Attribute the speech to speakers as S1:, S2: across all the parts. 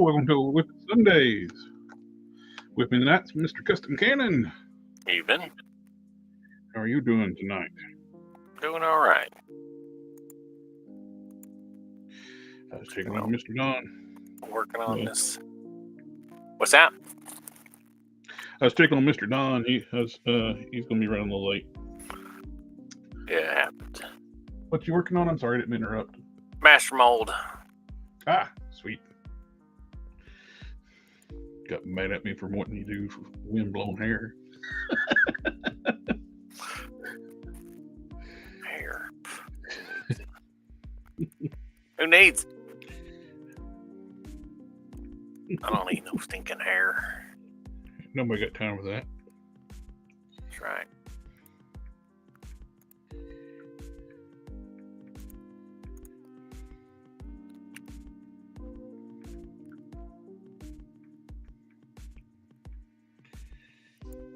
S1: welcome to WIP IT Sundays. With me tonight's Mr. Custom Cannon.
S2: Even.
S1: How are you doing tonight?
S2: Doing all right.
S1: I was checking on Mr. Don.
S2: Working on this. What's that?
S1: I was checking on Mr. Don. He's going to be running a little late.
S2: Yeah, it happens.
S1: What you working on? I'm sorry, I didn't interrupt.
S2: Master mold.
S1: Ah, sweet. Got mad at me for wanting you to do windblown hair.
S2: Hair. Who needs it? I don't need no stinking hair.
S1: Nobody got time for that.
S2: That's right.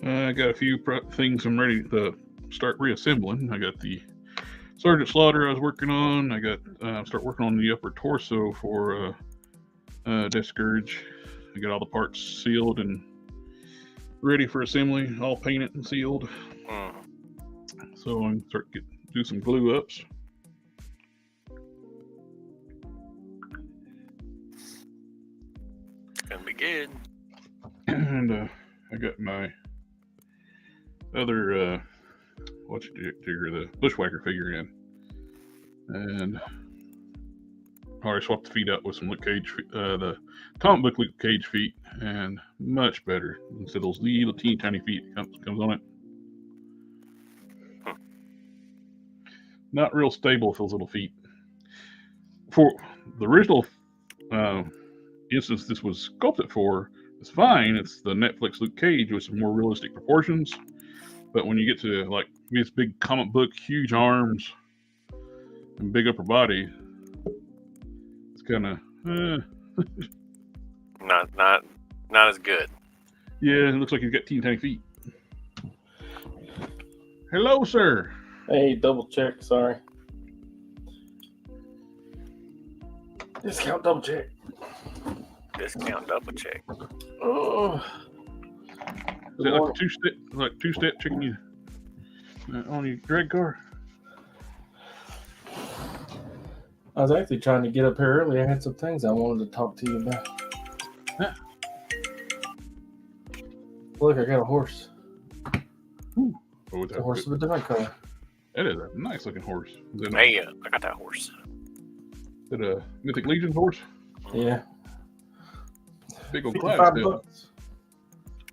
S1: I got a few things I'm ready to start reassembling. I got the Sergeant Slaughter I was working on. I got start working on the upper torso for Death Scourge. I got all the parts sealed and ready for assembly, all painted and sealed. So I'm start do some glue ups.
S2: It's gonna be good.
S1: And I got my other the Bushwhacker figure in, and I already swapped the feet out with some Luke Cage, the comic book Luke Cage feet, and much better instead of those little teeny tiny feet that comes on it. Not real stable with those little feet. For the original instance this was sculpted for, it's fine. It's the Netflix Luke Cage with some more realistic proportions. But when you get to like this big comic book, huge arms and big upper body, it's kind of
S2: not as good.
S1: Yeah, it looks like he's got teeny tiny feet. Hello, sir.
S3: Hey, double check. Sorry. Discount double check.
S2: Discount double check.
S3: Oh.
S1: Is it like a two-step checking you on your drag car?
S3: I was actually trying to get up here early. I had some things I wanted to talk to you about.
S1: Huh.
S3: Look, I got a horse.
S1: Ooh.
S3: A horse of a different color.
S1: That is a nice looking horse.
S2: Hey, I got that horse.
S1: Is it a Mythic Legion horse?
S3: Yeah.
S1: Big old
S3: $55.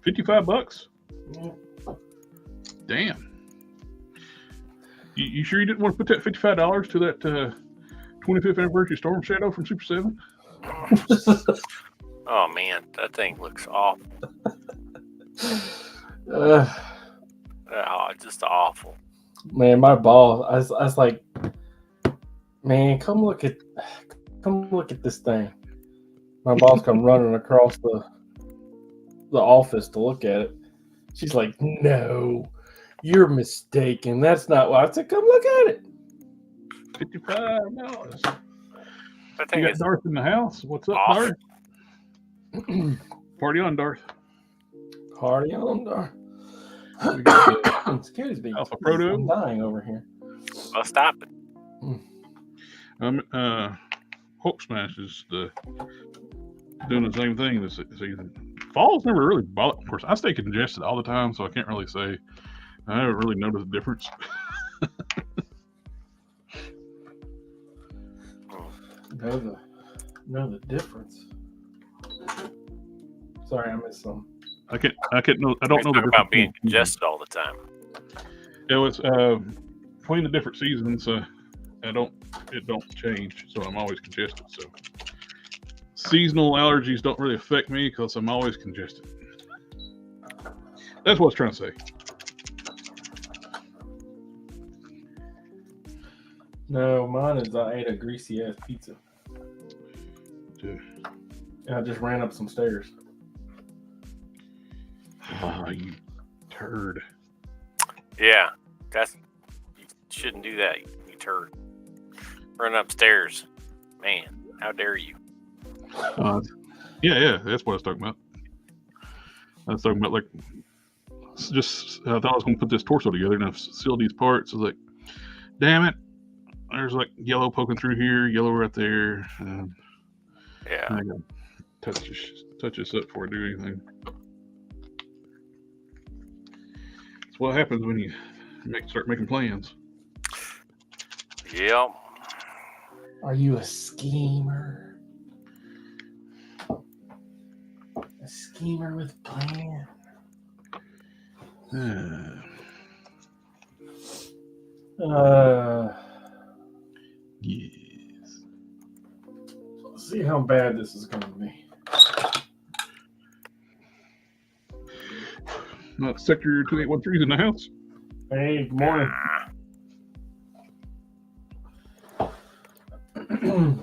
S1: 55 bucks?
S3: Yeah.
S1: Damn. You sure you didn't want to put that $55 to that 25th anniversary Storm Shadow from Super 7?
S2: Oh man, that thing looks awful. Just awful.
S3: Man, my ball. I was like, man, come look at this thing. My boss come running across the office to look at it. She's like, no, you're mistaken. That's not why. I said, come look at it.
S1: $55.
S2: I think
S1: You got
S2: it's
S1: Darth in the house. What's up,
S2: awful.
S1: Darth? Party on, Darth.
S3: Party on, Darth. Excuse me.
S1: Alpha Proto.
S3: I'm dying over here.
S2: Well, stop it.
S1: Hulk Smash is doing the same thing this season. Fall's never really bothered. Of course, I stay congested all the time, so I can't really say. I haven't really noticed the difference.
S3: Know the difference. Sorry, I missed some.
S1: I don't know the difference
S2: about being congested all the time.
S1: It was between the different seasons. It don't change, so I'm always congested. So seasonal allergies don't really affect me because I'm always congested. That's what I was trying to say.
S3: No, mine is I ate a greasy ass pizza.
S1: Yeah.
S3: And I just ran up some stairs.
S1: Oh, you turd.
S2: Yeah, you shouldn't do that, you turd. Run upstairs. Man, how dare you?
S1: Yeah, that's what I was talking about. I was talking about like just I thought I was going to put this torso together and I've sealed these parts. I was like, damn it, there's like yellow poking through here, yellow right there.
S2: Yeah.
S1: I got to touch this up before I do anything. That's what happens when you start making plans.
S2: Yep.
S3: Are you a schemer? A schemer with a plan.
S1: Yes.
S3: Let's see how bad this is going to be.
S1: Not Sector 2813 in the house.
S3: Hey, good morning.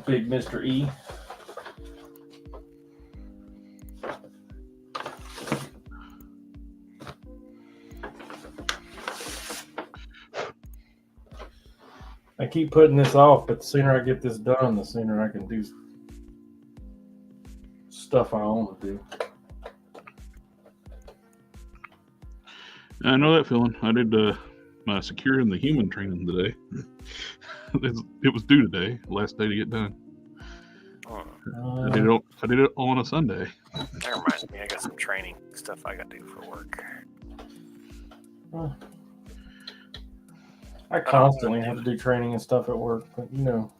S3: Big Mr. E. I keep putting this off, but the sooner I get this done, the sooner I can do stuff I want to do.
S1: I know that feeling. I did my Securing the Human training today. It was due today, last day to get done. I did it on a Sunday.
S2: That reminds me, I got some training stuff I got to do for work.
S3: I constantly have to do training and stuff at work, but you know.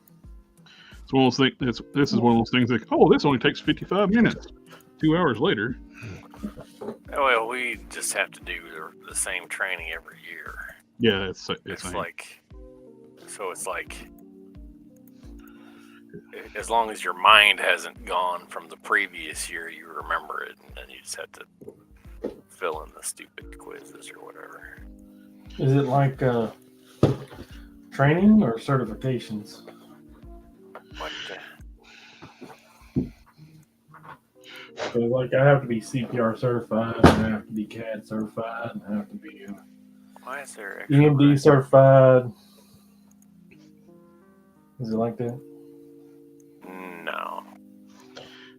S1: It's one of those things. This is one of those things like, oh, this only takes 55 minutes. 2 hours later.
S2: Well, we just have to do the same training every year.
S1: Yeah, it's
S2: like, so it's like, as long as your mind hasn't gone from the previous year, you remember it, and then you just have to fill in the stupid quizzes or whatever.
S3: Is it like training or certifications? So like I have to be CPR certified, and I have to be CAD certified, and I have to be
S2: Why is there
S3: EMD certified. Is it like that?
S2: No.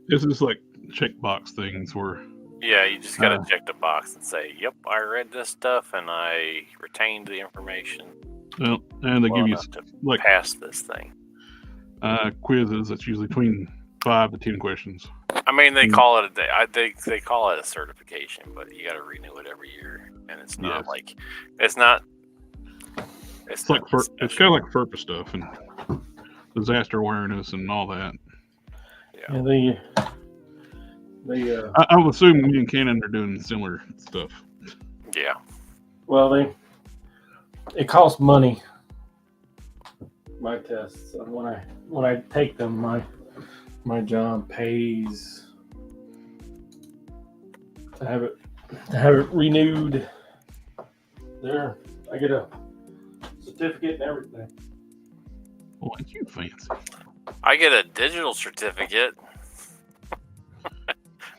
S1: This is like checkbox things where.
S2: Yeah, you just gotta check the box and say, "Yep, I read this stuff and I retained the information."
S1: Well, and they give you like
S2: pass this thing.
S1: Quizzes. That's usually between 5 to 10 questions.
S2: I mean, they call it a day. They call it a certification, but you got to renew it every year, and it's not like it's not.
S1: It's like it's kind of like FERPA stuff and disaster awareness and all that.
S3: Yeah,
S1: I would assume me and Cannon are doing similar stuff.
S2: Yeah.
S3: Well, it costs money. My tests. When I take them, my job pays to have it renewed. There, I get a certificate and everything.
S1: Well, ain't you fancy?
S2: I get a digital certificate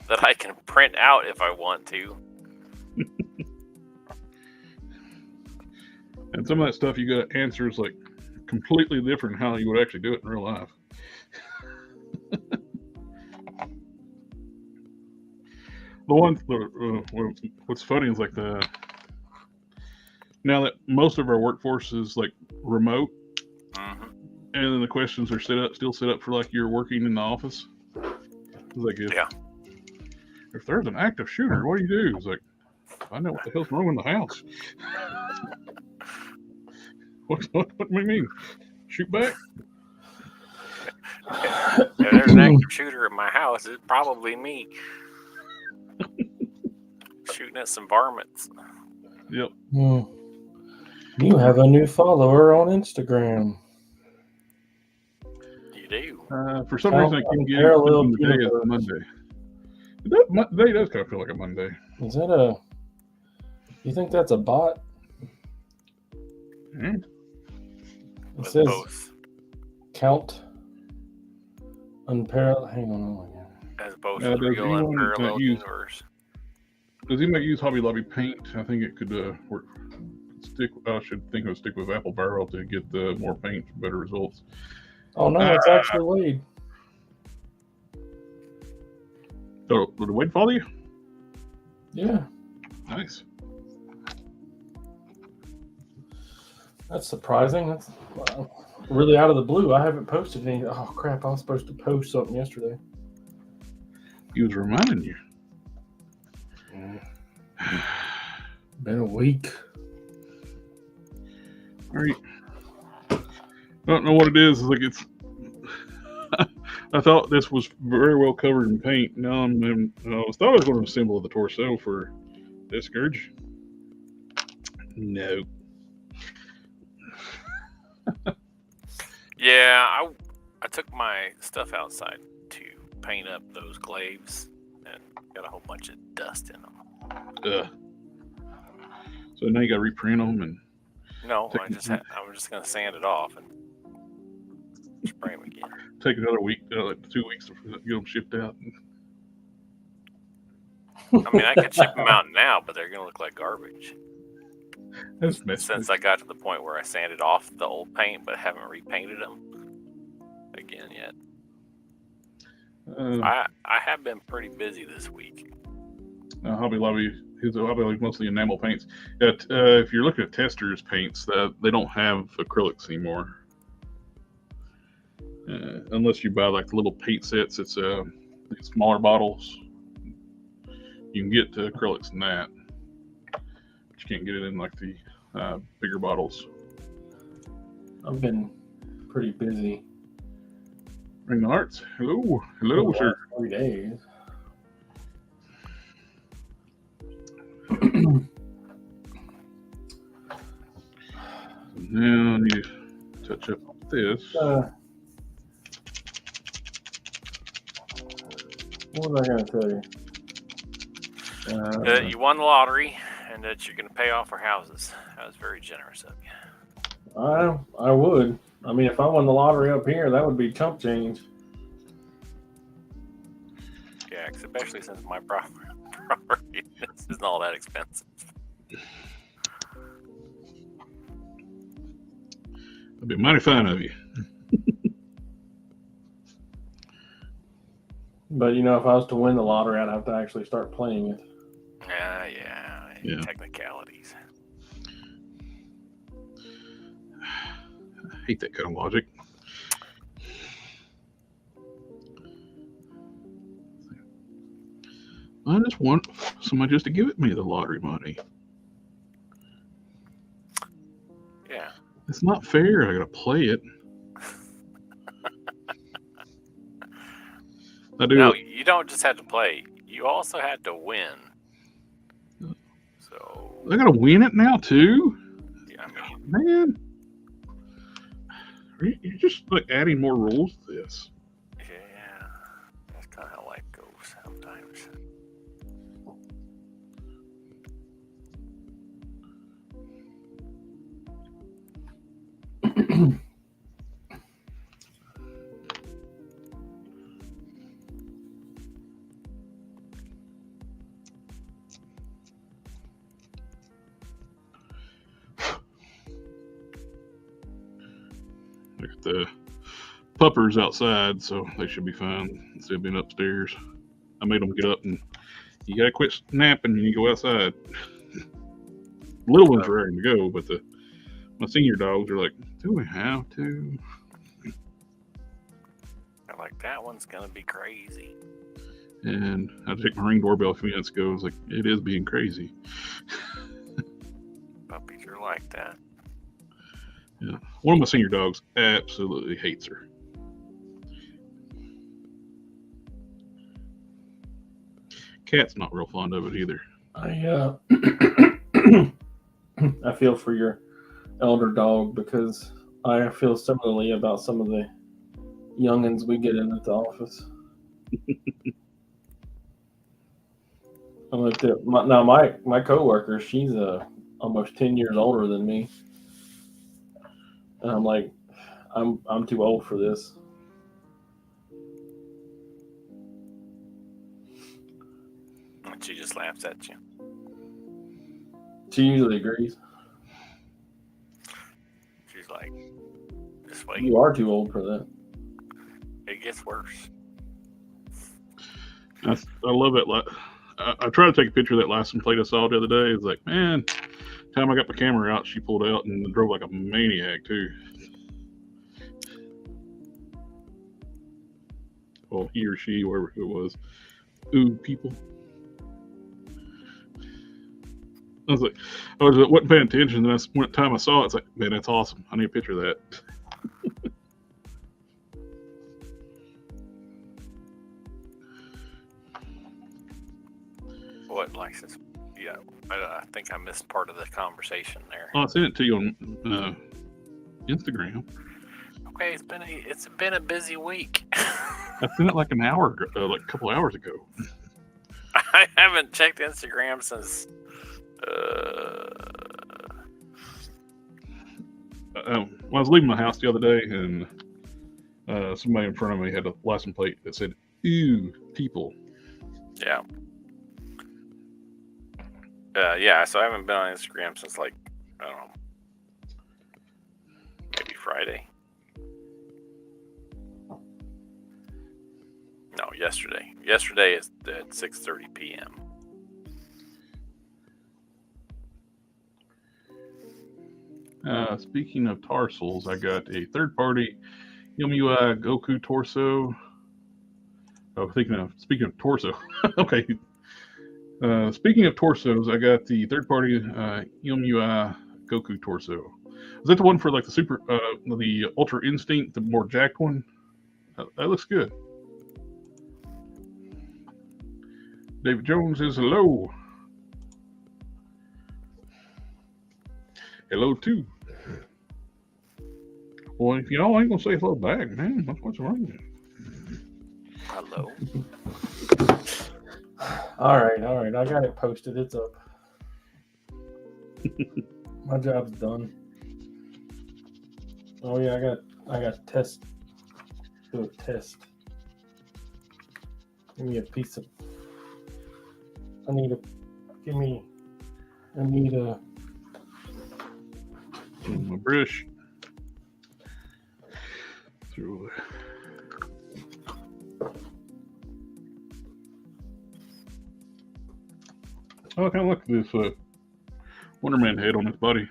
S2: that I can print out if I want to.
S1: And some of that stuff you got to answer is like completely different how you would actually do it in real life. What's funny is like now that most of our workforce is like remote, and then the questions are still set up for like you're working in the office. It's like if there's an active shooter, what do you do? It's like, find out what the hell's wrong in the house. What do you mean? Shoot back?
S2: If there's an active shooter in my house, it's probably me. Shooting at some varmints.
S1: Yep.
S3: You have a new follower on Instagram.
S2: You do.
S1: For some reason, I can't get it today as Monday. Today does kind of feel like a Monday.
S3: Is that you think that's a bot?
S1: Mm.
S3: It says both. Count unparalleled. Hang on.
S2: As both the real unparalleled universe.
S1: Does anybody use Hobby Lobby paint? I think it could work. I should think it would stick with Apple Barrel to get more paint for better results.
S3: Oh no, it's actually Wade.
S1: So, did Wade follow you?
S3: Yeah,
S1: Nice.
S3: that's surprising. That's really out of the blue. I haven't posted any. Oh crap! I was supposed to post something yesterday.
S1: He was reminding you.
S3: Been a week.
S1: All right. I don't know what it is. It's like it's. I thought this was very well covered in paint. Now I thought I was going to assemble the torso for this Scourge. No.
S2: Yeah, I took my stuff outside to paint up those glaives and got a whole bunch of dust in them.
S1: So now you got to reprint them and.
S2: No, I'm just gonna sand it off and spray them again.
S1: Take another week, like 2 weeks to get them shipped out.
S2: I mean, I could ship them out now, but they're gonna look like garbage.
S1: That's messy.
S2: Since I got to the point where I sanded off the old paint, but haven't repainted them again yet. I have been pretty busy this week.
S1: Hobby Lobby, mostly enamel paints. If you're looking at testers paints, they don't have acrylics anymore. Unless you buy like the little paint sets, it's these smaller bottles. You can get acrylics in that, but you can't get it in like the bigger bottles.
S3: I've been pretty busy.
S1: Ring the Hearts. Hello, sir.
S3: 3 days.
S1: Now I need to touch up this.
S3: What was I going to tell you?
S2: That you won the lottery and that you're going to pay off our houses. That was very generous of you.
S3: I would. I mean, if I won the lottery up here, that would be chump change.
S2: Yeah, especially since my property isn't all that expensive.
S1: That'd be mighty fine of you.
S3: But if I was to win the lottery, I'd have to actually start playing it.
S2: Yeah. Technicalities.
S1: I hate that kind of logic. I just want somebody just to give me the lottery money.
S2: Yeah.
S1: It's not fair. I gotta play it. I do.
S2: No, you don't just have to play. You also had to win. So
S1: I gotta win it now too.
S2: Yeah, I mean,
S1: Man, you're just like adding more rules to this.
S2: yeah, that's kind of how life goes sometimes.
S1: Like the puppers outside, so they should be fine instead of being upstairs. I made them get up and you gotta quit napping and you go outside. Little ones are ready to go, but my senior dogs are like, do we have to?
S2: I'm like, that one's gonna be crazy.
S1: And I checked my Ring doorbell a few minutes ago. I was like, it is being crazy.
S2: Puppies are like that.
S1: Yeah. One of my senior dogs absolutely hates her. Cat's not real fond of it either.
S3: I feel for your elder dog because I feel similarly about some of the youngins we get in at the office. I looked at my coworker. She's almost 10 years older than me, and I'm like, I'm too old for this.
S2: And she just laughs at you.
S3: She usually agrees.
S2: She's like, just wait.
S3: You are too old for that.
S2: It gets worse.
S1: I love it. I tried to take a picture of that license plate I saw the other day. It's like, man, time I got my camera out, she pulled out and drove like a maniac too. Well, he or she, whoever it was. Ooh, people. I wasn't paying attention. And one time I saw it, it's like, man, that's awesome. I need a picture of that.
S2: What license? Yeah, I think I missed part of the conversation there.
S1: Oh, I sent it to you on Instagram.
S2: Okay, it's been a busy week.
S1: I sent it like an hour ago, like a couple hours ago.
S2: I haven't checked Instagram since.
S1: I was leaving my house the other day, and somebody in front of me had a license plate that said "Ew, people."
S2: Yeah. Yeah. So I haven't been on Instagram since like I don't know, maybe Friday. No, yesterday. Yesterday is at 6:30 p.m.
S1: Speaking of tarsals, I got a third-party MUI Goku torso. Oh, speaking of torso. Okay. Speaking of torsos, I got the third-party MUI Goku torso. Is that the one for like the Ultra Instinct, the more jacked one? That looks good. David Jones says hello. Hello too. Well, if y'all ain't gonna say hello back, man, what's wrong with you?
S2: Hello.
S3: All right. I got it posted. It's up. My job's done. Oh yeah, I got to test. Do a test. Give me a piece of. I need a.
S1: My brush. Through. Oh, I kind of look at this Wonder Man head on his body.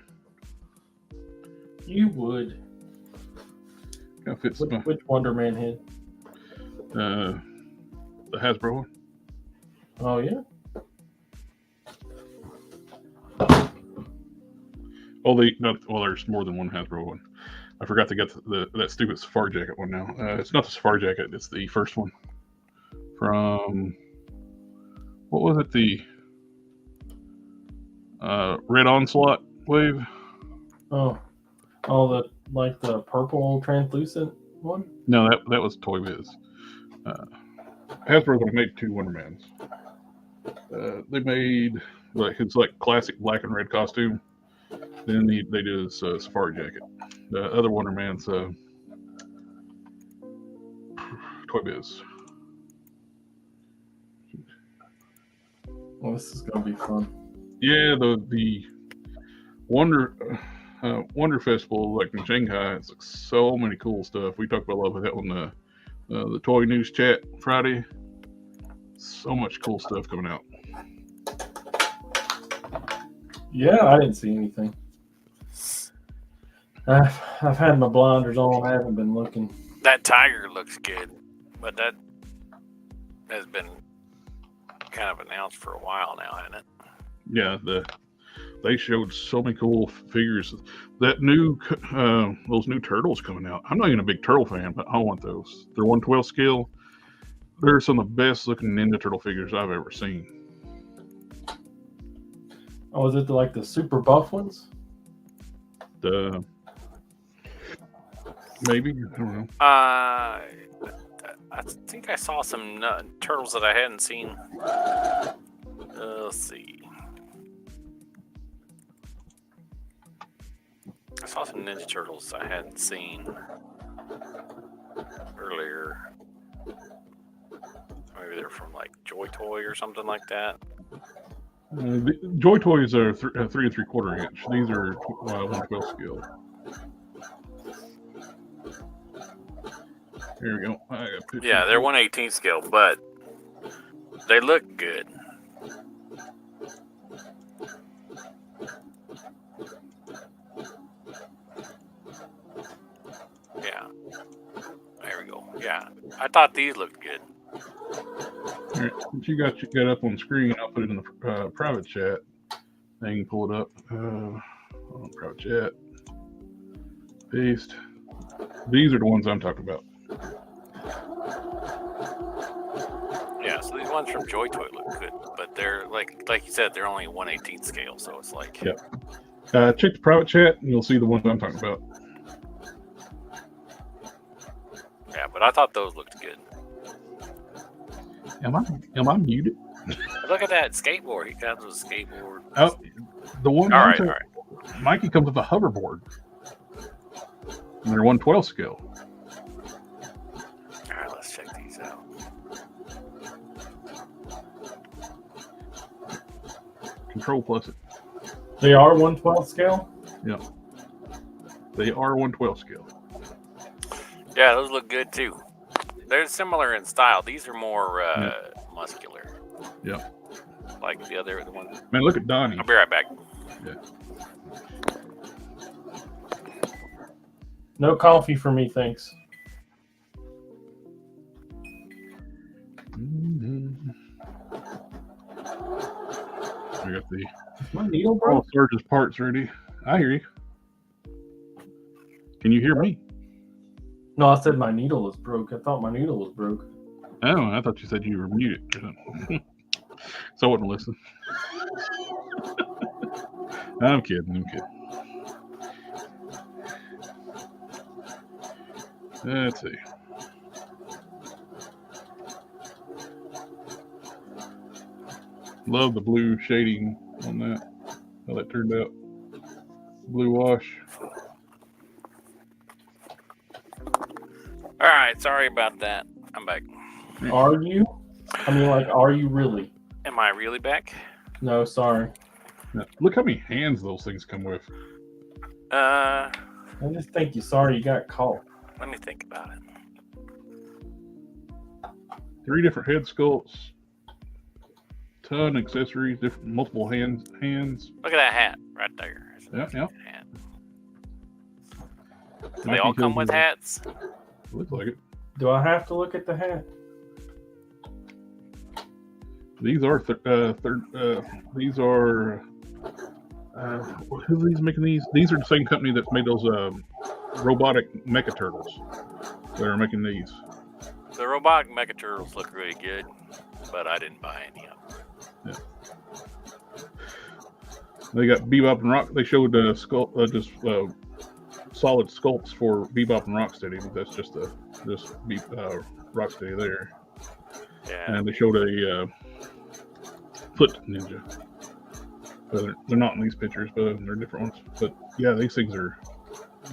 S3: You would.
S1: Kind of fits
S3: Which Wonder Man head?
S1: The Hasbro one.
S3: Oh yeah.
S1: Oh, there's more than one Hasbro one. I forgot to get that stupid Safari Jacket one now. It's not the Safari Jacket, it's the first one. From, what was it, the Red Onslaught wave?
S3: Oh, the purple translucent one?
S1: No, that was Toy Biz. Hasbro's only made 2 Wonder Mans. They made, his classic black and red costume. Then they did his Safari Jacket. The other Wonder Man's Toy Biz.
S3: Well, this is gonna be fun.
S1: Yeah, the Wonder Festival, like in Shanghai, it's like so many cool stuff. We talked about a lot of that on the Toy News Chat Friday. So much cool stuff coming out.
S3: Yeah, I didn't see anything. I've had my blinders on. I haven't been looking.
S2: That tiger looks good, but that has been kind of announced for a while now, hasn't it?
S1: Yeah, they showed so many cool figures. That new those new turtles coming out. I'm not even a big turtle fan, but I want those. They're 1/12 scale. They're some of the best looking Ninja Turtle figures I've ever seen.
S3: Oh, is it like the super buff ones?
S1: Maybe, I don't know.
S2: I think I saw some turtles that I hadn't seen. Let's see. I saw some Ninja Turtles I hadn't seen earlier. Maybe they're from like Joy Toy or something like that.
S1: The Joy Toys are 3 3/4 inch. These are 1/12 scale. Here we go.
S2: Yeah, they're 1/18 scale, but They look good. Yeah. There we go. Yeah. I thought these looked good.
S1: All right, since you got up on screen, I'll put it in the private chat. I can pull it up. On private chat. Paste. These are the ones I'm talking about.
S2: Yeah, so these ones from Joy Toy look good, but they're like you said, they're only 1/18 scale, so it's like.
S1: Yep. Check the private chat, and you'll see the ones I'm talking about.
S2: Yeah, but I thought those looked good.
S1: Am I muted?
S2: Look at that skateboard. He comes with a skateboard.
S1: Oh, the one.
S2: All right.
S1: Mikey comes with a hoverboard. And they're 1/12 scale.
S2: All right, let's check these out.
S1: Control plus it.
S3: They are 1/12 scale?
S1: Yep. They are 1/12 scale.
S2: Yeah, those look good too. They're similar in style. These are more muscular.
S1: Yeah.
S2: Like the one.
S1: Man, look at Donnie.
S2: I'll be right back.
S1: Yeah.
S3: No coffee for me, thanks.
S1: Mm-hmm. I got the
S3: My needle broke.
S1: Surge's parts ready. I hear you. Can you hear me?
S3: No, I said my needle was broke. I thought my needle was broke.
S1: Oh, I thought you said you were muted. So I wouldn't listen. I'm kidding. Let's see. Love the blue shading on that. How that turned out. Blue wash.
S2: All right, sorry about that. I'm back.
S3: Are you? I mean, like, are you really?
S2: Am I really back?
S3: No, sorry.
S1: Now, look how many hands those things come with.
S3: I just think you sorry you got caught.
S2: Let me think about it.
S1: 3 different head sculpts. Ton of accessories, multiple hands.
S2: Look at that hat right there.
S1: Yeah.
S2: Hat. Do they all come with hats?
S1: Looks like it.
S3: Do I have to look at the hat?
S1: These are who's these making these? These are the same company that made those robotic mecha turtles. That are making these.
S2: The robotic mecha turtles look really good, but I didn't buy any of them.
S1: Yeah. They got Bebop and Rock. They showed solid sculpts for Bebop and Rocksteady, but that's just Rocksteady there.
S2: Yeah.
S1: And they showed a Foot Ninja. They're not in these pictures, but they're different ones. But yeah, these things are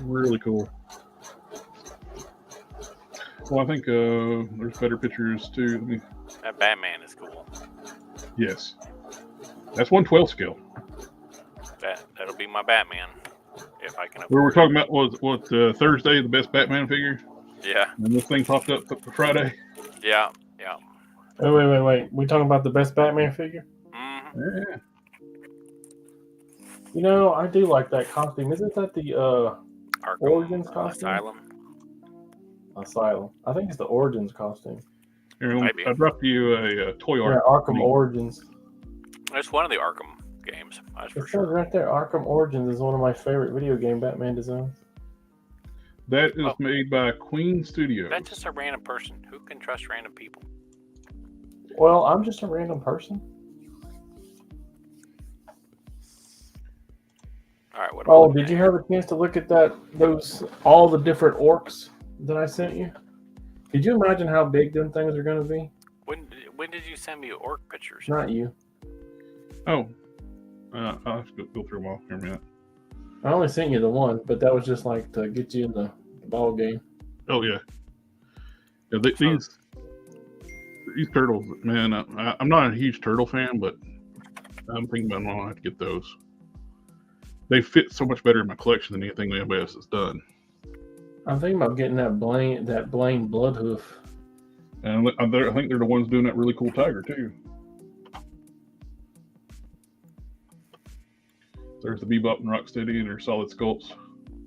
S1: really cool. Well, I think there's better pictures too.
S2: That Batman is cool.
S1: Yes, that's 1/12 scale.
S2: That'll be my Batman if I can.
S1: We were talking about what Thursday, the best Batman figure.
S2: Yeah.
S1: And this thing popped up for Friday.
S2: Yeah.
S3: Wait. We talking about the best Batman figure?
S2: Mm-hmm.
S1: Yeah.
S3: You know, I do like that costume. Isn't that the
S2: Arkham
S3: Origins costume? Asylum. I think it's the Origins costume.
S1: Here,
S2: Maybe.
S1: I dropped you a toy art.
S3: Yeah, Arkham Origins.
S2: It's one of the Arkham games. That's for
S3: It says
S2: sure.
S3: right there, Arkham Origins is one of my favorite video game Batman designs.
S1: That is made by Queen Studios.
S2: That's just a random person. Who can trust random people?
S3: Well, I'm just a random person.
S2: All right. What?
S3: Oh, did you have a chance to look at all the different orcs that I sent you? Could you imagine how big them things are going to be?
S2: When did you send me orc pictures?
S3: Not you.
S1: Oh, I'll have to go through them all here in a minute.
S3: I only sent you the one, but that was just like to get you in the ball game.
S1: Oh yeah. These turtles, man. I'm not a huge turtle fan, but I'm thinking about I have to get those. They fit so much better in my collection than anything anybody else has done.
S3: I'm thinking about getting that Blaine Bloodhoof.
S1: And I think they're the ones doing that really cool tiger too. There's the Bebop and Rocksteady and their solid sculpts.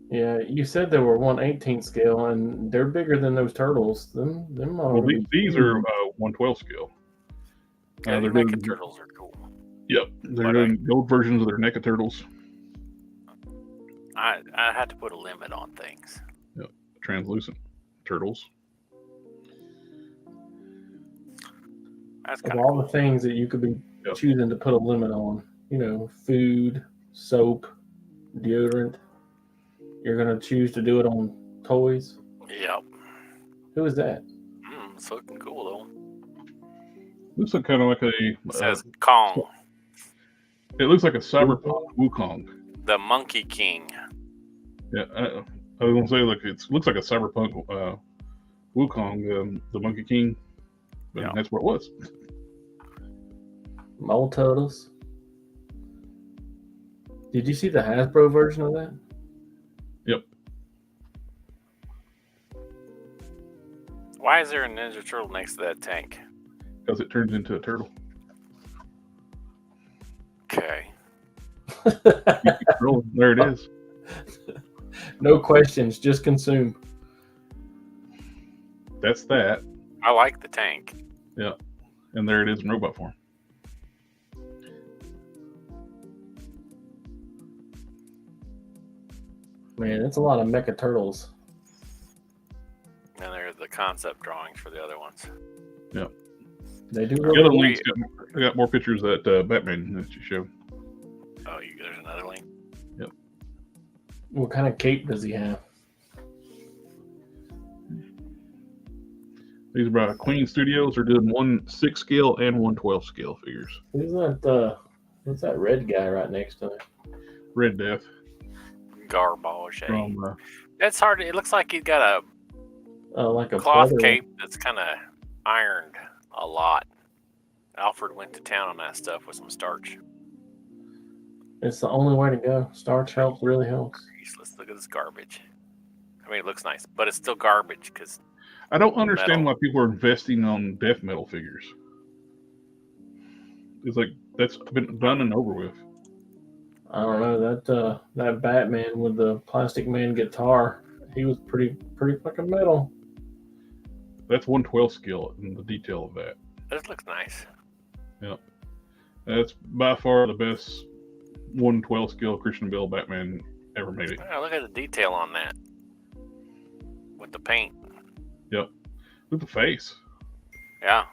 S3: Yeah, you said they were 1/18 scale, and they're bigger than those turtles. Them
S1: Well, these are 1/12 scale.
S2: Yeah, the
S1: they're
S2: Mecha Turtles are cool.
S1: Yep, they're doing gold versions of their NECA turtles.
S2: I had to put a limit on things.
S1: Yep, translucent turtles.
S2: That's
S3: Of
S2: kind
S3: all the things that you could be choosing to put a limit on, food, soap, deodorant, you're gonna choose to do it on toys.
S2: Yep.
S3: Who is that?
S2: It's looking cool though.
S1: Looks like kind of like a.
S2: It says Kong.
S1: It looks like a cyberpunk Wukong.
S2: The Monkey King.
S1: Yeah, I was gonna say looks like a cyberpunk Wukong, the Monkey King. But that's what it was.
S3: Mole turtles. Did you see the Hasbro version of that?
S1: Yep.
S2: Why is there a Ninja Turtle next to that tank?
S1: Because it turns into a turtle.
S2: Okay.
S1: There it is.
S3: No questions, just consume.
S1: That's that.
S2: I like the tank.
S1: Yeah. And there it is in robot form.
S3: Man, that's a lot of Mecha Turtles.
S2: And there's the concept drawings for the other ones.
S1: Yeah.
S3: They do
S1: The
S3: really
S1: other link's got more pictures of that Batman that you showed.
S2: Oh, there's another link?
S1: Yep.
S3: What kind of cape does he have?
S1: These are by Queen Studios. They're doing 1/6 scale and 1/12 scale figures.
S3: Who's that red guy right next to him?
S1: Red Death.
S2: Garbage.
S1: From,
S2: That's hard. It looks like he's got
S3: like a
S2: cloth cape that's kind of ironed a lot. Alfred went to town on that stuff with some starch.
S3: It's the only way to go. Starch helps, really helps.
S2: Let's look at this garbage. I mean, it looks nice, but it's still garbage because
S1: I don't understand why people are investing on death metal figures. It's like that's been done and over with.
S3: I don't know that Batman with the Plastic Man guitar. He was pretty fucking metal.
S1: That's 1/12 scale in the detail of that.
S2: This looks nice.
S1: Yeah, that's by far the best 1/12 scale Christian Bale Batman ever made it.
S2: Oh, look at the detail on that with the paint.
S1: Yep, with the face.
S2: Yeah,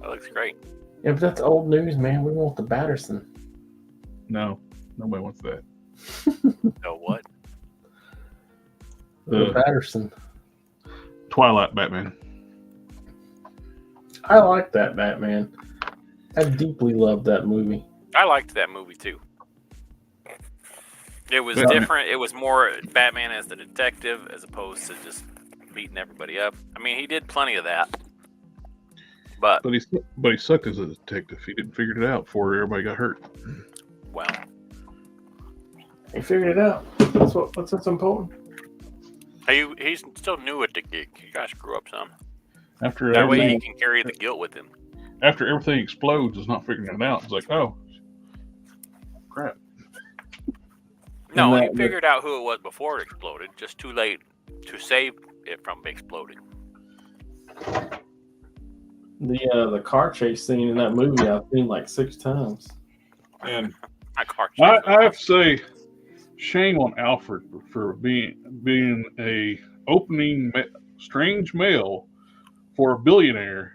S2: that looks great.
S3: Yeah, but that's old news, man. We want the Batterson.
S1: No, nobody wants that.
S2: Oh, what?
S3: The Batterson.
S1: Twilight Batman.
S3: I like that Batman. I deeply loved that movie.
S2: I liked that movie too. It was different. It was more Batman as the detective as opposed to just beating everybody up. I mean, he did plenty of that. But
S1: he sucked as a detective. He didn't figure it out before everybody got hurt.
S2: Well,
S3: he figured it out. That's what's important.
S2: He's still new at the gig. You guys grew up some.
S1: That
S2: way he can carry the guilt with him.
S1: After everything explodes, it's not figuring it out. It's like, oh, crap.
S2: No, he figured out who it was before it exploded. Just too late to save it from exploding.
S3: The car chase scene in that movie I've seen like 6 times.
S1: And I have to say, shame on Alfred for being a opening strange mail for a billionaire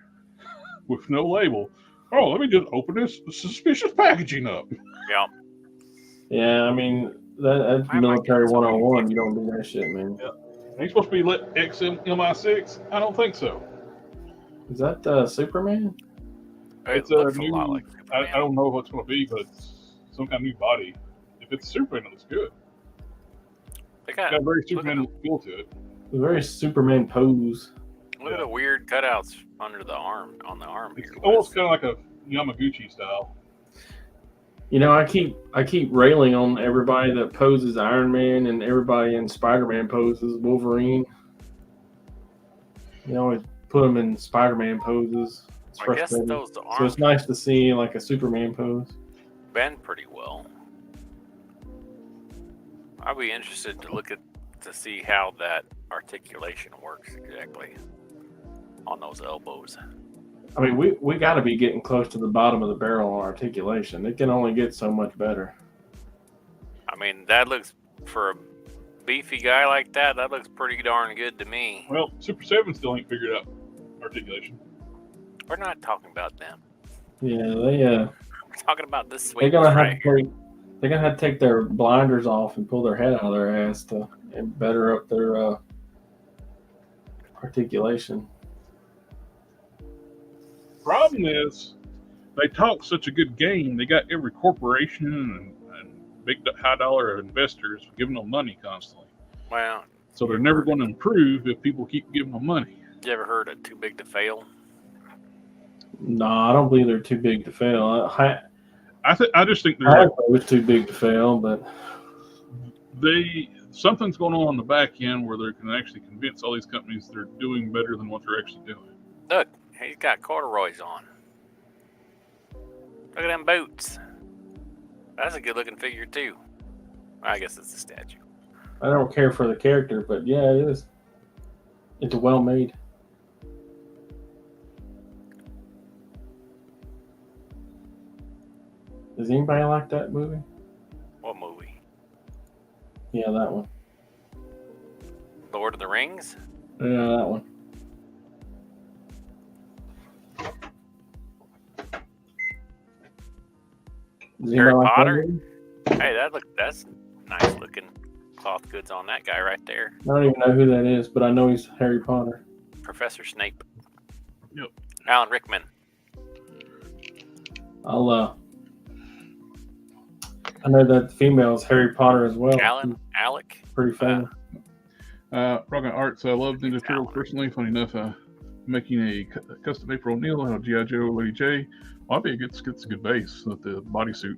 S1: with no label. Oh, let me just open this suspicious packaging up.
S2: Yeah.
S3: Yeah, I mean that's military 101. You don't do that shit, man.
S1: Yeah. Ain't supposed to be lit XMI6? I don't think so.
S3: Is that Superman?
S1: It's a new. Lot like I don't know what it's going to be, but it's some kind of new body. If it's Superman, it looks good. It's got a very Superman feel to it.
S3: A very Superman pose.
S2: Look at the weird cutouts under the arm, on the arm here.
S1: It's almost kind of like a Yamaguchi style.
S3: You know, I keep railing on everybody that poses Iron Man and everybody in Spider-Man poses Wolverine. You always put them in Spider-Man poses. It's frustrating. So it's nice to see like a Superman pose.
S2: Bend pretty well. I'll be interested to see how that articulation works exactly on those elbows.
S3: I mean, we got to be getting close to the bottom of the barrel on articulation. It can only get so much better.
S2: I mean, that looks, for a beefy guy like that looks pretty darn good to me.
S1: Well, Super 7 still ain't figured out articulation.
S2: We're not talking about them.
S3: Yeah,
S2: We're talking about this sweet
S3: they're gonna
S2: right here.
S3: they're gonna have to take their blinders off and pull their head out of their ass to and better up their articulation.
S1: Problem is, they talk such a good game. They got every corporation and big high dollar investors giving them money constantly.
S2: Well,
S1: so they're never going to improve if people keep giving them money.
S2: You ever heard of too big to fail?
S3: No, I don't believe they're too big to fail.
S1: I just think
S3: they're like, too big to fail, but
S1: something's going on the back end where they can actually convince all these companies they're doing better than what they're actually doing.
S2: Look, he's got corduroys on. Look at them boots. That's a good looking figure too. I guess it's a statue.
S3: I don't care for the character, but yeah, it is. It's well made. Does anybody like that movie?
S2: What movie?
S3: Yeah, that one.
S2: Lord of the Rings?
S3: Yeah, that one.
S2: Harry Potter? Hey, that's nice looking cloth goods on that guy right there.
S3: I don't even know who that is, but I know he's Harry Potter.
S2: Professor Snape.
S1: Yep.
S2: Alan Rickman.
S3: I know that the female is Harry Potter as well.
S2: Alec.
S3: Pretty famous.
S1: Rockin' Arts, I love Ninja Turtles personally. Funny enough, making a custom April O'Neil out of G.I. Joe, Lady J. Well, I think it's a good base with the bodysuit.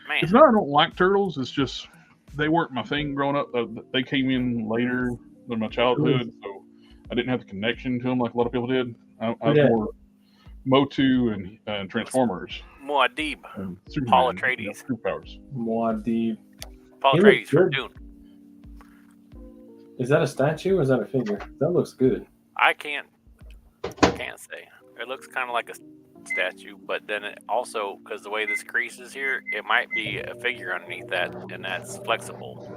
S2: Man.
S1: It's not I don't like turtles. It's just they weren't my thing growing up. They came in later than my childhood, so I didn't have the connection to them like a lot of people did. I was more Motu and Transformers.
S2: Muad'Dib. Paul Atreides.
S1: Superpowers.
S3: Muad'Dib.
S2: Paul Atreides from Dune.
S3: Is that a statue or is that a figure? That looks good.
S2: I can't say. It looks kind of like a statue, but then it also, because the way this crease is here, it might be a figure underneath that, and that's flexible.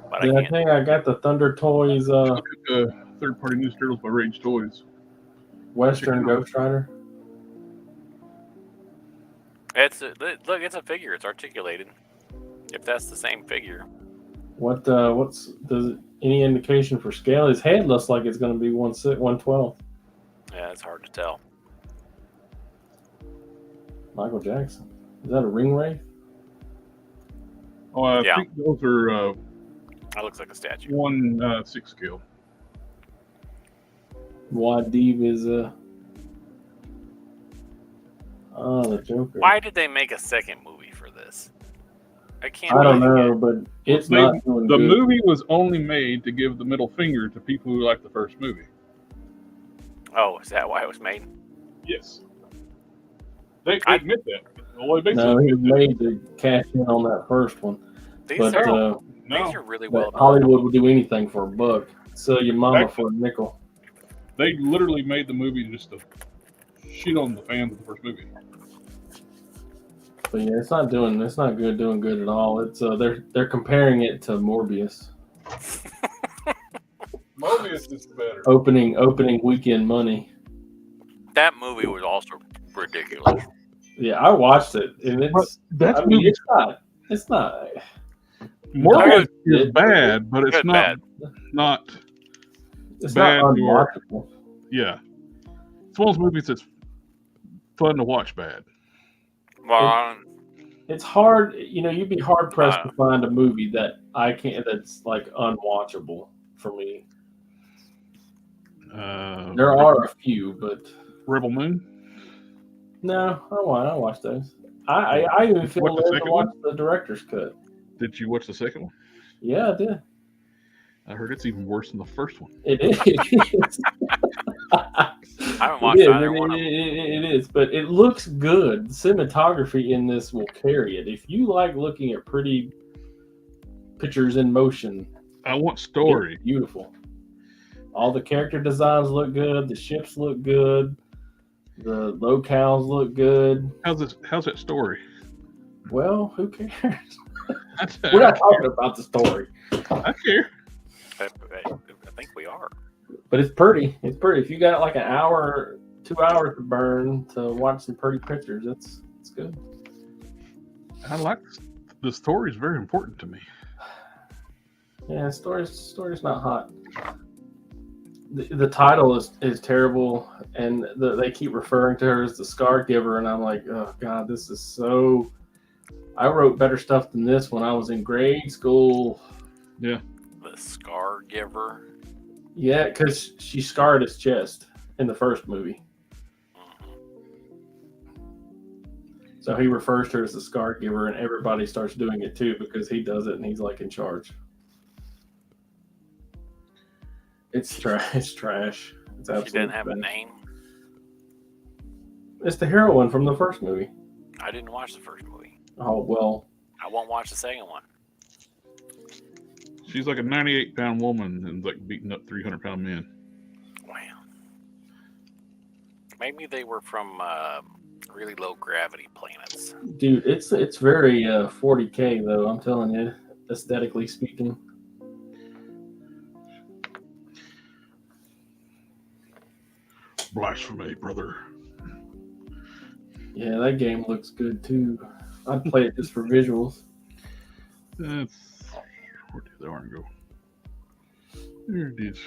S2: But
S3: I think I got the Thunder Toys.
S1: Look at the third-party Ninja Turtles by Rage Toys.
S3: Western Ghost Rider.
S2: It's a figure. It's articulated. If that's the same figure.
S3: What's any indication for scale? His head looks like it's going to be 1/12.
S2: Yeah, it's hard to tell.
S3: Michael Jackson. Is that a ring wraith?
S1: Oh, I think those are.
S2: That looks like a statue.
S1: 1/6 scale.
S3: Muad'Dib is the Joker.
S2: Why did they make a second movie for this?
S3: I don't know, but it's not doing
S1: the
S3: good.
S1: movie was only made to give the middle finger to people who liked the first movie.
S2: Oh, is that why it was made?
S1: Yes. They admit that. Well,
S3: No, he was made to cash in on that first one.
S2: These
S3: but
S2: are really well done.
S3: Hollywood would do anything for a buck. Sell your mama for a nickel.
S1: They literally made the movie just to shit on the fans of the first movie.
S3: But yeah, it's not doing good at all. It's they're comparing it to Morbius.
S1: Morbius is better.
S3: Opening weekend money.
S2: That movie was also ridiculous.
S3: Yeah, I watched it, and it's not.
S1: Morbius is bad, but it's not
S3: bad. It's
S1: bad
S3: not unwatchable.
S1: Yeah, it's one of those movies that's fun to watch bad.
S2: Well,
S3: it's hard. You'd be hard pressed to find a movie that's like unwatchable for me. There are a few, but
S1: Rebel Moon.
S3: No, I watch those. I even feel led to watch the director's cut.
S1: Did you watch the second one?
S3: Yeah, I did.
S1: I heard it's even worse than the first one.
S3: It is.
S2: I haven't watched either one of them.
S3: It is, but it looks good. The cinematography in this will carry it. If you like looking at pretty pictures in motion.
S1: I want story.
S3: It's beautiful. All the character designs look good. The ships look good. The locales look good.
S1: How's that story?
S3: Well, who cares? We're not talking about the story.
S1: I care.
S2: I think we are.
S3: But it's pretty. It's pretty. If you got like an hour, 2 hours to burn to watch some pretty pictures, it's good.
S1: I like the story is very important to me.
S3: Yeah, story's not hot. The title is terrible, and they keep referring to her as the Scar Giver, and I'm like, oh god, this is so. I wrote better stuff than this when I was in grade school.
S1: Yeah.
S2: The Scar Giver.
S3: Yeah, because she scarred his chest in the first movie. So he refers to her as the Scar Giver, and everybody starts doing it too because he does it and he's like in charge. It's trash. It's trash. It's absolutely.
S2: She didn't have a name.
S3: It's the heroine from the first movie.
S2: I didn't watch the first movie.
S3: Oh well.
S2: I won't watch the second one.
S1: She's like a 98-pound woman and like beating up 300-pound men.
S2: Wow. Maybe they were from really low gravity planets.
S3: Dude, it's very 40K though. I'm telling you, aesthetically speaking.
S1: Blasphemy, brother.
S3: Yeah, that game looks good too. I'd play it just for visuals.
S1: Where did the orange go? There it is.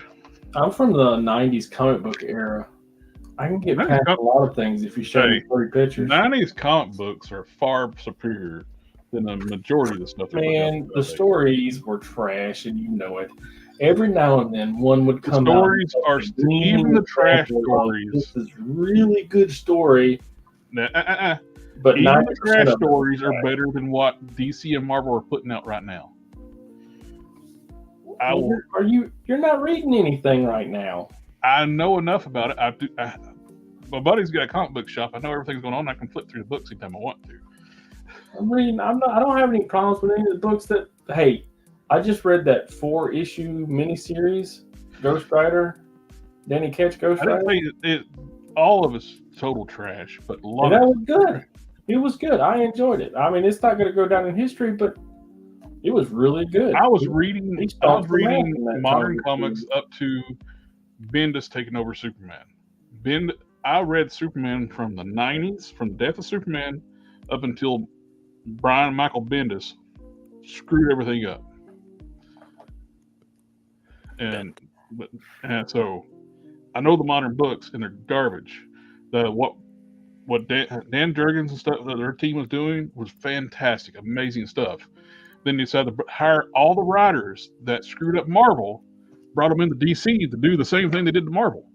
S3: I'm from the 90s comic book era. I can get past a lot of things if you show me 30 pictures.
S1: 90s comic books are far superior than the majority of the stuff.
S3: Man, the stories were trash, and you know it. Every now and then, one would come
S1: out. Stories are even the trash stories.
S3: This is really good story. But
S1: even the trash stories are better than what DC and Marvel are putting out right now.
S3: You're not reading anything right now.
S1: I know enough about it. My buddy's got a comic book shop. I know everything's going on. I can flip through the books anytime I want to.
S3: I'm reading. I don't have any problems with any of the books that. Hey, I just read that 4-issue miniseries, Ghost Rider. Danny Ketch Ghost Rider.
S1: I didn't say all of it's total trash, but a lot.
S3: That was good. It was good. I enjoyed it. I mean, it's not going to go down in history, but it was really good.
S1: I was reading modern comics up to Bendis taking over Superman. I read Superman from the 90s, from the death of Superman, up until Brian Michael Bendis screwed everything up. And so I know the modern books, and they're garbage. What Dan Jurgens and stuff that their team was doing was fantastic, amazing stuff. Then they decided to hire all the writers that screwed up Marvel, brought them into DC to do the same thing they did to Marvel.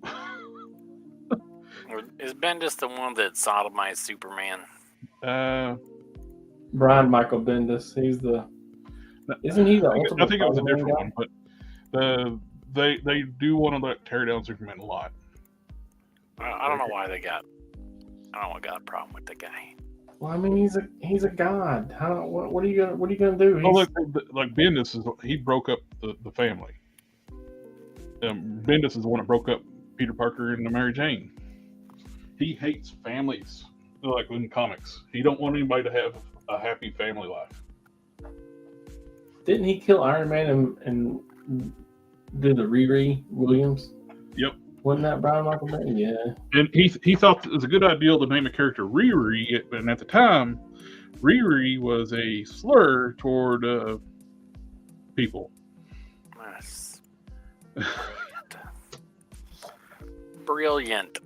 S2: Is Bendis the one that sodomized Superman?
S3: Brian Michael Bendis. Isn't he the ultimate?
S1: I think it was a different one, but they do want to tear down Superman a lot.
S2: I don't know why they got. I don't got a problem with the guy.
S3: Well, I mean, he's a god. What are you gonna do?
S1: Like Bendis he broke up the family. Bendis is the one that broke up Peter Parker and Mary Jane. He hates families, like in comics. He don't want anybody to have a happy family life.
S3: Didn't he kill Iron Man and do the Riri Williams?
S1: Yep.
S3: Wasn't that Brian Michael Bendis? Yeah.
S1: And he thought it was a good idea to name a character Riri, and at the time, Riri was a slur toward people.
S2: Nice. Brilliant.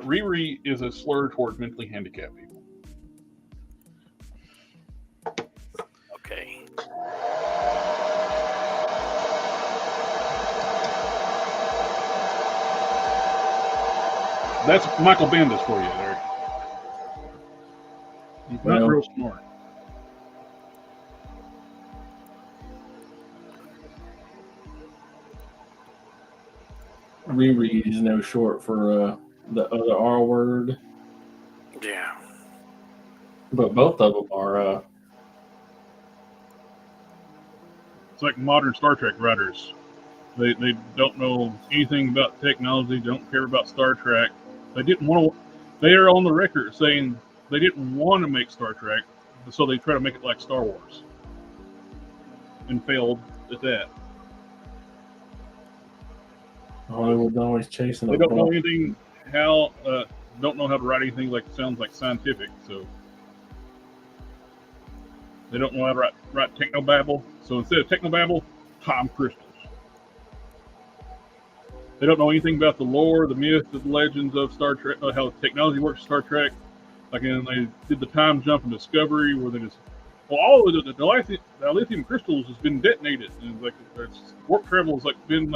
S1: Riri is a slur toward mentally handicapped people.
S2: Okay.
S1: That's Michael Bendis for you there. He's not real smart.
S3: Riri is no short for the other R word.
S2: Yeah.
S3: But both of them are
S1: It's like modern Star Trek writers. They don't know anything about technology. Don't care about Star Trek. They didn't want to. They are on the record saying they didn't want to make Star Trek, so they try to make it like Star Wars, and failed at that.
S3: Hollywood's always chasing.
S1: They don't know anything don't know how to write anything like sounds like scientific. So they don't know how to write technobabble. So instead of technobabble, time crystals. They don't know anything about the lore, the myth, the legends of Star Trek, how technology works in Star Trek. Like, they did the time jump in Discovery, where they just, all of the lithium crystals has been detonated, and like warp travel has been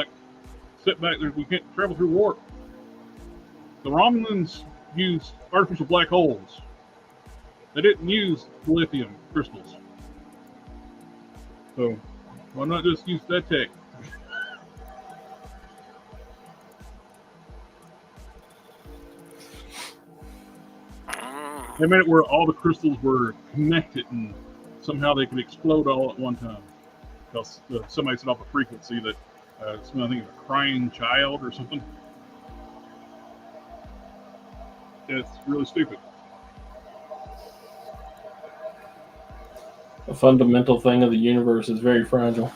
S1: set back. We can't travel through warp. The Romulans used artificial black holes. They didn't use lithium crystals. So why not just use that tech? They made it where all the crystals were connected and somehow they could explode all at one time. Because somebody set off a frequency that I think a crying child or something. It's really stupid.
S3: The fundamental thing of the universe is very fragile.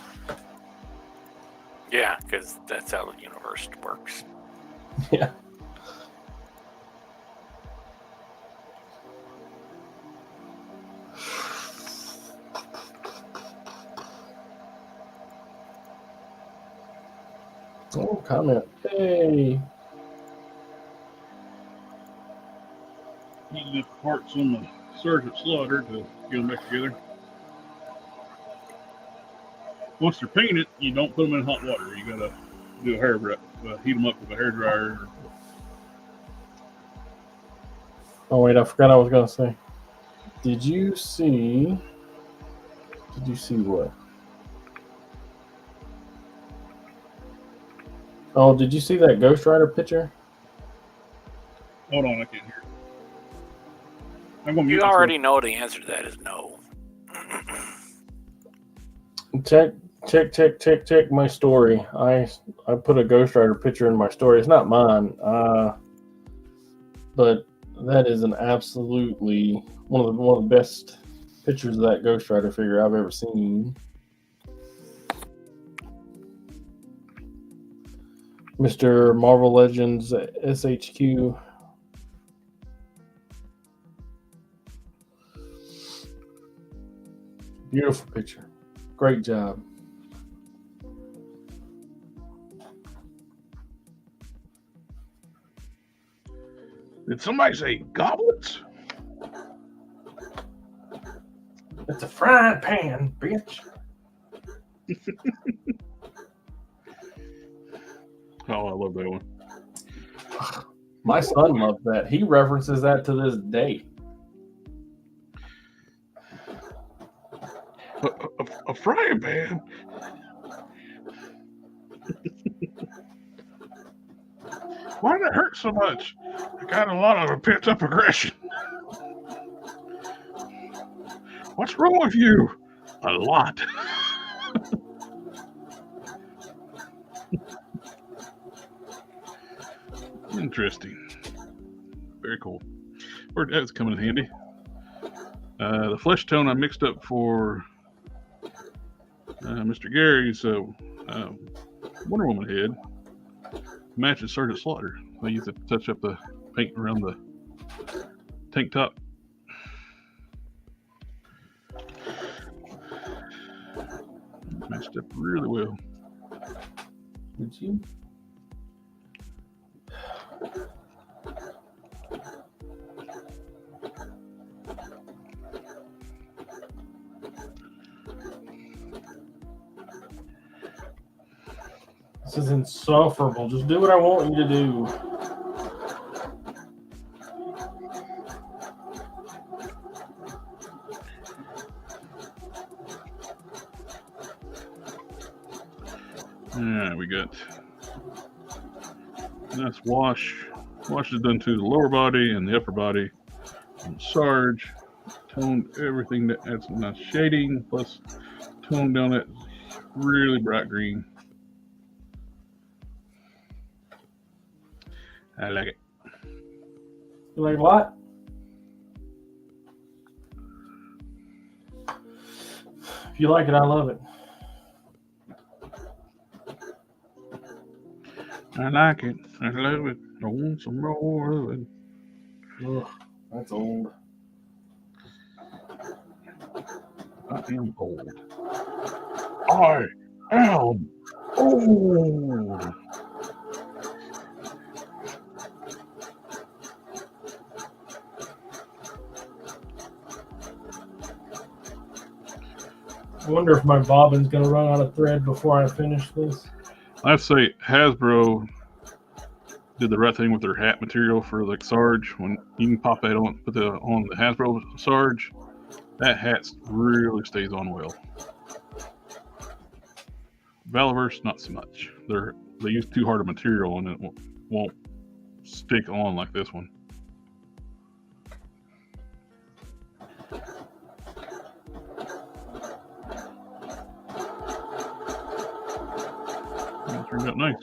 S2: Yeah, because that's how the universe works.
S3: Yeah. Oh, comment. Hey.
S1: Using the parts on the Sergeant Slaughter to get them back together. Once they're painted, you don't put them in hot water. You gotta do heat them up with a hair dryer.
S3: Oh wait, I forgot I was gonna say. Did you see what? Oh, did you see that Ghost Rider picture?
S1: Hold on, I can't hear. I'm gonna
S2: You already know the answer to that is no.
S3: Check my story. I put a Ghost Rider picture in my story. It's not mine, but that is an absolutely one of the best pictures of that Ghost Rider figure I've ever seen. Mr. Marvel Legends SHQ. Beautiful picture. Great job.
S1: Did somebody say goblets?
S3: It's a frying pan, bitch.
S1: Oh, I love that one.
S3: My son loves that. He references that to this day.
S1: A frying pan? Why did it hurt so much? I got a lot of pent up aggression. What's wrong with you? A lot. Interesting. Very cool. That's coming in handy. The flesh tone I mixed up for Mr. Gary's Wonder Woman head matches Sergeant Slaughter. I used to touch up the paint around the tank top. Matched up really well.
S3: Would you? This is insufferable. Just do what I want you to do.
S1: Yeah, we got nice wash. Wash is done to the lower body and the upper body. And Sarge toned everything to add some nice shading, plus toned down that really bright green. I like it.
S3: You like what? If you like it, I love it.
S1: I like it. I love it. I want some more of it.
S3: Ugh, that's old.
S1: I am old. I am old.
S3: I wonder if my bobbin's gonna run out of thread before I finish this.
S1: I'd say Hasbro did the right thing with their hat material for like Sarge. When you can pop that on, put that on the Hasbro Sarge, that hat really stays on well. Valiverse, not so much. They use too hard a material and it won't stick on like this one. That turned out nice.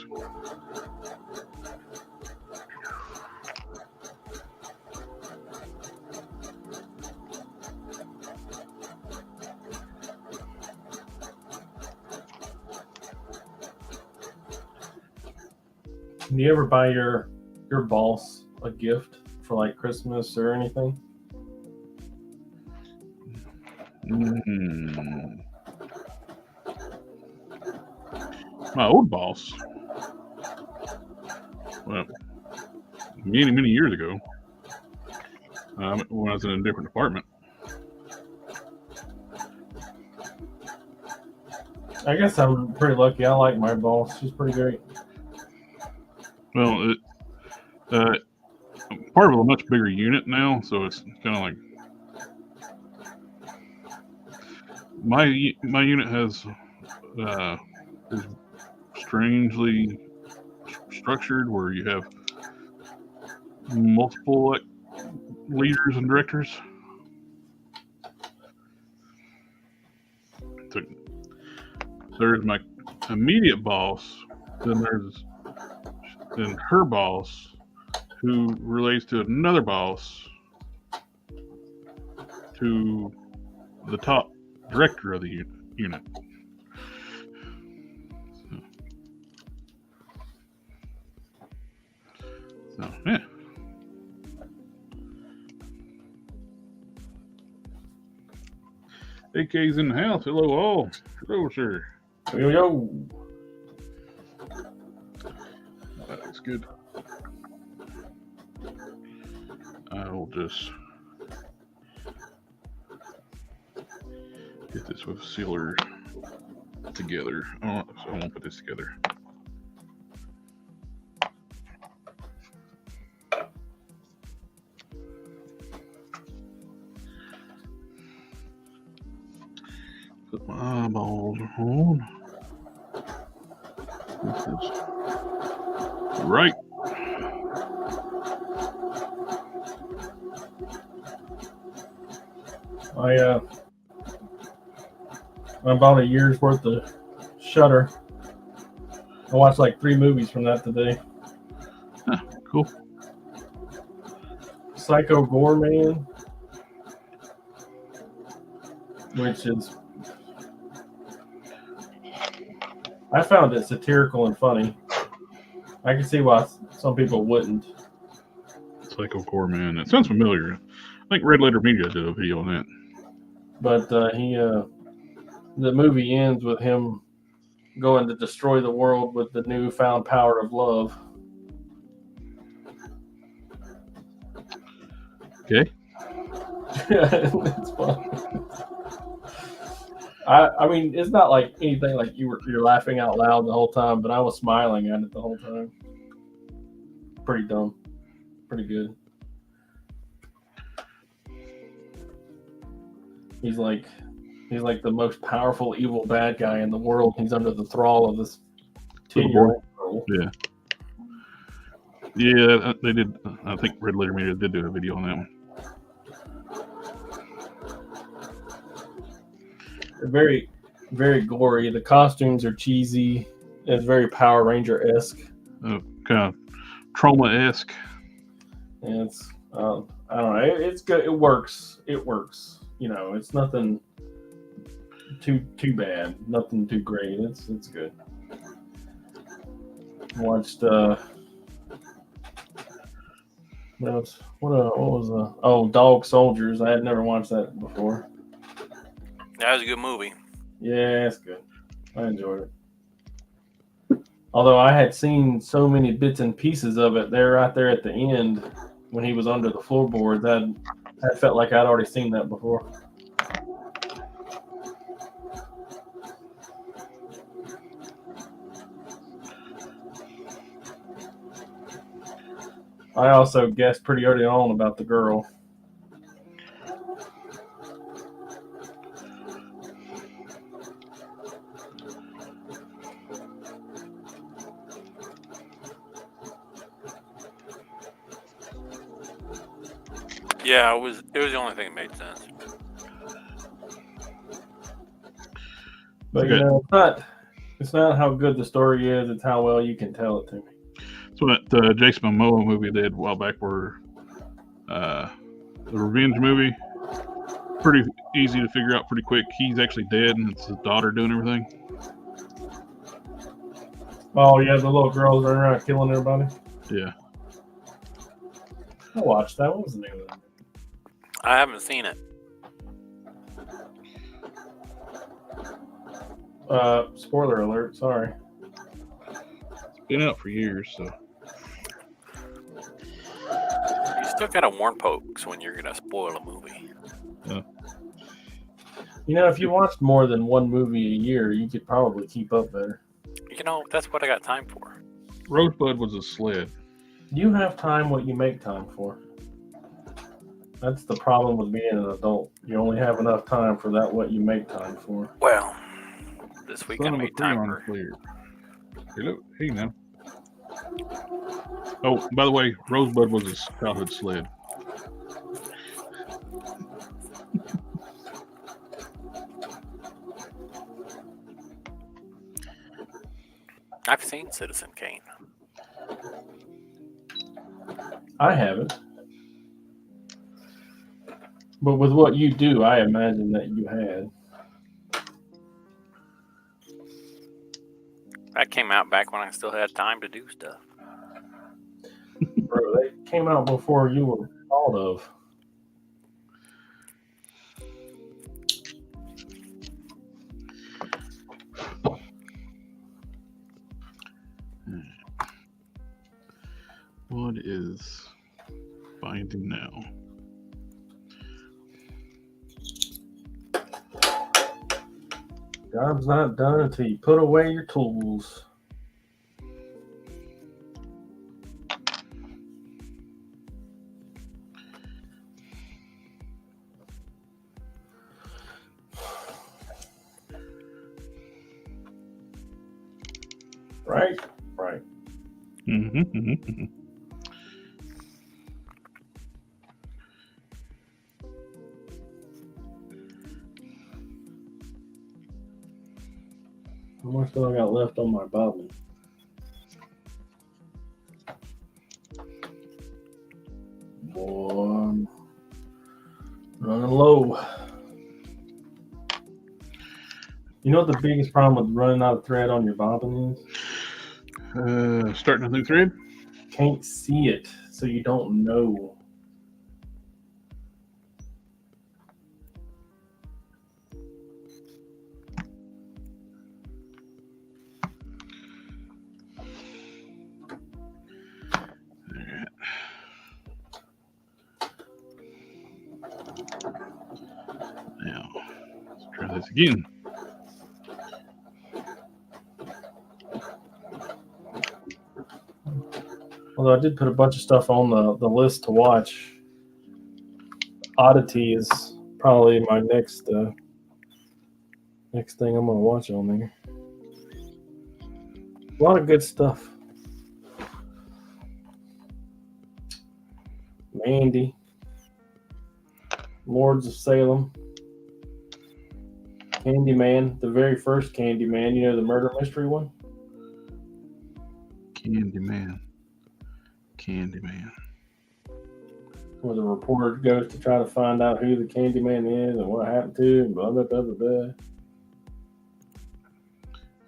S3: Do you ever buy your boss a gift for like Christmas or anything?
S1: My old boss, well, many years ago, when I was in a different department.
S3: I guess I'm pretty lucky. I like my boss. She's pretty great.
S1: Well, part of a much bigger unit now, so it's kind of like my unit has is strangely structured where you have multiple like, leaders and directors. So there's my immediate boss, then her boss, who relates to another boss, to the top director of the unit. So yeah. AK's in the house. Hello all. Hello, sir.
S3: Yo.
S1: That's good. I will just get this with sealer together. I won't put this together. Put my eyeballs on. This is right.
S3: I bought a year's worth of Shudder. I watched like 3 movies from that today.
S1: Huh, cool.
S3: Psycho Goreman, which is, I found it satirical and funny. I can see why some people wouldn't.
S1: Psycho Goreman. It sounds familiar. I think Red Letter Media did a video on that.
S3: But the movie ends with him going to destroy the world with the newfound power of love.
S1: Okay.
S3: It's funny. I mean, it's not like anything like you're laughing out loud the whole time, but I was smiling at it the whole time. Pretty dumb. Pretty good. He's like the most powerful evil bad guy in the world. He's under the thrall of this 10-year-old girl.
S1: Yeah. Yeah, they did. I think Red Letter Media did do a video on that one.
S3: Very, very gory. The costumes are cheesy. It's very Power Ranger-esque.
S1: Kind of trauma-esque.
S3: And it's I don't know. It's good. It works. It works. You know, it's nothing too bad. Nothing too great. It's good. Watched what was Dog Soldiers. I had never watched that before.
S2: That was a good movie.
S3: Yeah, it's good. I enjoyed it. Although I had seen so many bits and pieces of it there right there at the end when he was under the floorboards, I felt like I'd already seen that before. I also guessed pretty early on about the girl.
S2: Yeah, it was the only thing that made sense.
S3: But
S1: Okay.
S3: you know, it's not how good the story is, it's how well you can tell it to me.
S1: That's what the Jason Momoa movie did a while back, where the revenge movie, pretty easy to figure out pretty quick. He's actually dead, and it's his daughter doing everything.
S3: Oh yeah, the little girls running around killing everybody.
S1: Yeah.
S3: I watched that. What was the name of that?
S2: I haven't seen it.
S3: Spoiler alert. Sorry.
S1: It's been out for years, so.
S2: You still gotta warn folks when you're gonna spoil a movie.
S1: Yeah.
S3: You know, if you watched more than one movie a year, you could probably keep up better.
S2: You know, that's what I got time for.
S1: Rosebud was a sled.
S3: You have time what you make time for. That's the problem with being an adult. You only have enough time for that what you make time for.
S2: Well, this week I
S1: Son of a
S2: made time
S1: pre-honor
S2: for.
S1: player. Hello, hey now. Oh, by the way, Rosebud was his childhood sled.
S2: I've seen Citizen Kane.
S3: I haven't. But with what you do, I imagine that you had.
S2: That came out back when I still had time to do stuff.
S3: Bro, they came out before you were thought of.
S1: What is binding now?
S3: Job's not done until you put away your tools. Right? Right.
S1: Mm-hmm.
S3: How much do I got left on my bobbin? Boy, I'm running low. You know what the biggest problem with running out of thread on your bobbin is?
S1: Starting a new thread?
S3: Can't see it, so you don't know.
S1: Now, let's try this again.
S3: Although I did put a bunch of stuff on the list to watch. Oddity is probably my next thing I'm gonna watch on there. A lot of good stuff. Mandy, Lords of Salem, Candyman, the very first Candyman, you know, the murder mystery one?
S1: Candyman.
S3: Where the reporter goes to try to find out who the Candyman is and what happened to him, blah, blah, blah, blah, blah.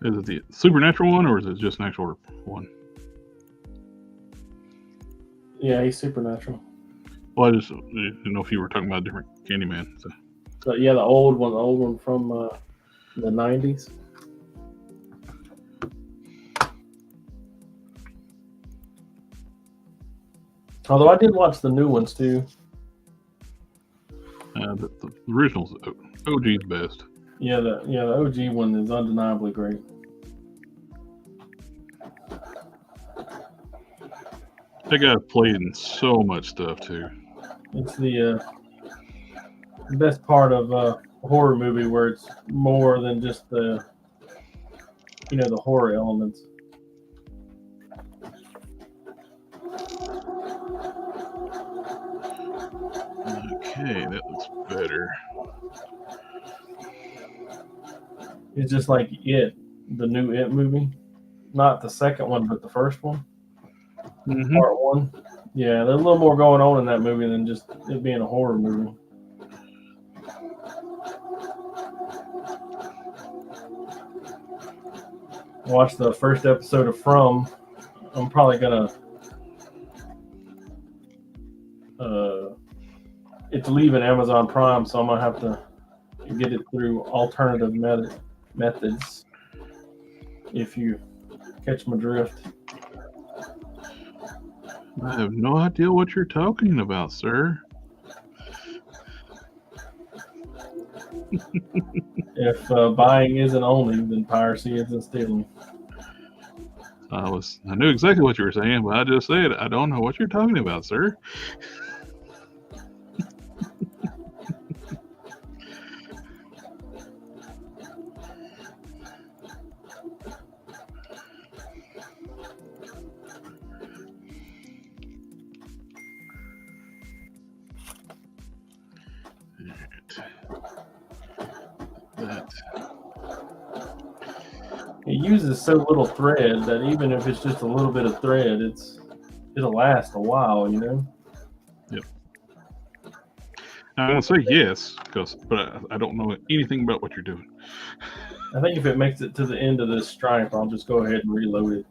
S1: Is it the supernatural one or is it just an actual one?
S3: Yeah, he's supernatural.
S1: Well, I just didn't know if you were talking about a different Candyman. So.
S3: But yeah, the old one from the 90s. Although I did watch the new ones too.
S1: The original's OG's best.
S3: Yeah, the OG one is undeniably great.
S1: That guy played in so much stuff too.
S3: It's the best part of a horror movie where it's more than just the horror elements.
S1: Okay, that looks better.
S3: It's just like It, the new It movie. Not the second one, but the first one.
S1: Mm-hmm.
S3: Part one. Yeah, there's a little more going on in that movie than just it being a horror movie. Watch the first episode of From. I'm probably gonna it's leaving Amazon Prime, so I'm gonna have to get it through alternative methods. If you catch my drift.
S1: I have no idea what you're talking about, sir.
S3: If buying isn't owning, then piracy isn't stealing.
S1: I knew exactly what you were saying, but I just said I don't know what you're talking about, sir.
S3: It uses so little thread that even if it's just a little bit of thread, it'll last a while, you know?
S1: Yep. I'm going to say yes, but I don't know anything about what you're doing.
S3: I think if it makes it to the end of this stripe, I'll just go ahead and reload it.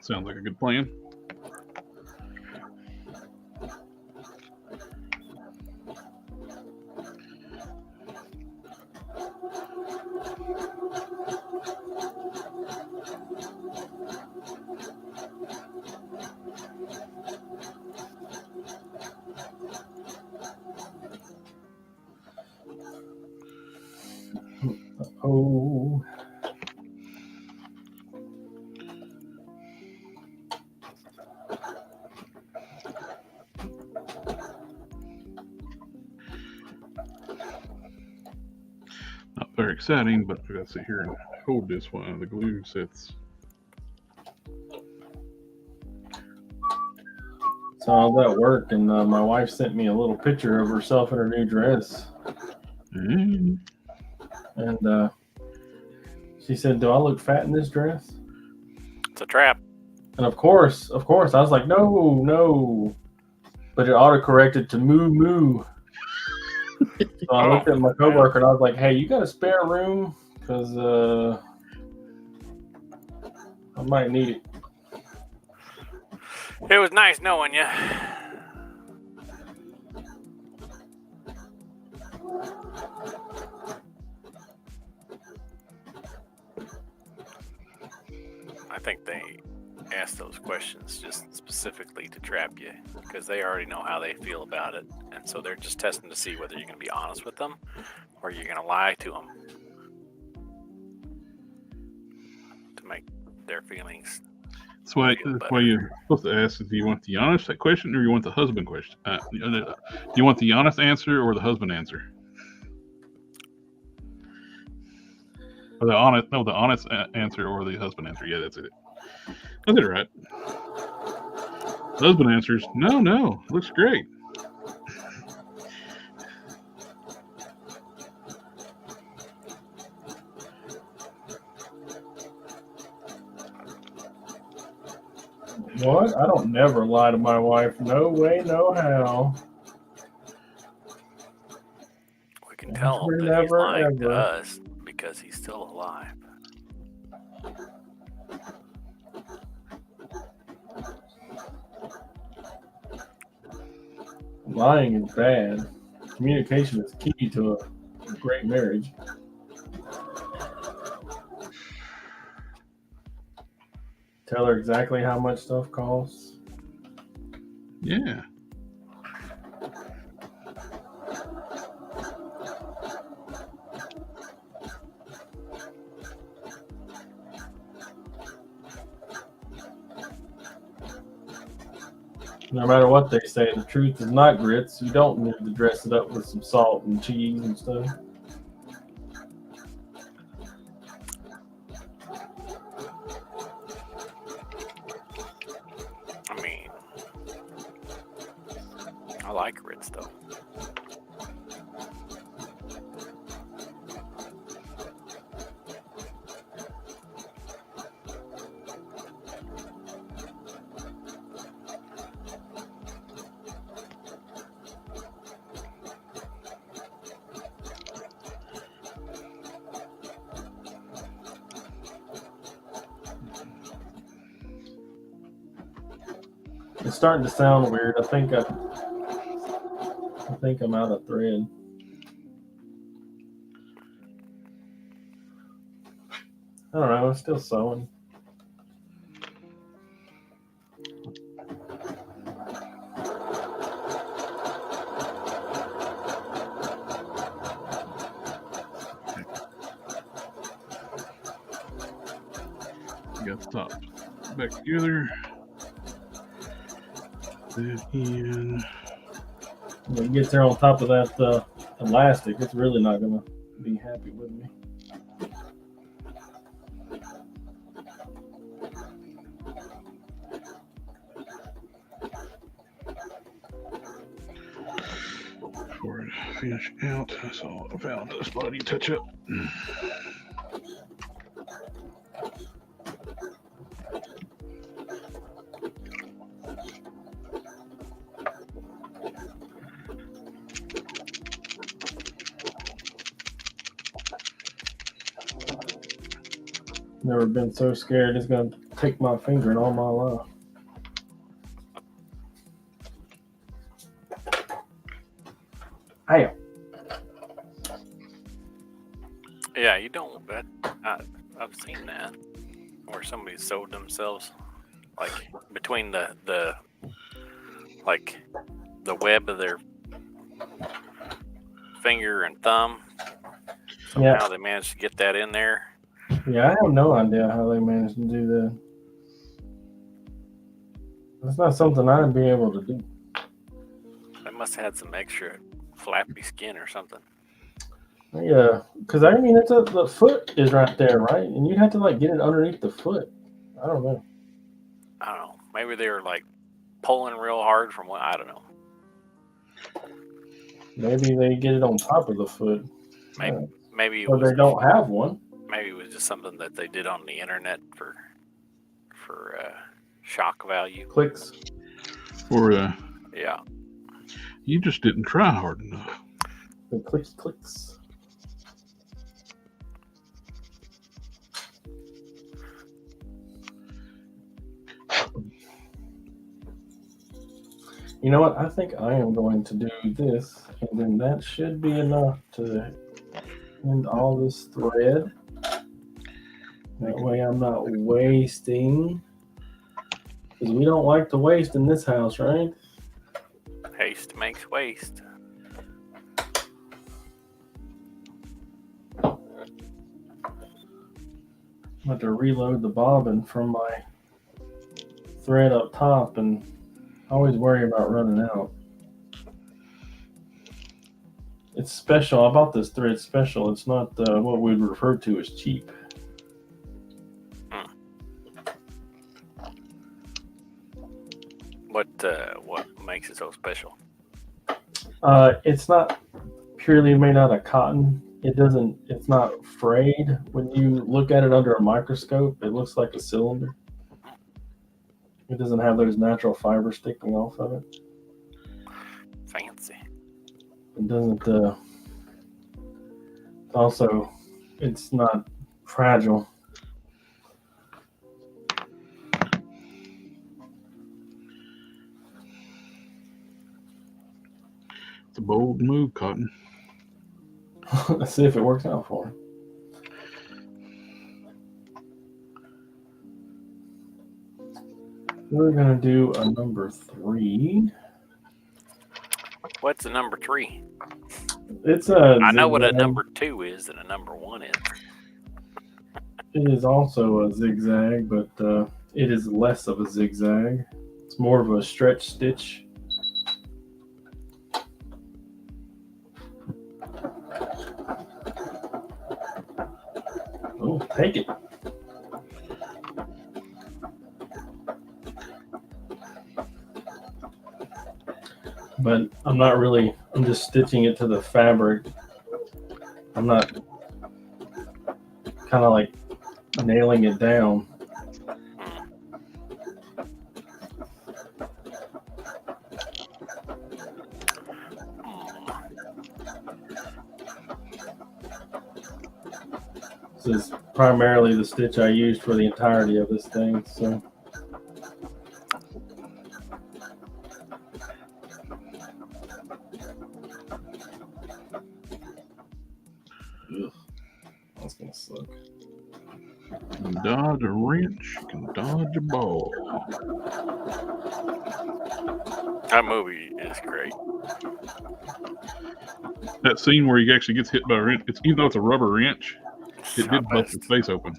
S1: Sounds like a good plan.
S3: Oh.
S1: Not very exciting, but I got to sit here and hold this while the glue sets.
S3: So I was at work, and my wife sent me a little picture of herself in her new dress.
S1: Mm.
S3: And she said, "Do I look fat in this dress?"
S2: It's a trap.
S3: And of course, I was like, no. But it auto-corrected to moo. So I looked at my coworker and I was like, "Hey, you got a spare room? Because I might need it."
S2: It was nice knowing you. I think they ask those questions just specifically to trap you because they already know how they feel about it. And so they're just testing to see whether you're going to be honest with them or you're going to lie to them to make their feelings.
S1: That's why you're supposed to ask: do you want the honest question or you want the husband question? Do you want the honest answer or the husband answer? Or the honest answer or the husband answer. Yeah, that's it. I did it right. The husband answers, no, looks great.
S3: What? I don't never lie to my wife. No way, no how.
S2: We can tell him that he's
S3: Never,
S2: lying to
S3: ever.
S2: us because he's still alive.
S3: Lying is bad. Communication is key to a great marriage. Tell her exactly how much stuff costs.
S1: Yeah.
S3: No matter what they say, the truth is not grits. You don't need to dress it up with some salt and cheese and stuff.
S2: I mean, I like grits though.
S3: It's starting to sound weird. I think I'm out of thread. I don't know. I'm still sewing.
S1: You got the top back together. That in.
S3: When it gets there on top of that elastic, it's really not going to be happy with me.
S1: Before I finish out, that's all I found. This body touch up.
S3: Never been so scared it's going to take my finger in all my life. Ow.
S2: Yeah, you don't. I've seen that where somebody sewed themselves, like between the web of their finger and thumb. Somehow
S3: Yeah.
S2: they managed to get that in there.
S3: Yeah, I have no idea how they managed to do that. That's not something I'd be able to do.
S2: They must have had some extra flappy skin or something.
S3: Yeah, because I mean, the foot is right there, right? And you'd have to like get it underneath the foot. I don't know.
S2: I don't know. Maybe they were like pulling real hard from what I don't know.
S3: Maybe they get it on top of the foot.
S2: Maybe it
S3: Or
S2: was
S3: they don't have one.
S2: Maybe it was just something that they did on the internet for shock value.
S3: Clicks.
S1: Or
S2: Yeah.
S1: you just didn't try hard enough.
S3: The clicks. You know what? I think I am going to do this, and then that should be enough to end all this thread. That way I'm not wasting. Because we don't like to waste in this house, right?
S2: Haste makes waste.
S3: I'm going to reload the bobbin from my thread up top, and I always worry about running out. It's special. I bought this thread special. It's not what we'd refer to as cheap.
S2: What makes it so special?
S3: It's not purely made out of cotton. It's not frayed. When you look at it under a microscope, it looks like a cylinder. It doesn't have those natural fibers sticking off of it.
S2: Fancy.
S3: It doesn't. Also, it's not fragile.
S1: It's a bold move, Cotton.
S3: Let's see if it works out for him. We're gonna do a number 3.
S2: What's a number 3?
S3: It's a.
S2: I know what a
S3: zigzag.
S2: number 2 is and a number 1 is.
S3: It is also a zigzag, but it is less of a zigzag. It's more of a stretch stitch. Oh, take it. But I'm not really, I'm just stitching it to the fabric. I'm not kind of like nailing it down. This is primarily the stitch I used for the entirety of this thing, so. Ugh, that's gonna suck.
S1: You can dodge a wrench, you can dodge a ball.
S2: That movie is great.
S1: That scene where he actually gets hit by a wrench, even though it's a rubber wrench, it
S2: Not
S1: did bust his
S2: best.
S1: face open.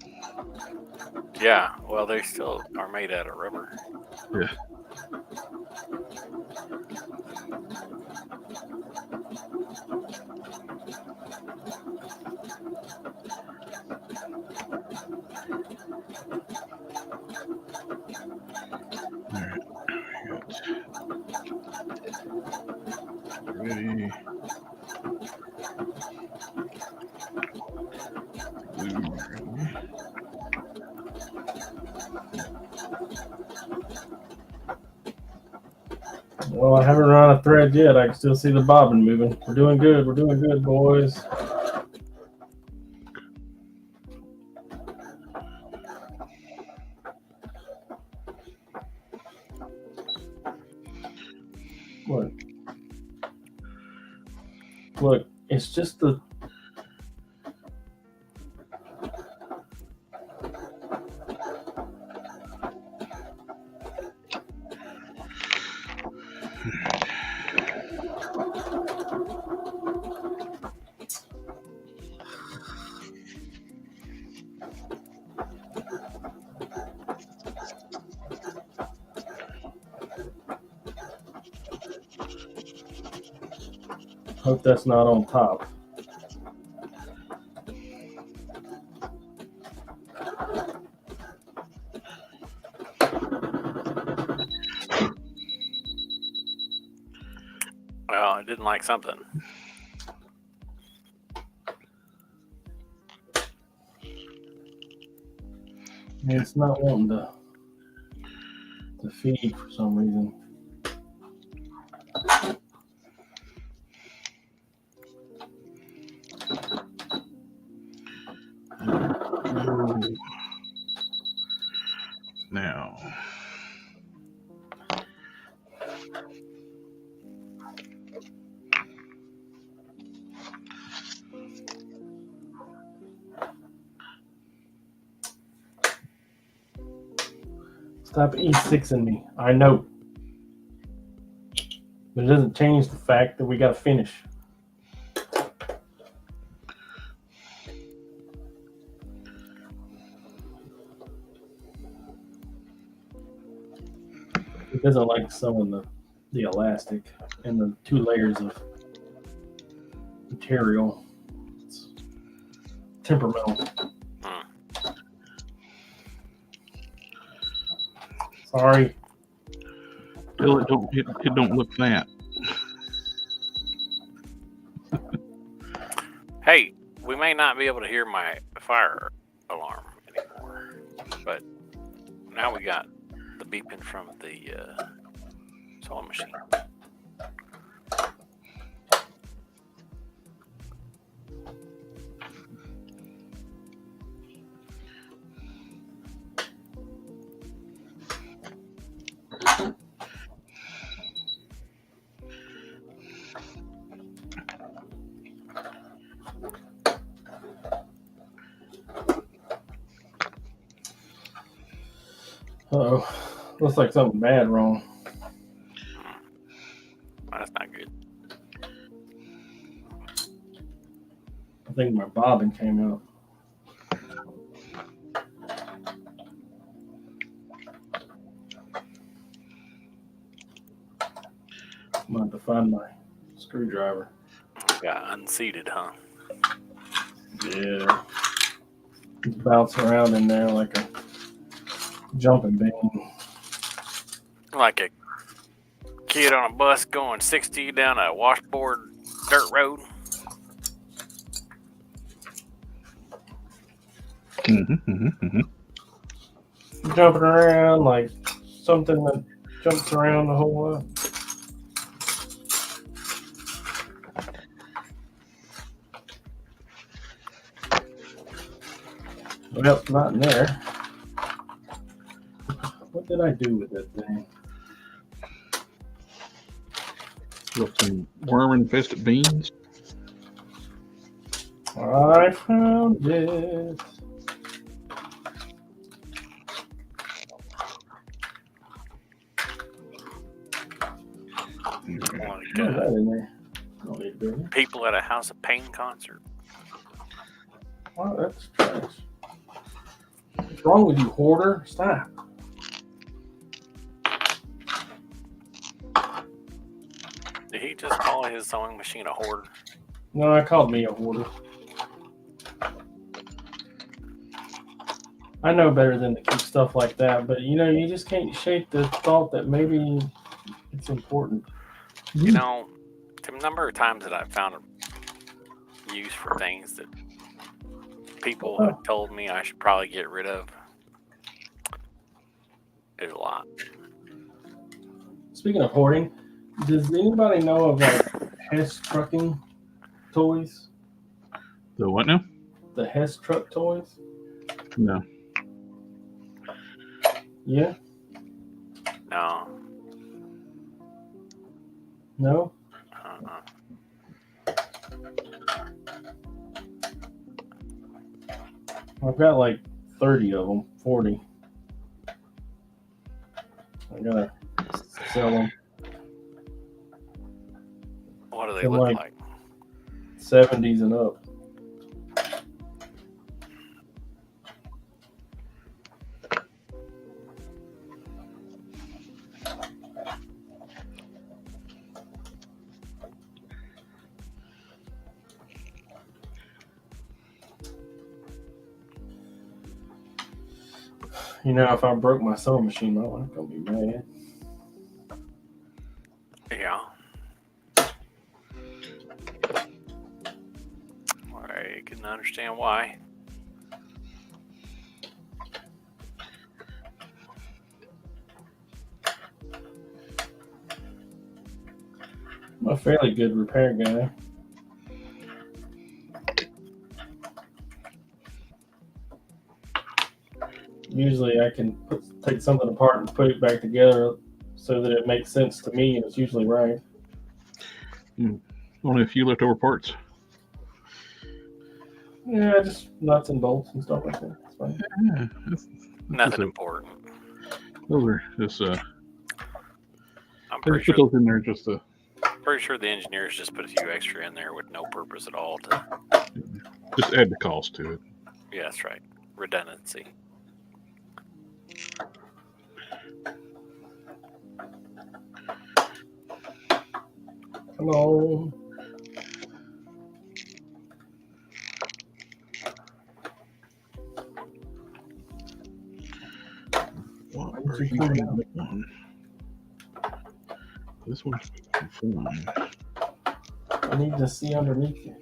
S2: Yeah, well, they still are made out of rubber.
S1: Yeah. Alright, ready. Glue ready.
S3: Well, I haven't run a thread yet. I can still see the bobbin moving. We're doing good. We're doing good, boys. Look. Look, it's just the... Hope that's not on top.
S2: Well, I didn't like something.
S3: It's not wanting to feed for some reason.
S1: Now.
S3: Stop E6ing me. I know. But it doesn't change the fact that we got to finish. It doesn't like sewing the elastic and the 2 layers of material. It's temperamental. Sorry.
S1: Bill, it don't look that.
S2: Hey, we may not be able to hear my fire alarm anymore, but now we got the beeping from the sewing machine.
S3: Uh-oh. Looks like something bad wrong.
S2: That's not good.
S3: I think my bobbin came out. I'm going to have to find my screwdriver.
S2: Got unseated, huh?
S3: Yeah. It's bouncing around in there like a jumping bean.
S2: Like a kid on a bus going 60 down a washboard dirt road.
S3: Jumping around like something that jumps around the whole lot. Well, not in there. What did I do with that thing?
S1: With some worm-infested beans.
S3: I found it.
S2: Like
S3: Put that in there. Don't need to be in there.
S2: people at a House of Pain concert.
S3: Oh, that's trash. What's wrong with you, hoarder? Stop.
S2: Did he just call his sewing machine a hoarder?
S3: No, I called me a hoarder. I know better than to keep stuff like that, but you know, you just can't shake the thought that maybe it's important.
S2: You know, the number of times that I've found a use for things that people have told me I should probably get rid of is a lot.
S3: Speaking of hoarding, does anybody know of like Hess trucking toys?
S1: The what now?
S3: The Hess truck toys?
S1: No.
S3: Yeah?
S2: No.
S3: No? I've got like 30 of them, 40. I gotta sell them.
S2: What do they
S3: They're
S2: look
S3: like
S2: like?
S3: 70s and up. You know, if I broke my sewing machine, my wife gonna be mad.
S2: Yeah. I can understand why.
S3: I'm a fairly good repair guy. Usually I can take something apart and put it back together so that it makes sense to me, and it's usually right.
S1: Only a few leftover parts.
S3: Yeah, just nuts and bolts and stuff like that. That's fine.
S1: Yeah,
S2: Nothing important.
S1: Those are just
S2: I'm
S1: they
S2: pretty
S1: put
S2: sure.
S1: those in there just to
S2: Pretty sure the engineers just put a few extra in there with no purpose at all. To
S1: just add the cost to it.
S2: yeah, that's right. Redundancy.
S3: Come on.
S1: What
S3: Why did you
S1: are
S3: pull
S1: you
S3: it out?
S1: on? This one's fine.
S3: I need to see underneath you.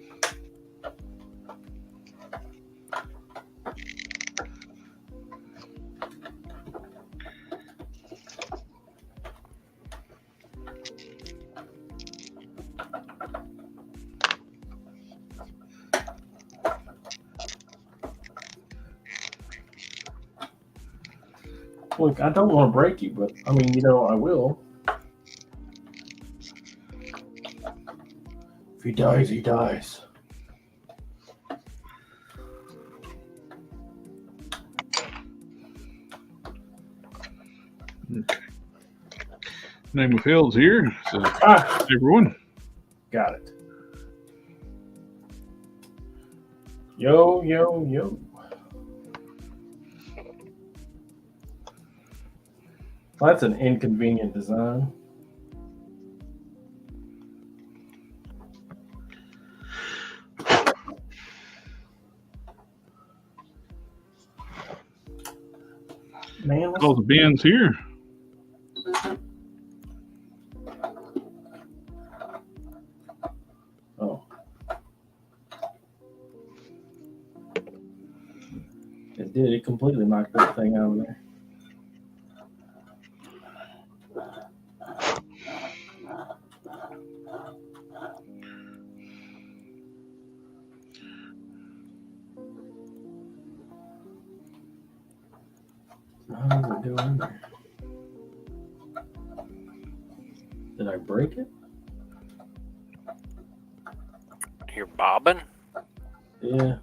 S3: Look, I don't want to break you, but I mean, I will. If he dies, he dies.
S1: Okay. Name of Hill's here. So, everyone.
S3: Got it. Yo, yo, yo. Well, that's an inconvenient design. Man,
S1: All the bins here.
S3: Oh. It did. It completely knocked that thing out of there. How does it go in there? Did I break it?
S2: You're bobbing?
S3: Yeah.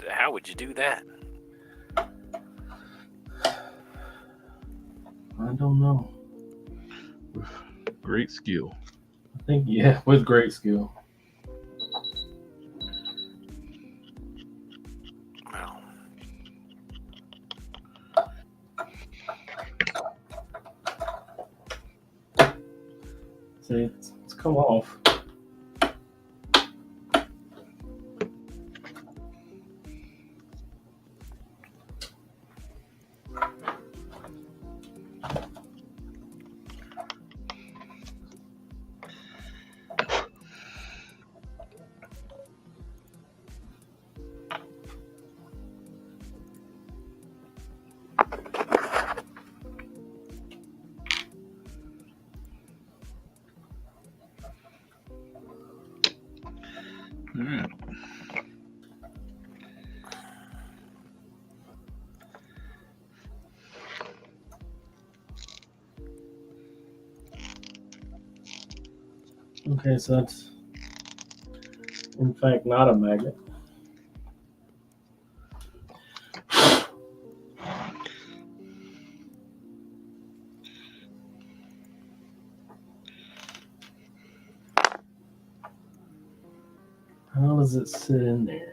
S2: How would you do that?
S3: I don't know.
S1: With great skill.
S3: I think, yeah, with great skill.
S2: Well,
S3: See, it's come off.
S1: All right.
S3: Okay, so that's in fact not a magnet. How does it sit in there?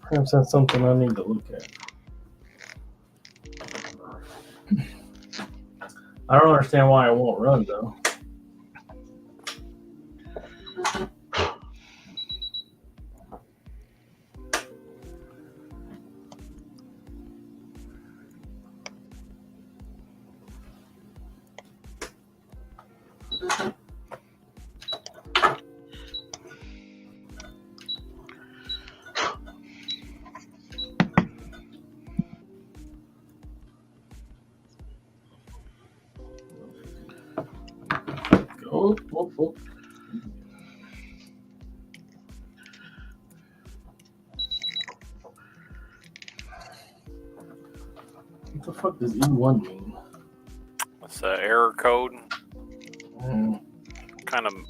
S3: Perhaps that's something I need to look at. I don't understand why it won't run though. Oh, oh, oh. What the fuck does E1 mean?
S2: what's the error code?
S3: Mm.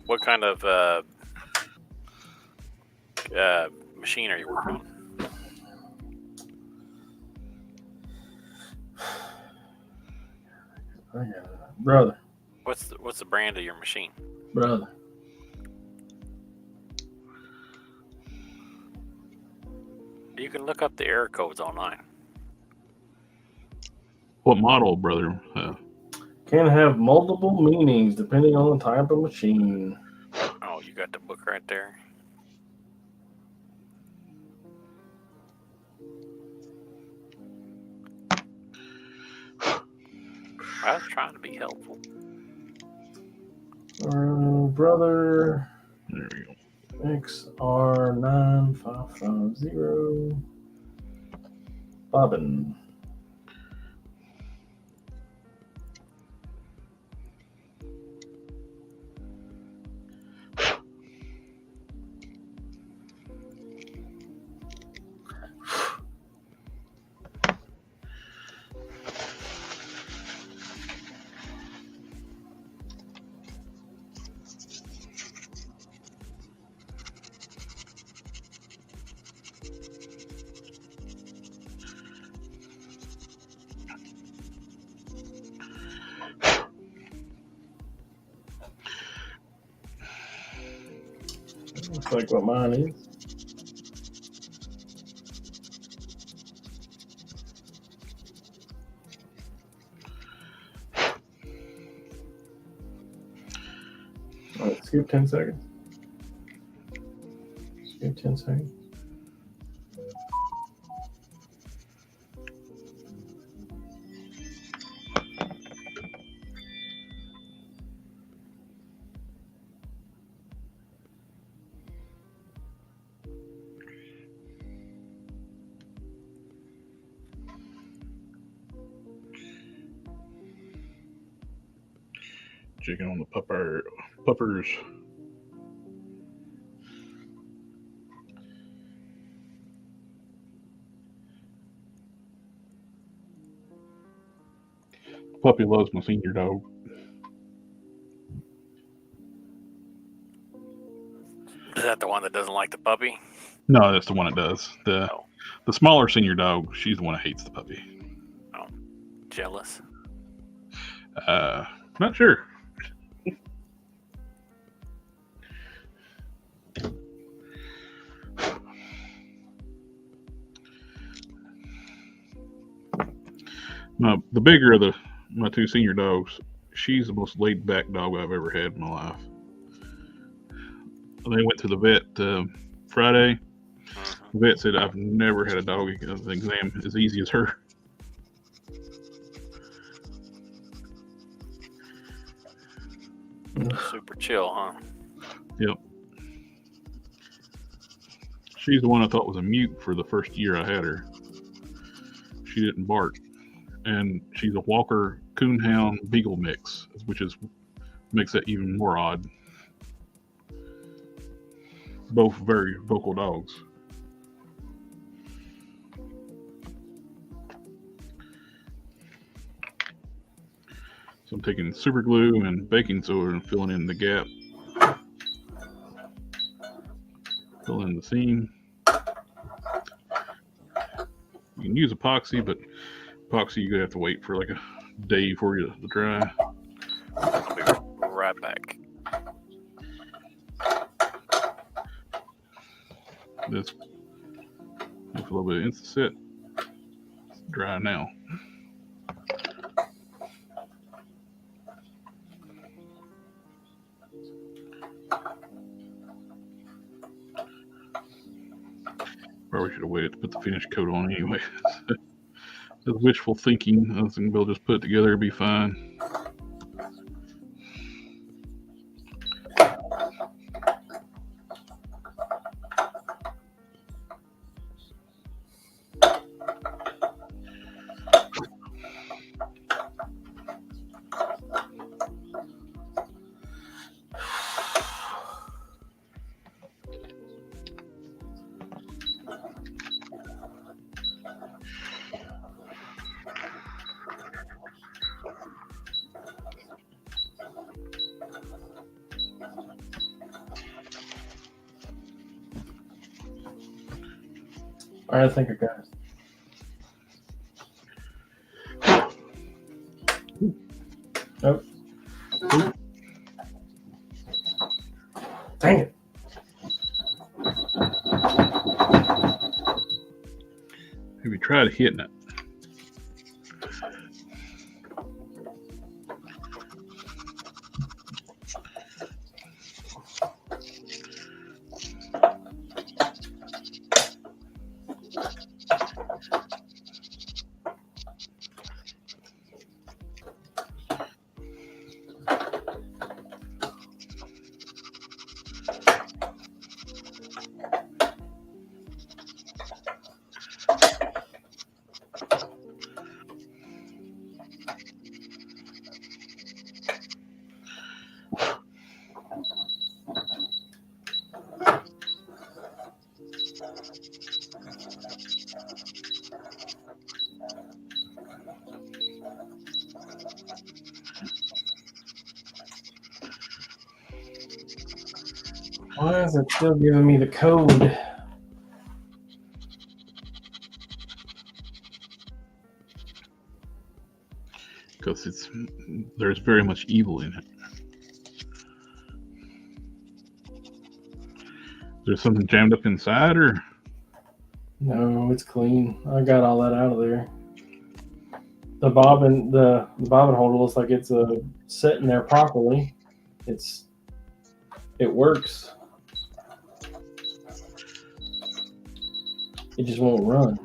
S2: What kind of machine are you working on?
S3: I got it. Brother.
S2: What's the brand of your machine?
S3: Brother.
S2: You can look up the error codes online.
S1: What model, brother?
S3: Can have multiple meanings depending on the type of machine.
S2: Oh, you got the book right there. I was trying to be helpful.
S3: Brother
S1: There we go.
S3: XR9550 bobbin. Looks like what mine is. All right, skip 10 seconds. Skip 10 seconds.
S1: Checking on the puppers. Puppy loves my senior dog.
S2: Is that the one that doesn't like the puppy?
S1: No, that's the one that does. The smaller senior dog, she's the one that hates the puppy.
S2: Oh, jealous.
S1: Not sure. No, the bigger of my two senior dogs, she's the most laid back dog I've ever had in my life. They went to the vet Friday. The vet said I've never had a dog exam as easy as her.
S2: Super chill, huh?
S1: Yep. She's the one I thought was a mute for the first year I had her. She didn't bark. And she's a Walker Coonhound Beagle mix, which makes that even more odd. Both very vocal dogs. So I'm taking super glue and baking soda and filling in the gap. Fill in the seam. You can use epoxy, but epoxy you're gonna have to wait for like a day for it to dry.
S2: I'll be right back.
S1: This with a little bit of Insta-Set. It's dry now. Probably should have waited to put the finish coat on anyway. That's wishful thinking. I think we'll just put it together, it'll be fine.
S3: All right, I think I got it. Nope. Dang it.
S1: Have you tried hitting it?
S3: Why is it still giving me the code?
S1: Because there's very much evil in it. There's something jammed up inside, or
S3: No, it's clean. I got all that out of there. The bobbin holder looks like it's sitting there properly. It works. It just won't run.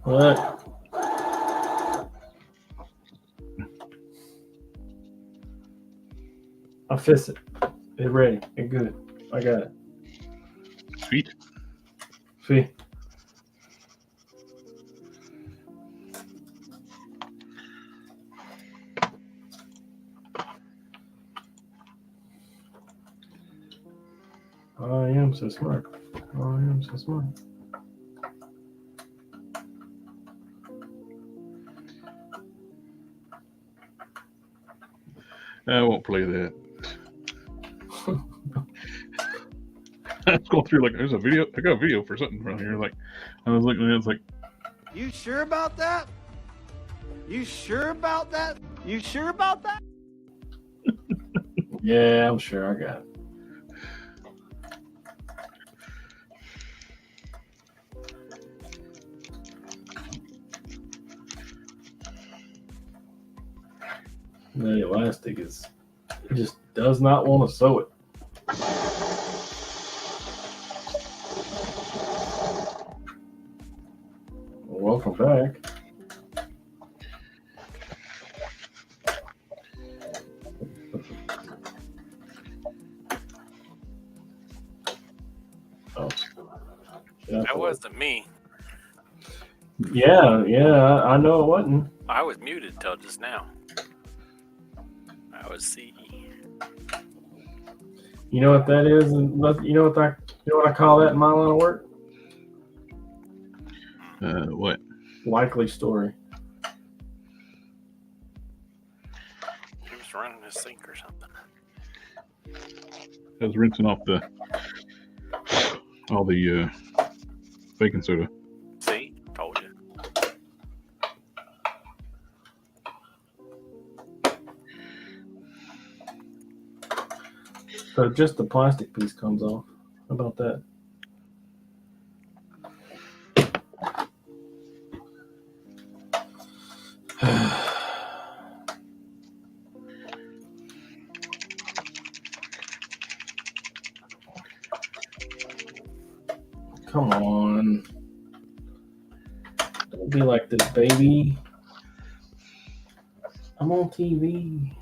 S3: What? I fix it. It's ready. It's good. I got it.
S1: sweet?
S3: See? I am so smart. I am so smart.
S1: I won't play that. I was going through, like, there's a video. I got a video for something from here. Like, I was looking at it, it's like,
S4: You sure about that? You sure about that? You sure about that?
S3: Yeah, I'm sure I got it. The elastic it just does not want to sew it. Welcome back. Oh,
S2: That wasn't me.
S3: Yeah, I know it wasn't.
S2: I was muted till just now. I was CE.
S3: You know what that is, and you know what I call that in my line of work?
S1: what?
S3: Likely story.
S2: He was running his sink or something.
S1: I was rinsing off all the baking soda.
S2: See? Told you.
S3: So just the plastic piece comes off. How about that? Come on. Don't be like this, baby. I'm on TV.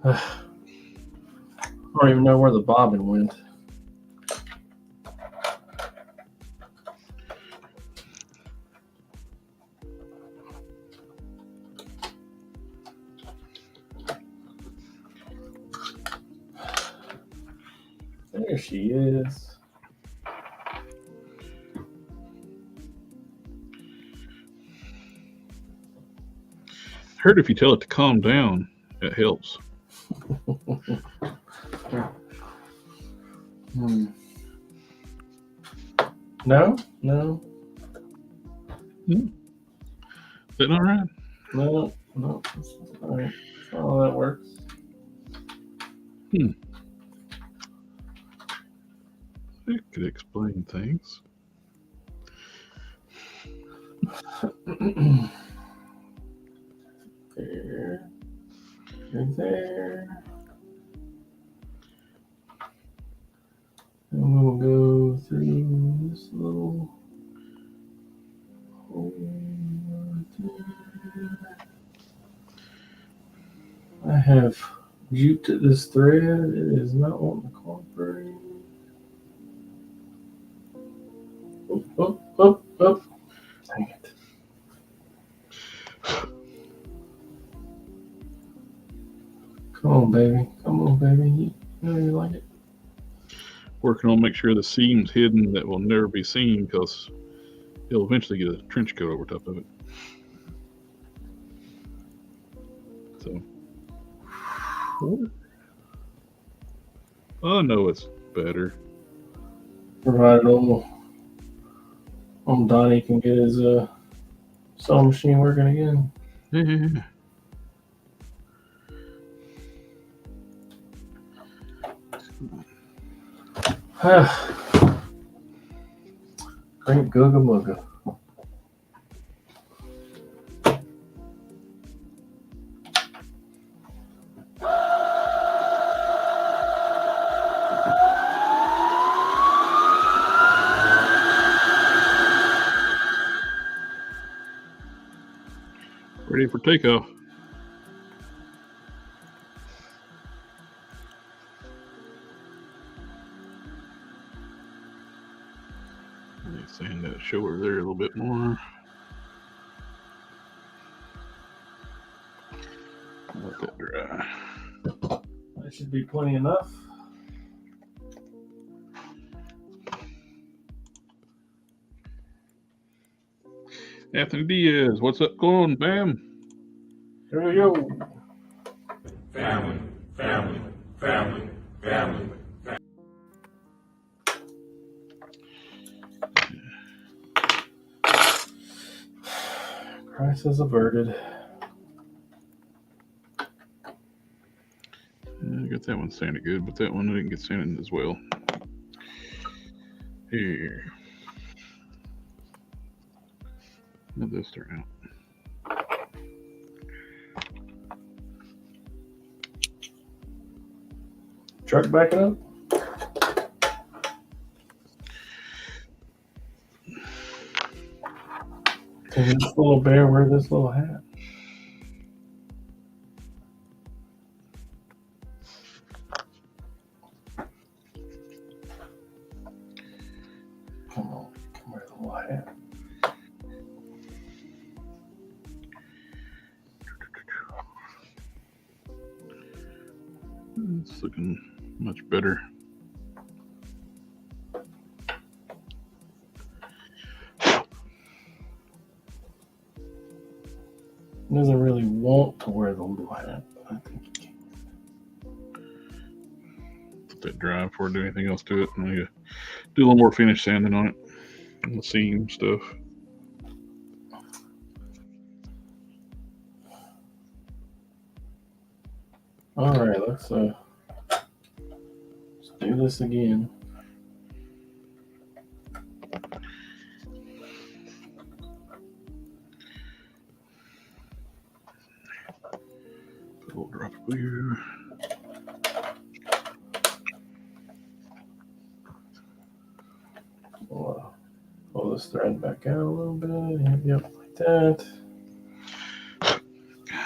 S3: I don't even know where the bobbin went. There she is.
S1: Heard if you tell it to calm down, it helps.
S3: No.
S1: Is that all right?
S3: No. That's all right. That's not how that works.
S1: It could explain things.
S3: There. And there. And we'll go through this little hole right there. I have Due to this thread, it is not wanting to cooperate. Up. Dang it. Come on, baby. You know you like it.
S1: Working on make sure the seam's hidden that will never be seen because he'll eventually get a trench coat over top of it. So, I know it's better.
S3: Provided old Donnie can get his sewing machine working again.
S1: Yeah.
S3: Great Googa Mooga.
S1: Ready for takeoff. Sand that shoulder there a little bit more. Let that dry.
S3: That should be plenty enough.
S1: Anthony Diaz, what's up going, Bam?
S3: Here we go.
S5: Family.
S3: Crisis averted.
S1: I got that one sanded good, but that one didn't get sanded as well. Here. How'd this turn out?
S3: Truck backing up. Can this little bear wear this little hat? Come on, wear the little hat.
S1: It's looking much better.
S3: He doesn't really want to wear the little hat, but I think he can.
S1: Let that dry before I do anything else to it. I'm gonna do a little more finish sanding on it, on the seam stuff.
S3: All right, let's do this again.
S1: Put a little drop of glue.
S3: Pull this thread back out a little bit. Yep, like that.
S1: I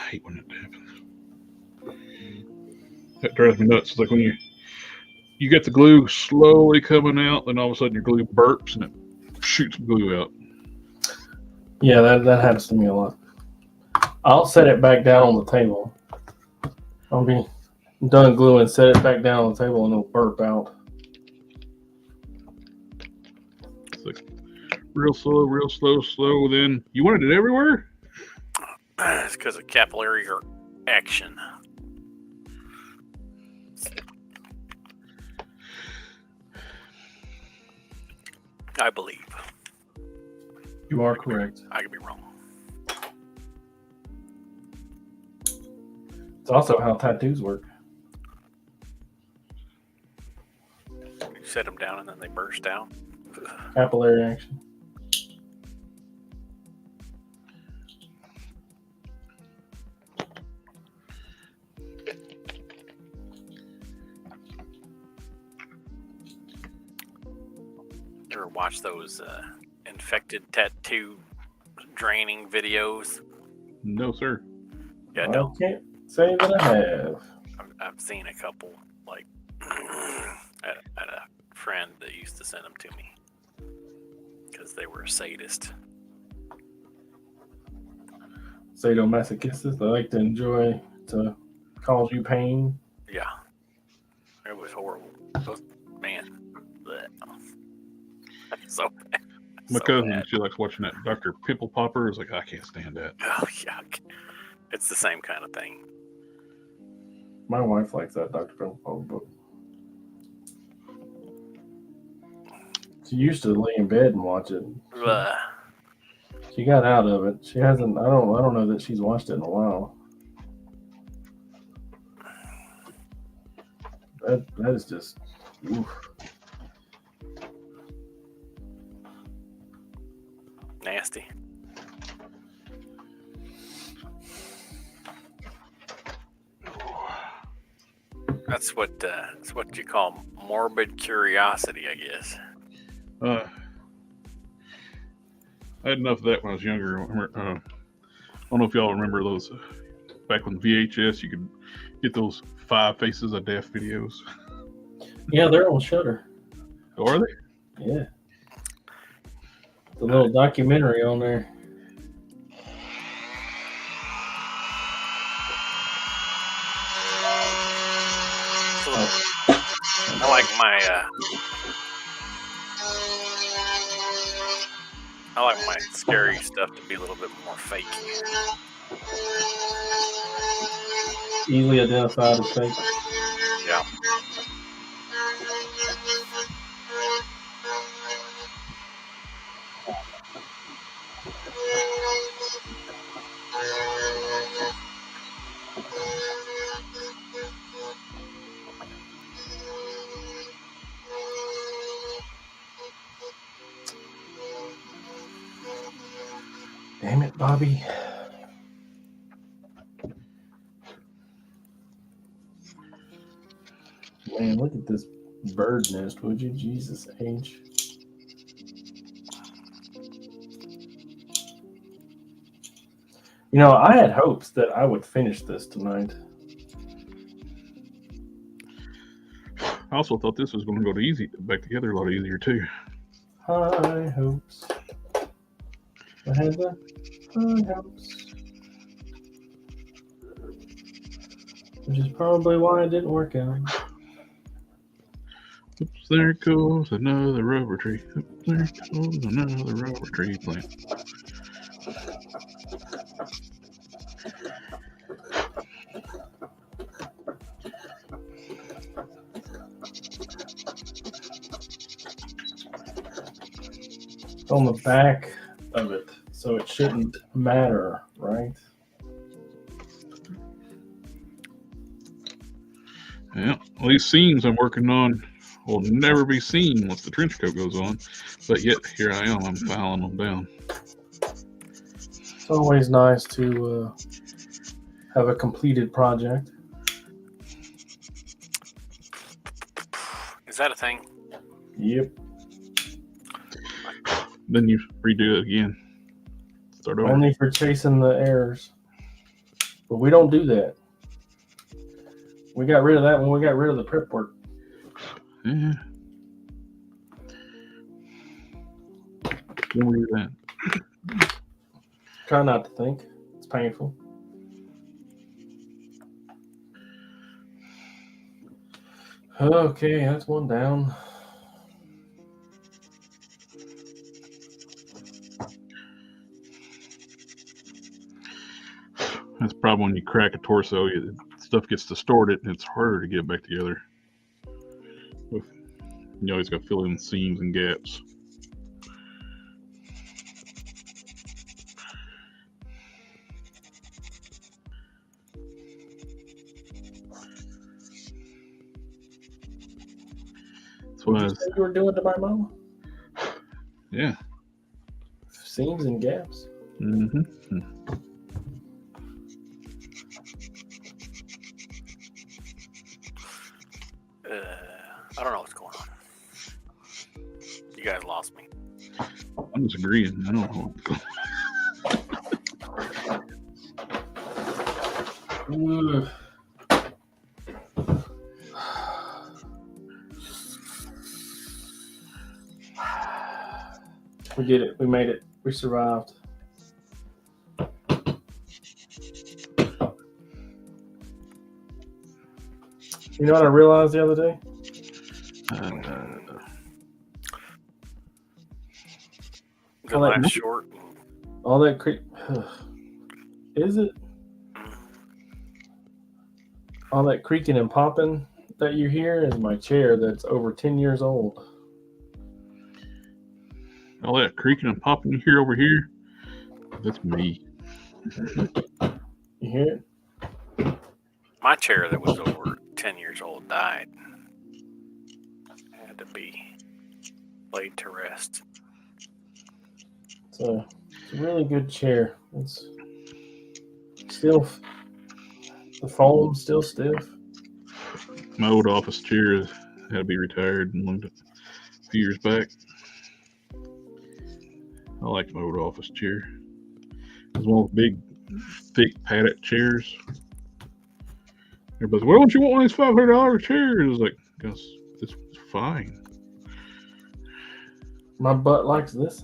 S1: hate when it happens. That drives me nuts. It's like when you get the glue slowly coming out, then all of a sudden your glue burps and it shoots glue out.
S3: Yeah, that happens to me a lot. I'll set it back down on the table. I'll be done gluing, set it back down on the table, and it'll burp out.
S1: It's like real slow. Then you wanted it everywhere?
S2: It's because of capillary action. I believe.
S3: You are correct.
S2: I could be wrong.
S3: It's also how tattoos work.
S2: You set them down and then they burst out.
S3: Capillary action.
S2: Ever watch those infected tattoo draining videos?
S1: No, sir.
S2: Yeah,
S3: I
S2: no.
S3: can't say that I have.
S2: I've seen a couple, like, at a friend that used to send them to me because they were a sadist.
S3: Sadomasochists, they like to enjoy to cause you pain.
S2: Yeah. It was horrible. Man. Blech. That's so bad.
S1: My
S2: So
S1: cousin,
S2: bad.
S1: she likes watching that Dr. Pimple Popper. It's like, I can't stand that.
S2: Oh, yuck. It's the same kind of thing.
S3: My wife likes that Dr. Pimple book. She used to lay in bed and watch it.
S2: Ugh.
S3: She got out of it. She hasn't. I don't know that she's watched it in a while. That is just. Oof.
S2: Nasty. That's what you call morbid curiosity, I guess.
S1: I had enough of that when I was younger. I don't know if y'all remember those back on VHS. You could get those 5 Faces of Death videos.
S3: Yeah, they're on Shudder.
S1: Oh, are they?
S3: Yeah. The little documentary on there.
S2: I like my scary stuff to be a little bit more fakey.
S3: Easily identified as fake.
S2: Yeah.
S3: Damn it, Bobby. Man, look at this bird nest, would you? Jesus H. You know, I had hopes that I would finish this tonight.
S1: I also thought this was going to go back together a lot easier too.
S3: High hopes. I had the high hopes. Which is probably why it didn't work out.
S1: Oops, there goes another rubber tree. Oops, there goes another rubber tree plant.
S3: On the back of it, so it shouldn't matter, right?
S1: Yeah, well, these seams I'm working on will never be seen once the trench coat goes on, but yet here I am, I'm filing them down.
S3: It's always nice to have a completed project.
S2: Is that a thing?
S3: Yep.
S1: Then you redo it again. Start over.
S3: Only for chasing the errors. But we don't do that. We got rid of that when we got rid of the prep work.
S1: Yeah. Don't do that.
S3: Try not to think. It's painful. Okay, that's one down.
S1: That's the problem when you crack a torso. Stuff gets distorted and it's harder to get back together. You always got to fill in seams and gaps. That's
S3: What you said you were doing to my mama?
S1: Yeah.
S3: Seams and gaps.
S1: Mm-hmm.
S2: I don't know what's going on. You guys lost me.
S1: I'm just agreeing. I don't know.
S3: We did it. We made it. We survived. You know what I realized the other day?
S2: Good last short.
S3: All that is it? All that creaking and popping that you hear is my chair that's over 10 years old.
S1: All that creaking and popping you hear over here, that's me.
S3: You hear it?
S2: My chair that was over 10 years old died. Had to be laid to rest.
S3: It's a really good chair. It's still, the foam's still stiff.
S1: My old office chair had to be retired and loaned it a few years back. I liked my old office chair. It was one of those big, thick paddock chairs. Everybody's, why don't you want one of these $500 chairs? I was like, because this is fine.
S3: My butt likes this.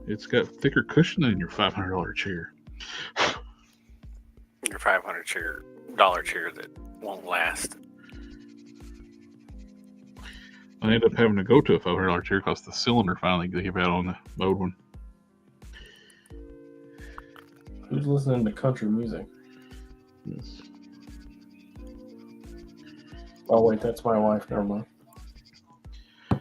S1: It's got thicker cushion than your $500 chair.
S2: Your $500 chair that won't last.
S1: I ended up having to go to a $500 chair because the cylinder finally gave out on the old one.
S3: Who's listening to country music?
S1: Yes.
S3: Oh, wait, that's my wife. Never mind. I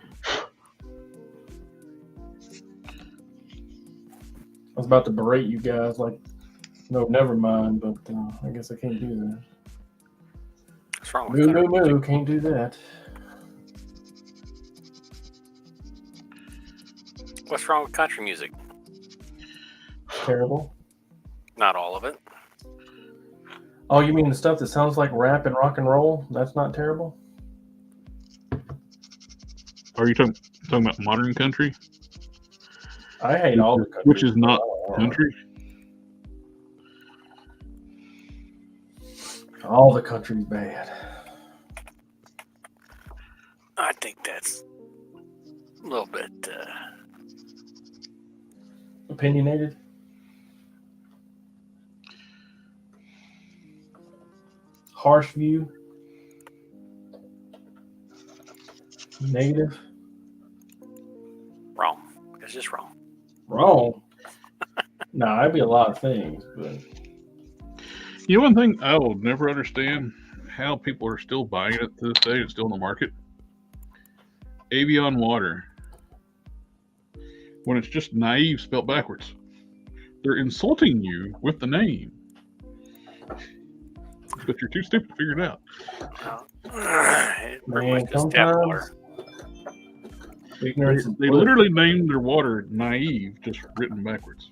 S3: was about to berate you guys like, no, never mind, but I guess I can't do that.
S2: What's wrong with country music?
S3: Can't do that.
S2: What's wrong with country music?
S3: Terrible.
S2: Not all of it.
S3: Oh, you mean the stuff that sounds like rap and rock and roll? That's not terrible?
S1: Are you talking about modern country?
S3: I hate all the country.
S1: Which is not country?
S3: All the country's bad.
S2: I think that's a little bit
S3: Opinionated? Harsh view? Negative?
S2: wrong. It's just wrong.
S3: Wrong? Nah, it'd be a lot of things, but
S1: You know, one thing I will never understand how people are still buying it to this day. It's still in the market. Avion water. When it's just naive spelled backwards. They're insulting you with the name. But you're too stupid to figure it out.
S2: It's pretty
S3: Man,
S2: much just tap water.
S3: ignorance is
S1: They
S3: bliss.
S1: literally named their water naive, just written backwards.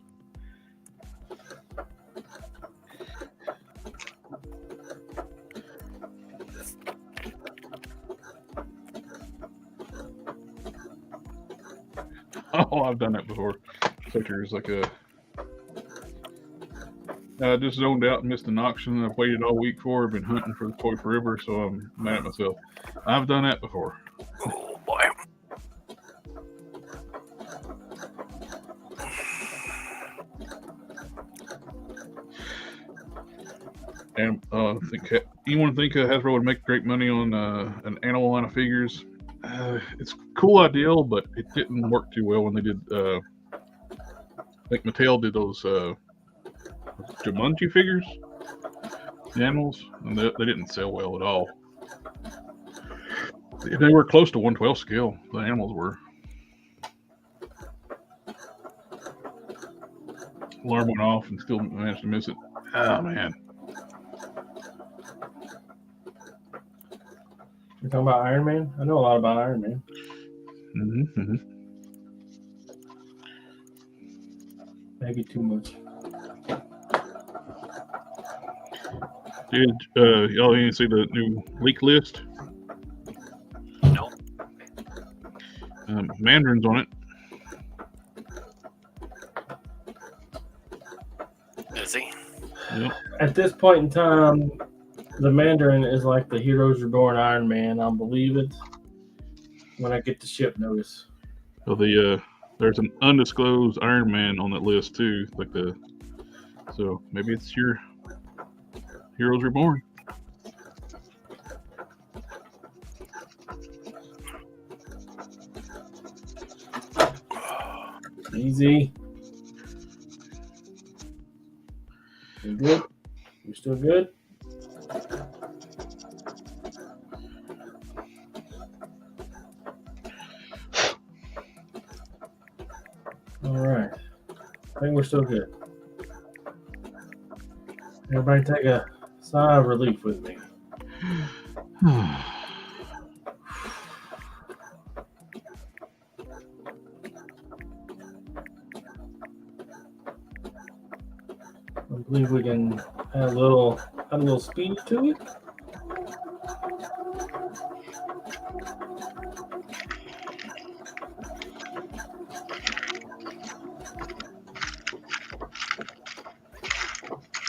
S1: Oh, I've done that before. Pictures like a. I just zoned out and missed an auction I've waited all week for. I've been hunting for the toy forever, so I'm mad at myself. I've done that before.
S2: Oh boy.
S1: And anyone think Hasbro would make great money on an animal line of figures? It's a cool idea, but it didn't work too well when they did. I think Mattel did those Jumanji figures, the animals, and they didn't sell well at all. They were close to 1/12 scale. The animals were. Alarm went off and still managed to miss it. Oh man.
S3: You're talking about Iron Man? I know a lot about Iron Man.
S1: Mm-hmm.
S3: Maybe too much.
S1: Did y'all even see the new leak list?
S2: No.
S1: Mandarin's on it.
S2: Is he?
S1: Yep.
S3: At this point in time, the Mandarin is like the Heroes Reborn Iron Man. I'll believe it when I get the ship notice.
S1: So they're there's an undisclosed Iron Man on that list too. So maybe it's your Heroes Reborn.
S3: Easy. You good? You still good? All right. I think we're still good. Everybody take a sigh of relief with me. I believe we can add a little speed to it.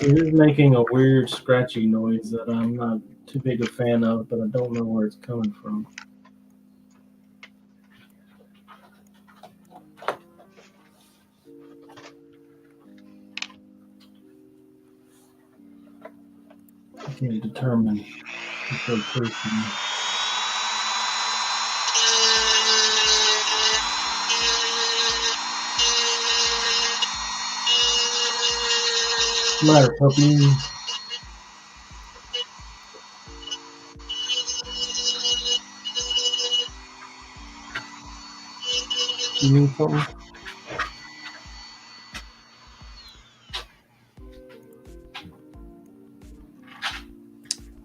S3: It is making a weird scratchy noise that I'm not too big a fan of, but I don't know where it's coming from. I can't determine if they're person. Matter, puppy. You need something?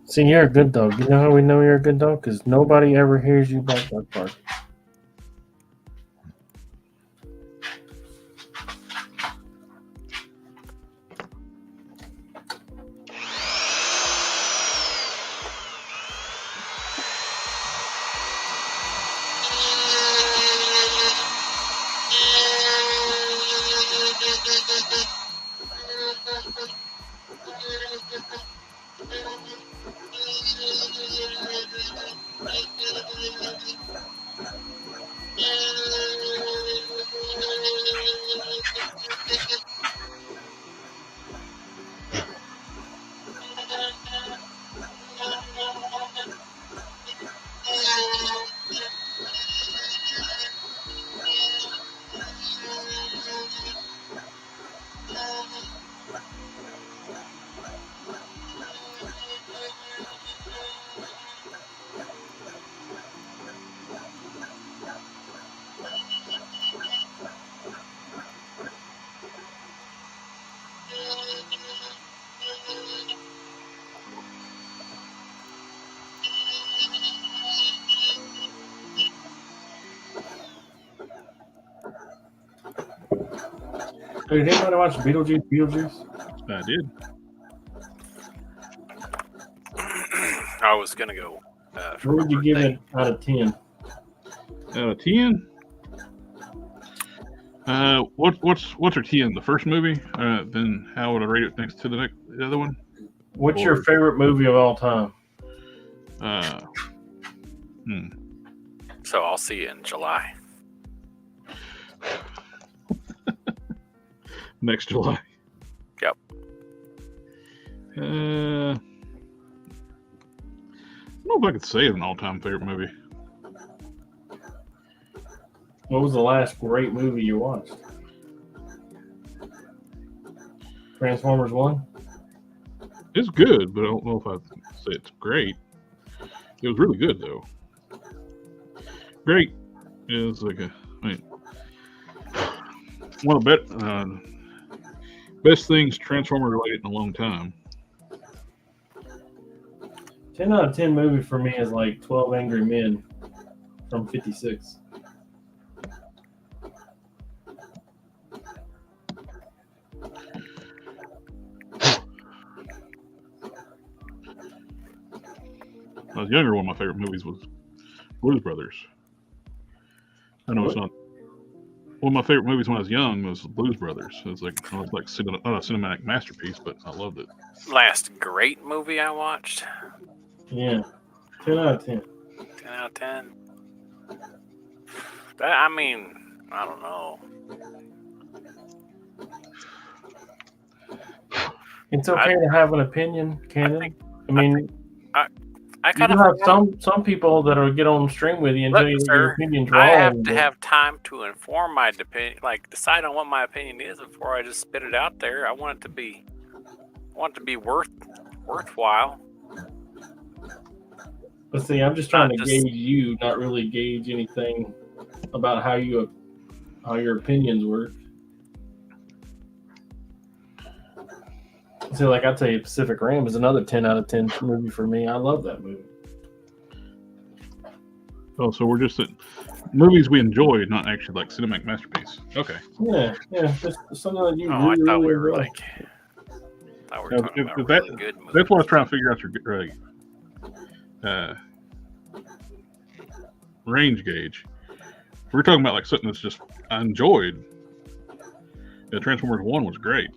S3: See, you're a good dog. You know how we know you're a good dog? Because nobody ever hears you bark that bark. Did anybody watch Beetlejuice?
S1: I did.
S2: I was gonna go.
S3: What would you give it out of 10?
S1: Out of 10? What's her 10? The first movie? Then how would I rate it next to the other one?
S3: What's your favorite movie of all time?
S2: So I'll see you in July.
S1: Next July.
S2: Yep.
S1: I don't know if I could say it's an all-time favorite movie.
S3: What was the last great movie you watched? Transformers 1?
S1: It's good, but I don't know if I'd say it's great. It was really good, though. Great is like one of the best things Transformer related in a long time.
S3: 10 out of 10 movie for me is like 12 Angry Men from 56.
S1: When I was younger, one of my favorite movies was Blues Brothers. I know it's not. One of my favorite movies when I was young was Blues Brothers. It was like not a cinematic masterpiece, but I loved it.
S2: Last great movie I watched?
S3: Yeah. 10 out of 10.
S2: 10 out of 10. I mean, I don't know.
S3: It's okay to have an opinion, Cannon. I mean,
S2: I
S3: you
S2: kind
S3: do
S2: of
S3: have some people that will get on the stream with you and tell you that your opinion's wrong.
S2: I have to have time to inform my opinion, like decide on what my opinion is before I just spit it out there. I want it to be worthwhile.
S3: But see, I'm just trying to gauge you, not really gauge anything about how your opinions work. See, like I tell you, Pacific Rim is another 10 out of 10 movie for me. I love that movie.
S1: Oh, so we're just at movies we enjoy, not actually like cinematic masterpiece. Okay.
S3: Yeah, just something that you
S2: I thought
S3: really
S2: we were
S3: enjoy.
S2: like. I thought we were talking about really good movies.
S1: That's what I was trying to figure out your range gauge. If we're talking about like something that's just I enjoyed. Yeah, Transformers 1 was great.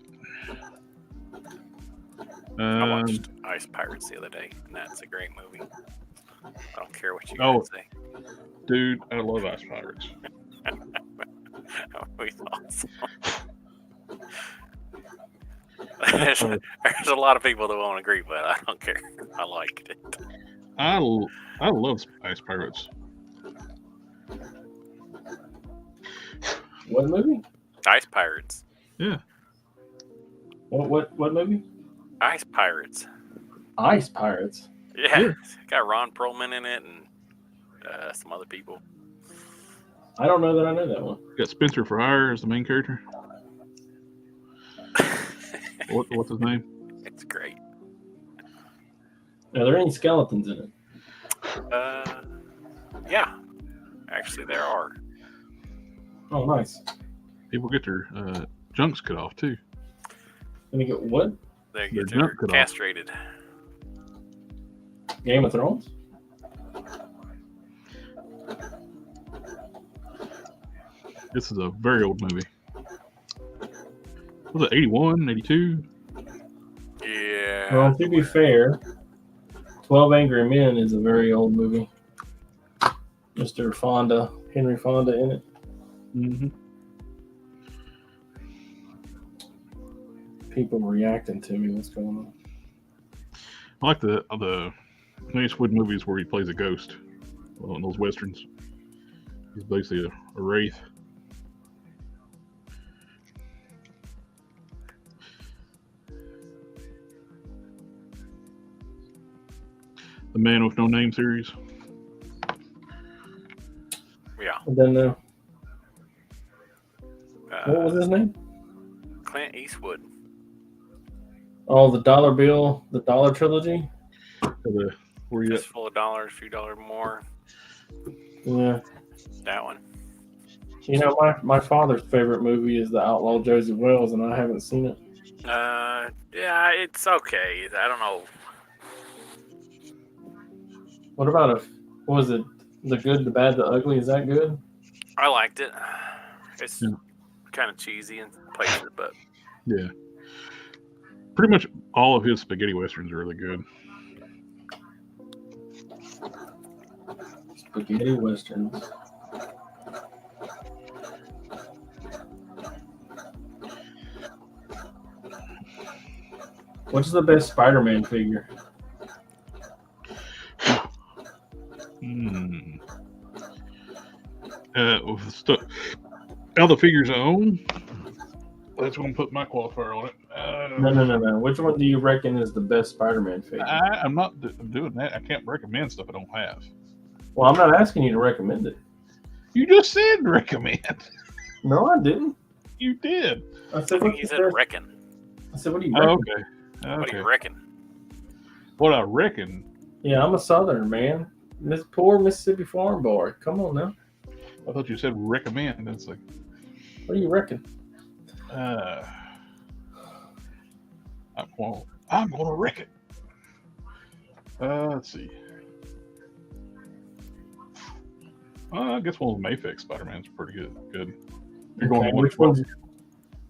S2: I watched Ice Pirates the other day, and that's a great movie. I don't care what you guys say.
S1: Dude, I love Ice Pirates.
S2: Movie's awesome. There's a lot of people that won't agree, but I don't care. I liked it.
S1: I love Ice Pirates.
S3: What movie?
S2: Ice Pirates.
S1: Yeah.
S3: What movie?
S2: Ice Pirates.
S3: Ice Pirates.
S2: Yeah. It's got Ron Perlman in it and some other people.
S3: I don't know that I know that one.
S1: Got Spencer for Hire as the main character. What's his name?
S2: It's great.
S3: Are there any skeletons in it?
S2: Yeah. Actually, there are.
S3: Oh, nice.
S1: People get their junks cut off too.
S3: Let me get what?
S2: They get their castrated.
S3: Game of Thrones?
S1: This is a very old movie. Was it 81, 82?
S2: Yeah.
S3: Well, to be fair, 12 Angry Men is a very old movie. Mr. Fonda, Henry Fonda in it.
S1: Mm-hmm.
S3: People reacting to me. What's going on?
S1: I like the Clint Eastwood movies where he plays a ghost. Well, in those westerns, he's basically a wraith. The Man with No Name series.
S2: Yeah.
S3: I don't know. What was his name?
S2: Clint Eastwood.
S3: Oh, the Dollar Bill, the Dollar Trilogy.
S1: Where you
S2: Just full of dollars, a few dollars more.
S3: Yeah.
S2: That one.
S3: You know, my father's favorite movie is The Outlaw Joseph Wells, and I haven't seen it.
S2: Yeah, it's okay. I don't know.
S3: What about what was it? The Good, the Bad, the Ugly? Is that good?
S2: I liked it. It's kind of cheesy in places, but
S1: yeah. Pretty much all of his spaghetti westerns are really good.
S3: Spaghetti westerns. What's the best Spider-Man figure?
S1: All the figures I own. That's going to put my qualifier on it.
S3: No. Which one do you reckon is the best Spider-Man figure?
S1: I'm not doing that. I can't recommend stuff I don't have.
S3: Well, I'm not asking you to recommend it.
S1: You just said recommend.
S3: No, I didn't.
S1: You did.
S3: I said,
S2: I think you said reckon.
S3: I said, what do you reckon?
S1: Okay.
S2: What do you reckon?
S1: What I reckon?
S3: Yeah, I'm a Southerner, man. Poor Mississippi farm boy. Come on now.
S1: I thought you said recommend. That's like,
S3: what do you reckon?
S1: I'm going to wreck it. Let's see. I guess one of the Mayfix Spider-Man's pretty good. You're going to
S3: which one's?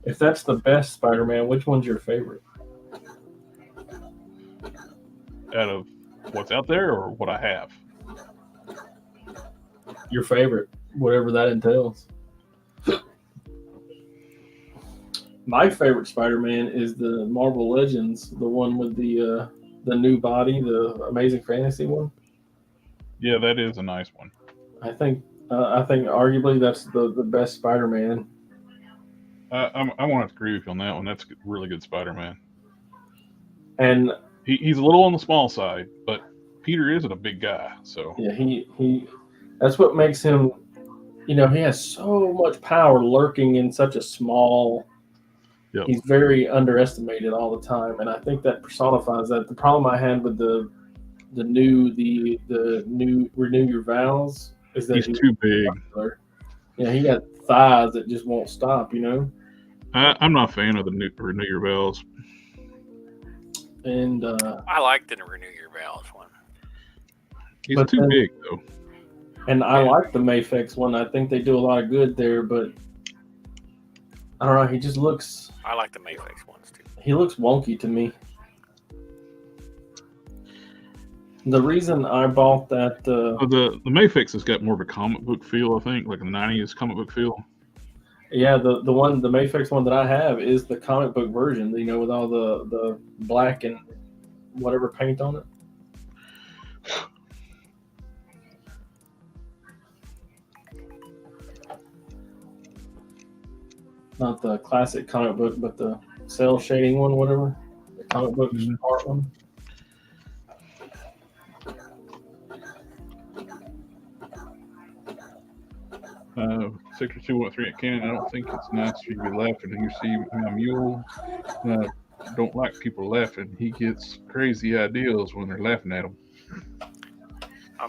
S3: If that's the best Spider-Man, which one's your favorite?
S1: Out of what's out there or what I have?
S3: Your favorite, whatever that entails. My favorite Spider-Man is the Marvel Legends, the one with the new body, the Amazing Fantasy one.
S1: Yeah, that is a nice one.
S3: I think arguably that's the best Spider-Man.
S1: I want to agree with you on that one. That's a really good Spider-Man.
S3: And
S1: He's a little on the small side, but Peter isn't a big guy, so
S3: yeah, he that's what makes him. He has so much power lurking in such a small.
S1: Yep.
S3: He's very underestimated all the time, and I think that personifies that. The problem I had with the new Renew Your Vows is that
S1: he's too big.
S3: Muscular. Yeah, he got thighs that just won't stop.
S1: I'm not a fan of the new Renew Your Vows.
S3: And
S2: I liked the Renew Your Vows one.
S1: He's too big though.
S3: And I like the Mayfix one. I think they do a lot of good there, but I don't know. He just looks.
S2: I like the Mayfix ones too.
S3: He looks wonky to me. The reason I bought that
S1: the Mayfix has got more of a comic book feel, I think, like a '90s comic book feel.
S3: Yeah, the Mayfix one that I have is the comic book version. With all the black and whatever paint on it. Not the classic comic book, but the cell shading one, whatever. The comic book art one.
S1: Sector 213 at Cannon. I don't think it's nice for you to be laughing and you see my mule. Don't like people laughing. He gets crazy ideas when they're laughing at him.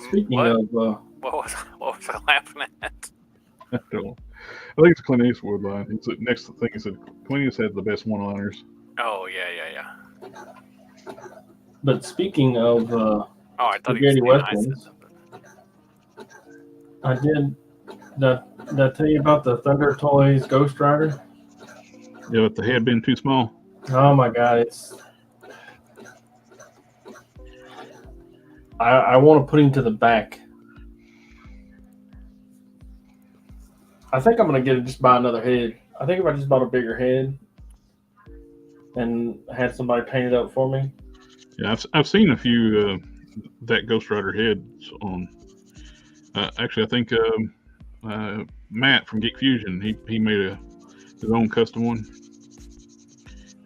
S3: Speaking of,
S2: what was I laughing at?
S1: I think it's a Clint Eastwood line. It's the next thing he said. Clint Eastwood had the best one-liners.
S2: Oh yeah.
S3: But speaking of,
S2: I thought
S3: he was
S2: nice.
S3: I did. Did I tell you about the Thunder Toys Ghost Rider?
S1: Yeah, with the head being too small.
S3: Oh my God, I want to put him to the back. I think I'm gonna just buy another head. I think if I just bought a bigger head and had somebody paint it up for me.
S1: Yeah, I've seen a few that Ghost Rider heads on. Actually, I think Matt from Geek Fusion he made his own custom one.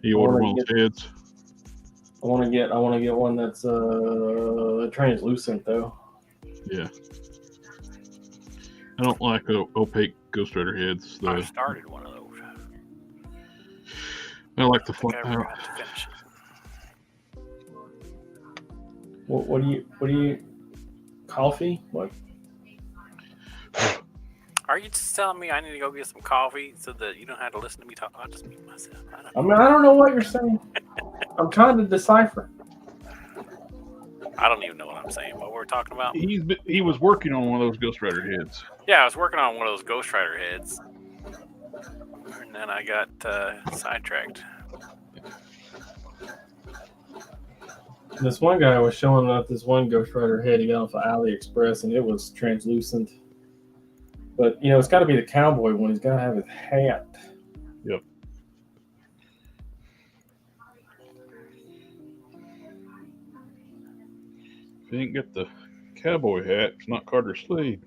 S1: He ordered one of those heads.
S3: I want to get one that's translucent though.
S1: Yeah. I don't like opaque Ghost Rider heads.
S2: I started one of those.
S1: I like the
S2: I never got to finish it.
S3: What do you coffee? What?
S2: Are you just telling me I need to go get some coffee so that you don't have to listen to me talk? I'll just mute myself.
S3: I don't know what you're saying. I'm trying to decipher.
S2: I don't even know what I'm saying. What we're talking about?
S1: He was working on one of those Ghost Rider heads.
S2: Yeah, I was working on one of those Ghost Rider heads, and then I got sidetracked.
S3: This one guy was showing up this one Ghost Rider head he got off of AliExpress, and it was translucent. But it's got to be the cowboy one. He's got to have his hat.
S1: Yep. If you ain't get the cowboy hat, it's not Carter Slade.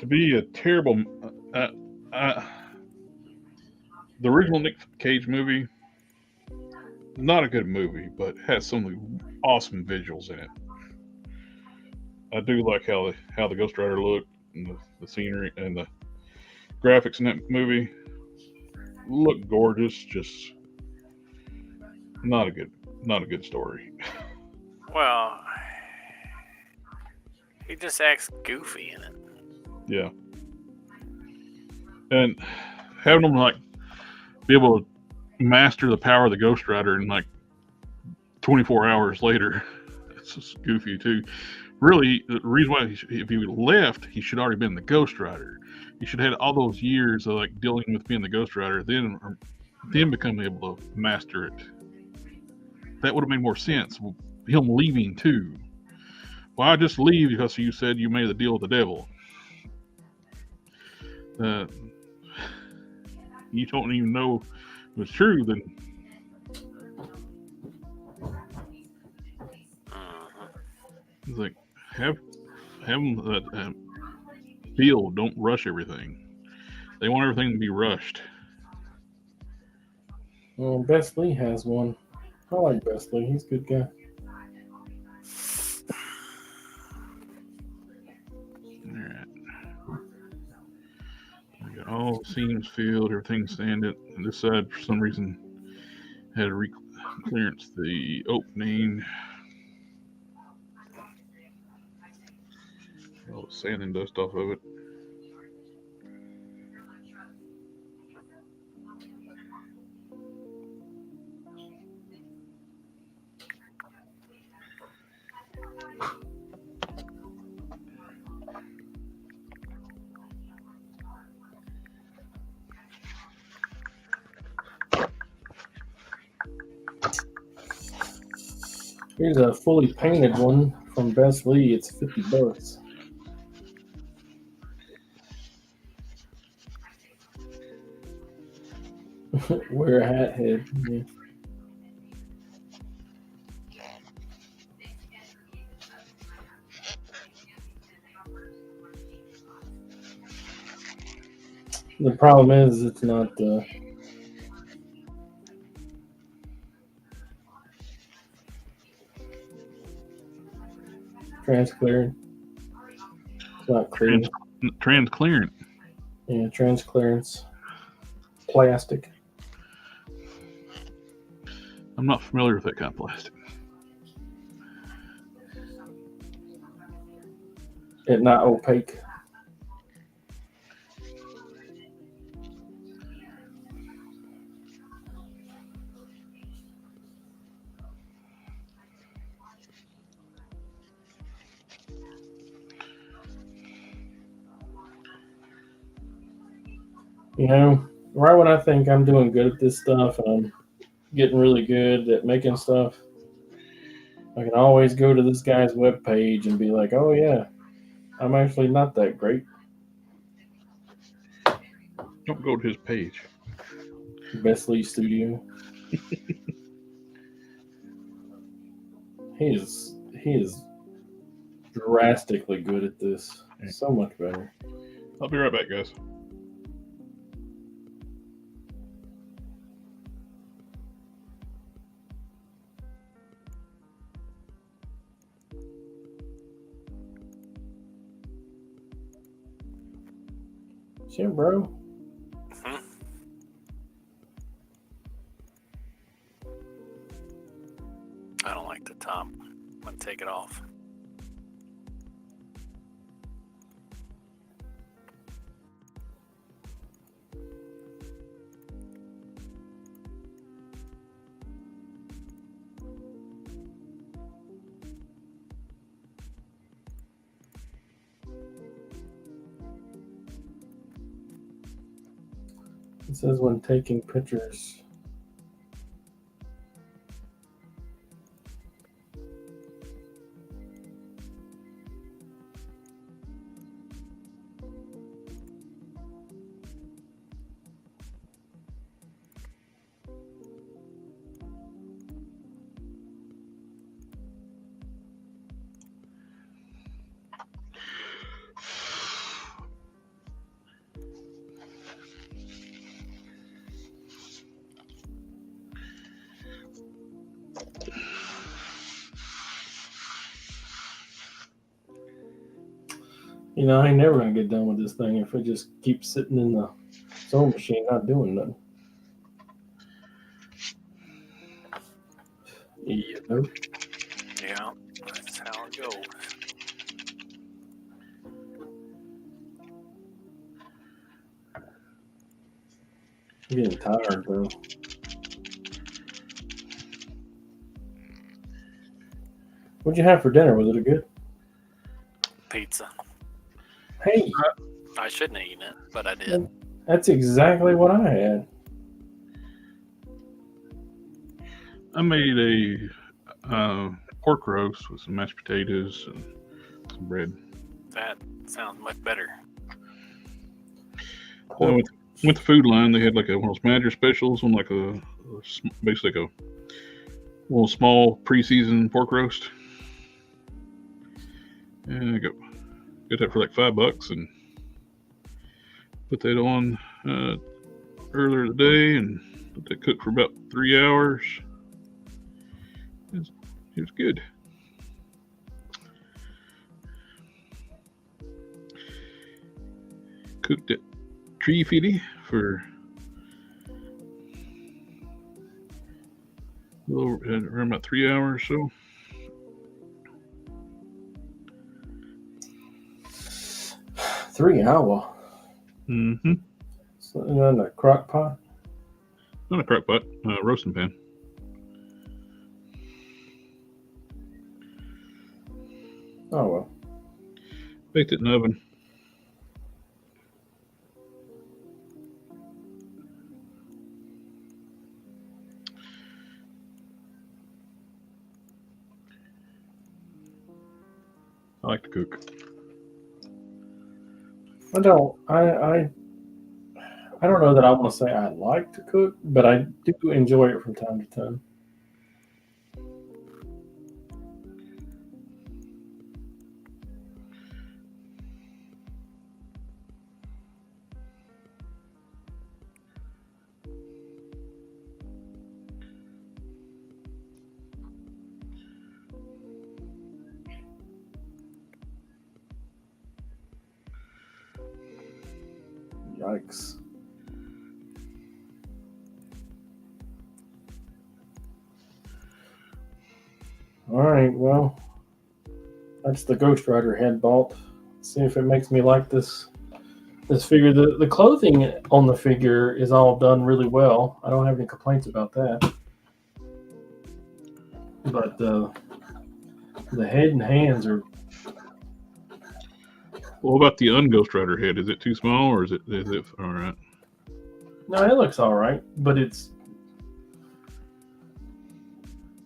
S1: To be a terrible, the original Nick Cage movie, not a good movie, but has some awesome visuals in it. I do like how the Ghost Rider looked and the scenery and the graphics in that movie look gorgeous. Just not a good story.
S2: Well, he just acts goofy in it.
S1: Yeah, and having them be able to master the power of the Ghost Rider in 24 hours later, it's just goofy too. Really, the reason why if he left, he should already been the Ghost Rider. He should have had all those years of dealing with being the Ghost Rider, then become able to master it. That would have made more sense. Him leaving too. Why just leave because you said you made a deal with the devil? You don't even know if it's true, then it's like have them that feel. Don't rush everything. They want everything to be rushed.
S3: Well, Best Lee has one. I like Best Lee. He's a good guy.
S1: Alright. I got all the seams filled, everything sanded, and this side for some reason had to clearance the opening. All the sand and dust off of it.
S3: Here's a fully painted one from Best Lee. It's $50. Wear a hat head. Yeah. The problem is it's not transclearing. It's not clear.
S1: Transclearant.
S3: Yeah, transclearance. Plastic.
S1: I'm not familiar with that kind of plastic.
S3: It's not opaque. You know, right when I think I'm doing good at this stuff and I'm getting really good at making stuff, I can always go to this guy's webpage and be like, oh yeah, I'm actually not that great.
S1: Don't go to his page.
S3: Best Lee Studio. He is drastically good at this. So much better.
S1: I'll be right back, guys.
S3: Shit, bro.
S2: I don't like the top. I'm gonna take it off.
S3: It says when taking pictures. You know, I ain't never gonna get done with this thing if it just keeps sitting in the sewing machine not doing nothing. You know?
S2: Yeah, that's how it goes.
S3: I'm getting tired, bro. What'd you have for dinner? Was it good?
S2: Pizza.
S3: Hey,
S2: I shouldn't have eaten it, but I did.
S3: that's exactly what I had.
S1: I made a pork roast with some mashed potatoes and some bread.
S2: That sounds much better.
S1: With the food line, they had like one of those manager specials on like basically like a little small pre-seasoned pork roast. And I got that for like $5 and put that on earlier today and let that cook for about 3 hours. It was good. Cooked it tree feedy for around about 3 hours or so.
S3: $3 hours.
S1: Mm-hmm.
S3: So, in a crock pot?
S1: Not a crock pot, roasting pan.
S3: Oh, well.
S1: Baked it in the oven. I like to cook.
S3: I don't know that I want to say I like to cook, but I do enjoy it from time to time. Yikes. All right, well, that's the Ghost Rider head bolt. See if it makes me like this figure. The clothing on the figure is all done really well. I don't have any complaints about that. But the head and hands are.
S1: What about the un-Ghost Rider head? Is it too small or is it all right?
S3: No, it looks all right, but it's.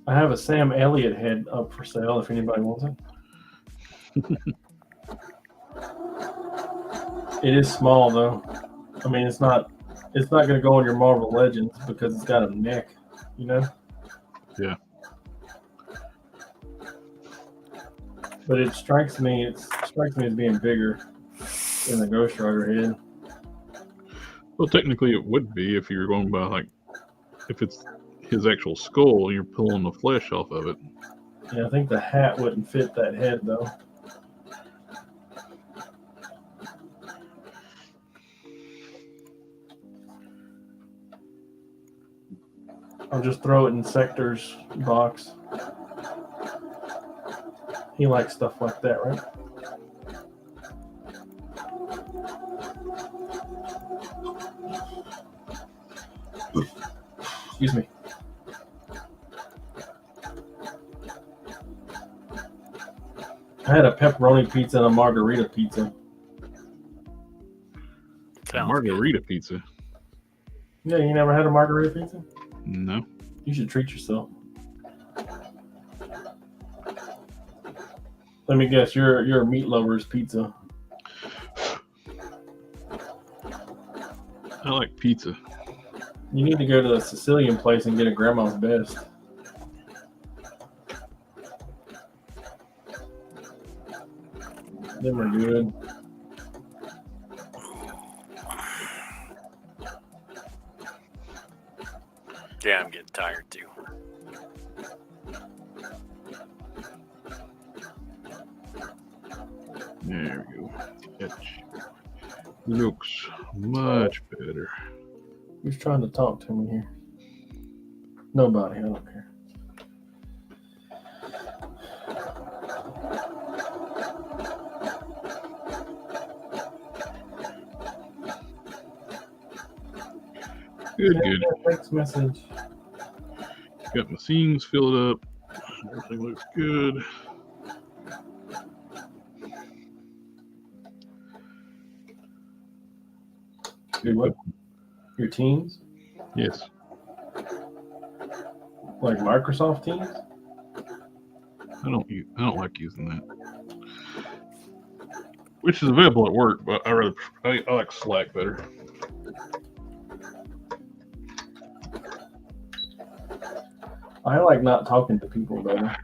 S3: I have a Sam Elliott head up for sale if anybody wants it. It is small though. I mean, it's not going to go on your Marvel Legends because it's got a neck, you know.
S1: Yeah.
S3: But it strikes me as being bigger than the Ghost Rider head.
S1: Well, technically it would be if you're going by like if it's his actual skull, you're pulling the flesh off of it.
S3: Yeah, I think the hat wouldn't fit that head though. I'll just throw it in Sector's box. He likes stuff like that, right? Excuse me. I had a pepperoni pizza and a margarita pizza.
S1: Margarita pizza?
S3: Yeah, you never had a margarita pizza?
S1: No.
S3: You should treat yourself. Let me guess, you're a meat lover's pizza.
S1: I like pizza.
S3: You need to go to a Sicilian place and get a grandma's best. Them are good.
S2: Yeah, I'm getting tired too.
S1: There we go. Etch. Looks much better.
S3: Who's trying to talk to me here? Nobody, I don't care.
S1: Good, good.
S3: Text message.
S1: Got my seams filled up. Everything looks good.
S3: Your what? Your Teams?
S1: Yes.
S3: Like Microsoft Teams?
S1: I don't like using that. which is available at work, but I like Slack better.
S3: I like not talking to people better.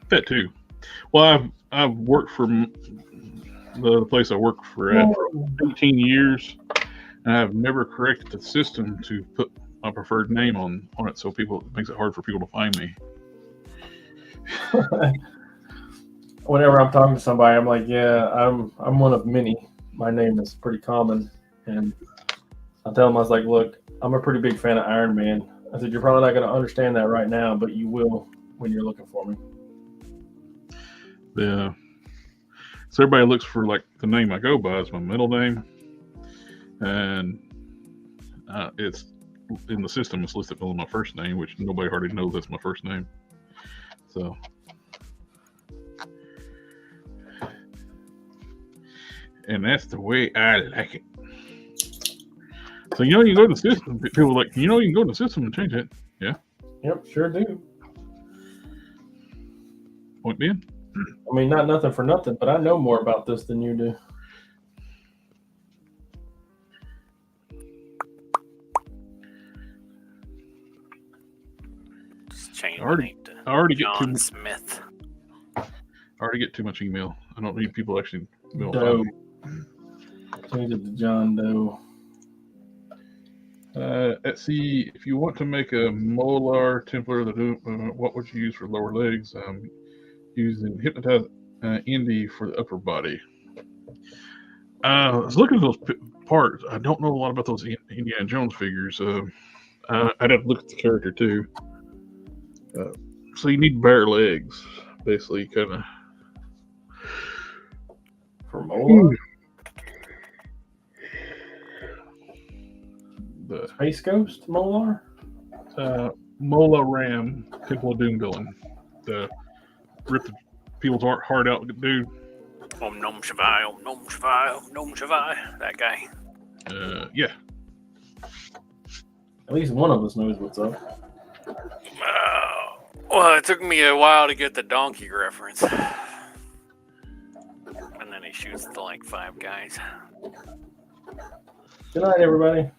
S1: That too. Well, I've worked for the place I work for 18 years, and I've never corrected the system to put my preferred name on it, so it makes it hard for people to find me.
S3: Whenever I'm talking to somebody, I'm like, yeah, I'm one of many. My name is pretty common, and I tell them, I was like, look, I'm a pretty big fan of Iron Man. I said, you're probably not going to understand that right now, but you will when you're looking for me.
S1: Yeah. So everybody looks for like the name I go by is my middle name, and it's in the system. It's listed below my first name, which nobody hardly knows that's my first name. So, and that's the way I like it. So you can go to the system. People are like, you can go to the system and change it. Yeah.
S3: Yep, sure do.
S1: Point being.
S3: I mean, not nothing for nothing, but I know more about this than you do.
S2: Just change
S1: I already get
S2: John
S1: too
S2: Smith.
S1: I already get too much email. I don't need people actually email.
S3: Doe. Change it to John Doe.
S1: Let's see. If you want to make a molar template, what would you use for lower legs? Using Hypnotize Indy for the upper body. I was looking at those parts. I don't know a lot about those Indiana Jones figures. I'd have to look at the character too. So you need bare legs, basically, kind of.
S3: For molar?
S1: The
S3: Space Ghost molar?
S1: Mola Ram, Temple of Doom villain. The rip the people's heart out, dude.
S2: Om Nom Shivai, Om Nom Shivai, Om Nom Shivai. That guy.
S1: Yeah.
S3: At least one of us knows what's up.
S2: Well, it took me a while to get the donkey reference. And then he shoots the like 5 guys.
S3: Good night, everybody.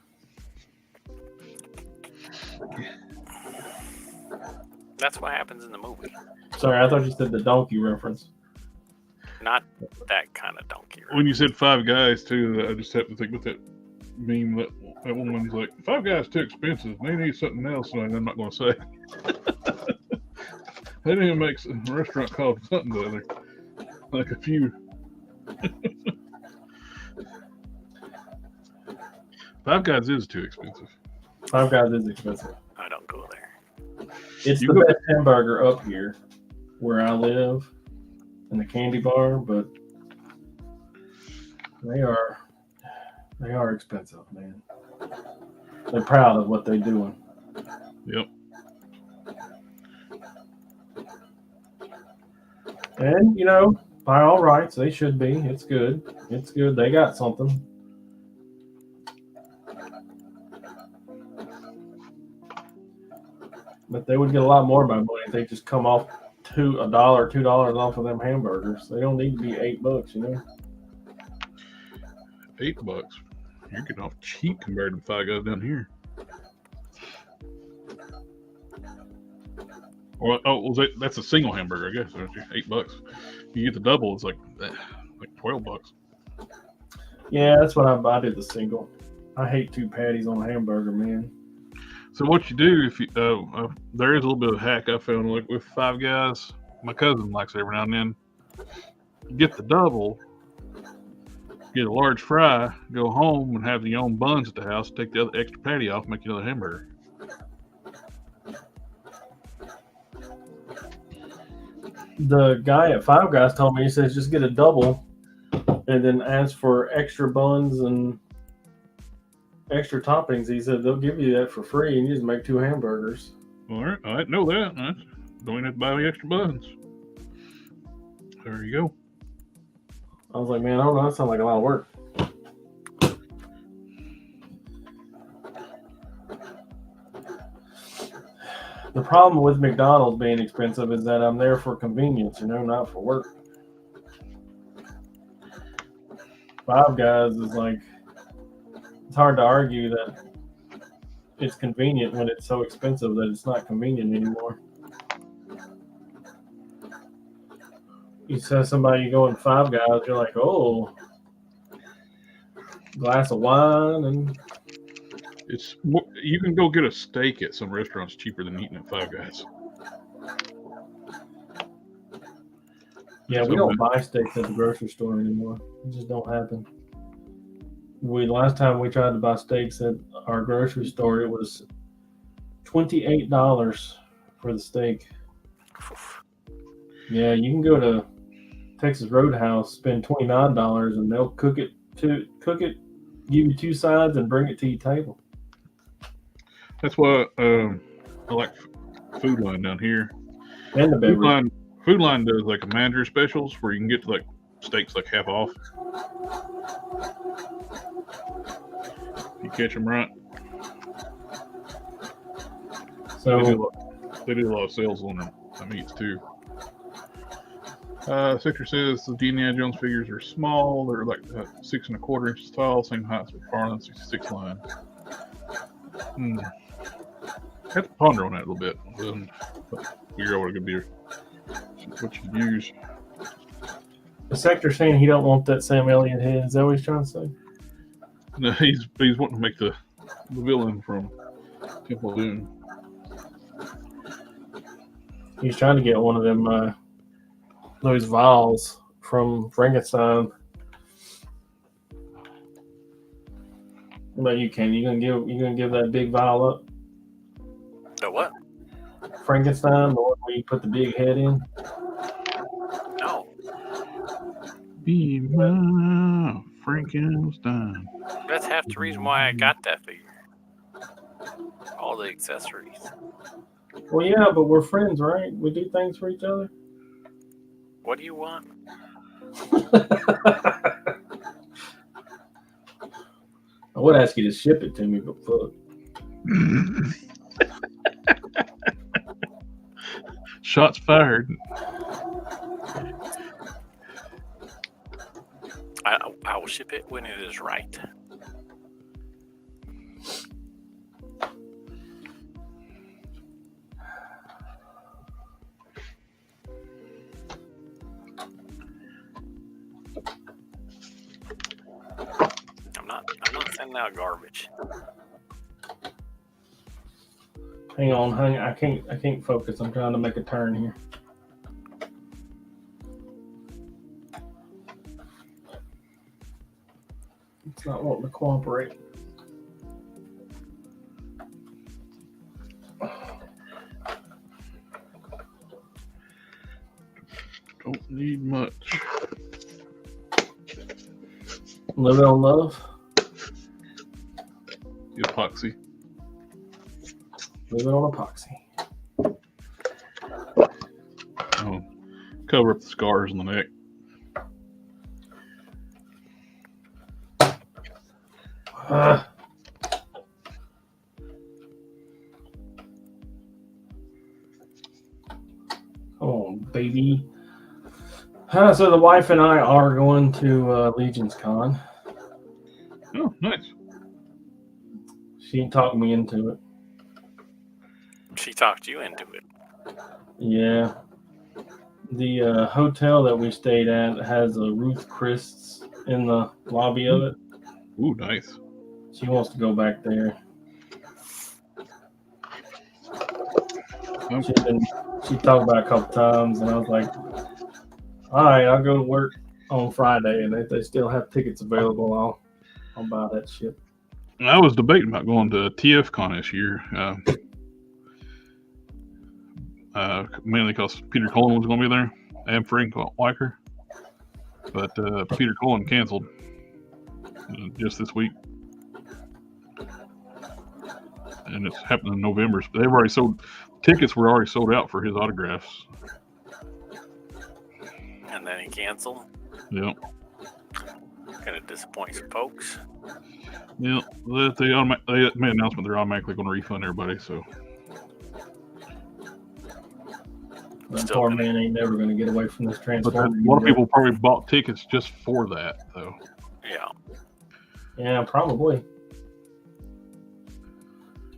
S2: That's what happens in the movie.
S3: Sorry, I thought you said the donkey reference.
S2: Not that kind of donkey reference.
S1: When you said 5 guys too, I just happened to think about that meme that woman's like, 5 guys too expensive. They need something else. And I'm not going to say. They didn't make a restaurant called something the other, like a few. 5 guys is too expensive.
S3: 5 Guys is expensive.
S2: I don't go there.
S3: It's the best hamburger up here where I live in the candy bar, but they are expensive, man. They're proud of what they're doing.
S1: Yep.
S3: And, by all rights, they should be. It's good. It's good. They got something. But they would get a lot more by money if they just come off $1 or $2 off of them hamburgers. They don't need to be $8,
S1: $8. You're getting off cheap compared to 5 Guys down here. Well, that's a single hamburger, I guess. $8. You get the double, it's like $12.
S3: Yeah, that's what I did the single. I hate 2 patties on a hamburger, man.
S1: So what you do if you there is a little bit of hack I found, like with 5 Guys. My cousin likes it every now and then. You get the double, get a large fry, go home and have your own buns at the house. Take the other extra patty off, make another hamburger.
S3: The guy at 5 Guys told me, he says just get a double and then ask for extra buns and extra toppings. He said they'll give you that for free and you just make 2 hamburgers.
S1: All right, I didn't know that. I don't even have to buy any extra buns. There you go.
S3: I was like, man, I don't know. That sounds like a lot of work. The problem with McDonald's being expensive is that I'm there for convenience, not for work. Five Guys is like, it's hard to argue that it's convenient when it's so expensive that it's not convenient anymore. You say somebody you go in Five Guys, you're like, oh, glass of wine and
S1: It's you can go get a steak at some restaurants cheaper than eating at Five Guys.
S3: yeah, we don't buy steaks at the grocery store anymore. It just don't happen. Last time we tried to buy steaks at our grocery store, it was $28 for the steak. Yeah, you can go to Texas Roadhouse, spend $29, and they'll cook it, give you two sides, and bring it to your table.
S1: That's why I like Food Line down here.
S3: And the beverage.
S1: Food Line does like a manager specials where you can get like steaks like half off. You catch them right.
S3: So
S1: they do a lot of sales on the meats too. Sector says the Indiana Jones figures are small. They're like 6 1/4 inches tall, same height as McFarlane 66 line. I have to ponder on that a little bit. Figure out what it could be, what you use.
S3: the Sector's saying he don't want that Sam Elliott head. Is that what he's trying to say?
S1: No, he's wanting to make the villain from Temple of Doom.
S3: He's trying to get one of them those vials from Frankenstein. What about you, Ken? You gonna give that big vial up?
S2: The what?
S3: Frankenstein, the one where you put the big head in?
S2: No.
S1: Be my Frankenstein.
S2: That's half the reason why I got that figure. All the accessories.
S3: Well, yeah, but we're friends, right? We do things for each other.
S2: What do you want?
S3: I would ask you to ship it to me, but fuck.
S1: Shots fired.
S2: I will ship it when it is right. I'm not sending out garbage.
S3: Hang on, I can't focus. I'm trying to make a turn here. It's not wanting to cooperate.
S1: Don't need much.
S3: Living on love.
S1: The epoxy.
S3: Living on epoxy.
S1: Oh, cover up the scars on the neck.
S3: Come on, baby. So the wife and I are going to Legion's Con.
S1: Oh, nice.
S3: She talked me into it.
S2: She talked you into it.
S3: Yeah. The hotel that we stayed at has a Ruth Chris in the lobby of it.
S1: Ooh, nice.
S3: She wants to go back there. She talked about it a couple times, and I was like, all right, I'll go to work on Friday, and if they still have tickets available, I'll buy that shit.
S1: I was debating about going to TFCon this year, mainly because Peter Cullen was going to be there and Frank Weicker, but Peter Cullen canceled just this week, and it's happening in November. They've already sold tickets; were already sold out for his autographs.
S2: And then he canceled.
S1: Yep.
S2: Gonna disappoint some folks.
S1: Yeah, they made an announcement they're automatically going to refund everybody. So
S3: That poor man ain't never going to get away from this
S1: but
S3: Transformer.
S1: a lot of people probably bought tickets just for that, though.
S2: Yeah.
S3: Yeah, probably.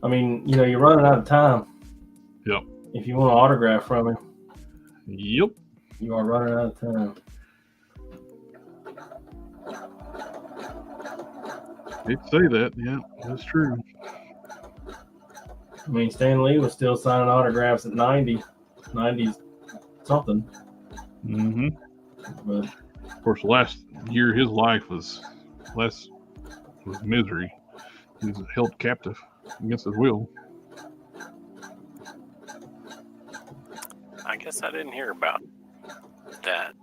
S3: I mean, you're running out of time.
S1: Yep.
S3: If you want an autograph from him,
S1: Yep.
S3: you are running out of time.
S1: They'd say that. Yeah, that's true.
S3: I mean, Stan Lee was still signing autographs at 90 something.
S1: Mm-hmm.
S3: But
S1: Of course, the last year of his life was misery. He was held captive against his will.
S2: I guess I didn't hear about that.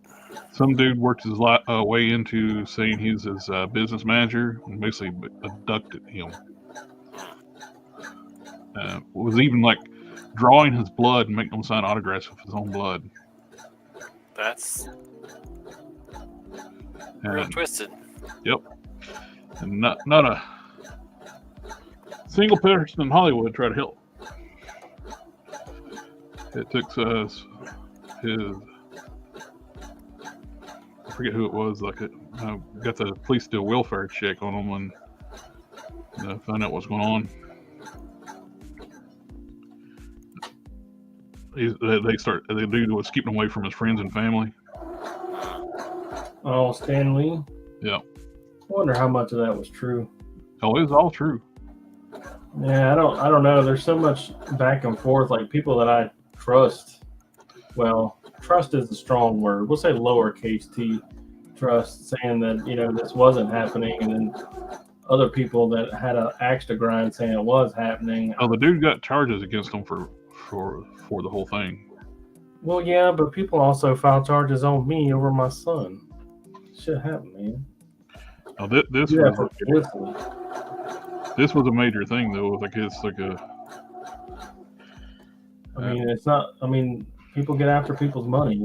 S1: Some dude worked his way into saying he's his business manager and basically abducted him. Was even like drawing his blood and making him sign autographs with his own blood.
S2: That's real twisted.
S1: Yep. And not a single person in Hollywood tried to help. It took his, I forget who it was, got the police to do a welfare check on him and find out what's going on. The dude was keeping away from his friends and family.
S3: Oh, Stan Lee?
S1: Yeah.
S3: I wonder how much of that was true.
S1: Oh, it was all true.
S3: Yeah, I don't know. There's so much back and forth. Like people that I trust. Well, trust is a strong word. We'll say lowercase t. Trust, saying that this wasn't happening, and then other people that had an axe to grind saying it was happening.
S1: Oh, the dude got charges against him for the whole thing.
S3: Well, yeah, but people also filed charges on me over my son. Shit happened, man.
S1: Oh, this was a major thing though.
S3: I mean, it's not. I mean, people get after people's money,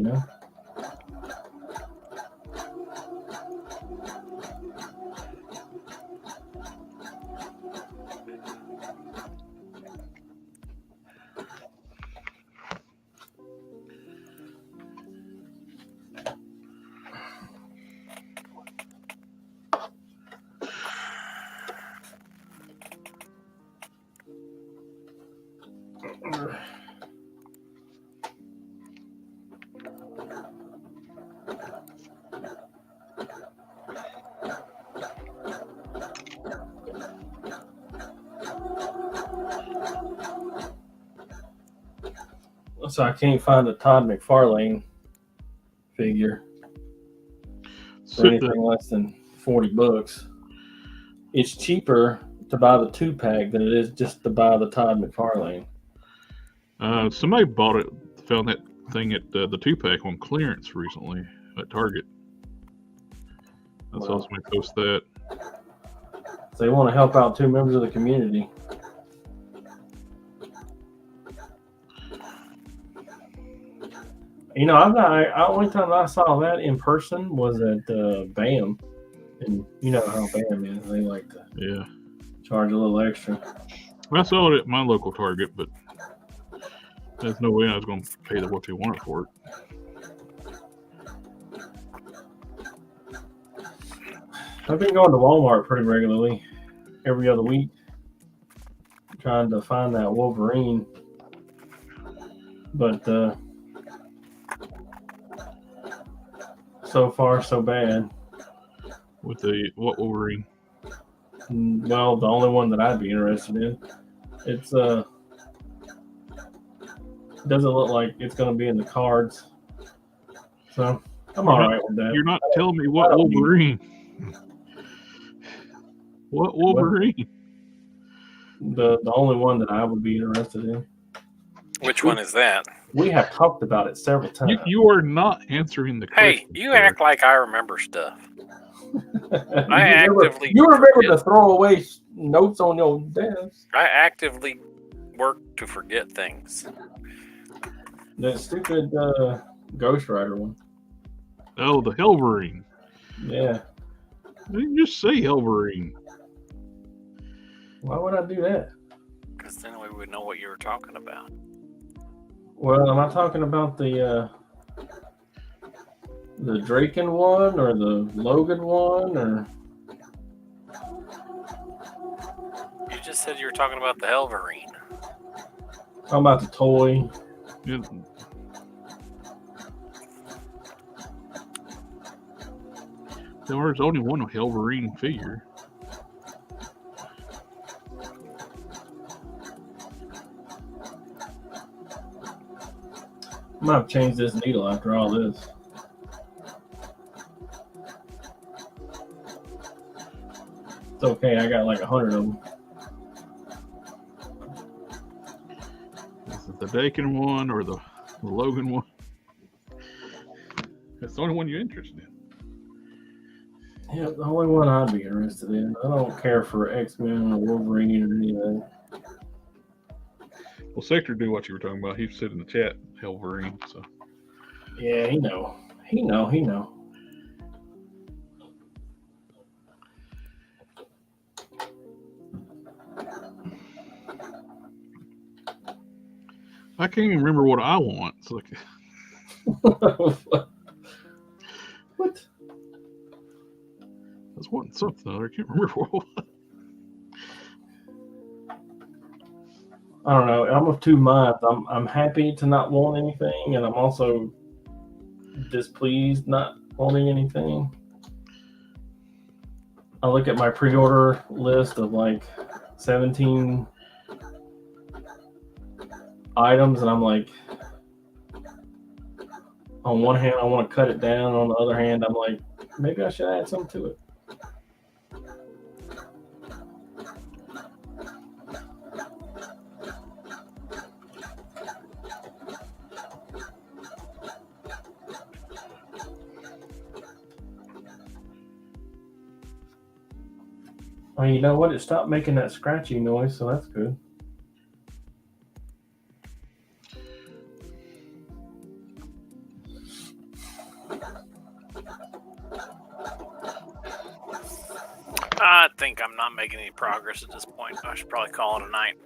S3: So I can't find a Todd McFarlane figure for anything less than $40. It's cheaper to buy the 2-pack than it is just to buy the Todd McFarlane.
S1: Somebody found that thing at the 2-pack on clearance recently at Target. I saw somebody post that.
S3: So they want to help out 2 members of the community. Only time I saw that in person was at BAM, and you know how BAM is. They like to charge a little extra.
S1: I saw it at my local Target, but there's no way I was going to pay what they wanted for it.
S3: I've been going to Walmart pretty regularly, every other week, trying to find that Wolverine. But so far, so bad.
S1: With what Wolverine?
S3: Well, the only one that I'd be interested in. It's it doesn't look like it's going to be in the cards. So I'm all right with that.
S1: You're not telling me what Wolverine. What Wolverine?
S3: The only one that I would be interested in.
S2: Which one is that?
S3: We have talked about it several times.
S1: You are not answering the question.
S2: Hey, you act like I remember stuff.
S3: You remember to throw away notes on your desk.
S2: I actively work to forget things.
S3: That stupid Ghost Rider one.
S1: Oh, the Helverine.
S3: Yeah.
S1: You didn't just say Helverine.
S3: Why would I do that?
S2: Because then we would know what you were talking about.
S3: Well, am I talking about the Draken one or the Logan one or
S2: said you were talking about the Helverine.
S3: Talking about the toy.
S1: Yeah. There's only one Helverine figure.
S3: I might have changed this needle after all this. It's okay, I got like 100 of them.
S1: Is it the Dakin one or the Logan one? That's the only one you're interested in.
S3: Yeah, the only one I'd be interested in. I don't care for X-Men or Wolverine or anything.
S1: Well, Sector knew what you were talking about. He said in the chat, Helverine. So
S3: Yeah, he know. He know.
S1: I can't even remember what I want. It's like,
S3: What?
S1: I was wanting something. I can't remember what it was.
S3: I don't know. I'm of two minds. I'm happy to not want anything, and I'm also displeased not wanting anything. I look at my pre-order list of like 17 items, and I'm like, on one hand, I want to cut it down. On the other hand, I'm like, maybe I should add something to it. I mean, you know what? It stopped making that scratchy noise, so that's good.
S2: I think I'm not making any progress at this point. I should probably call it a night.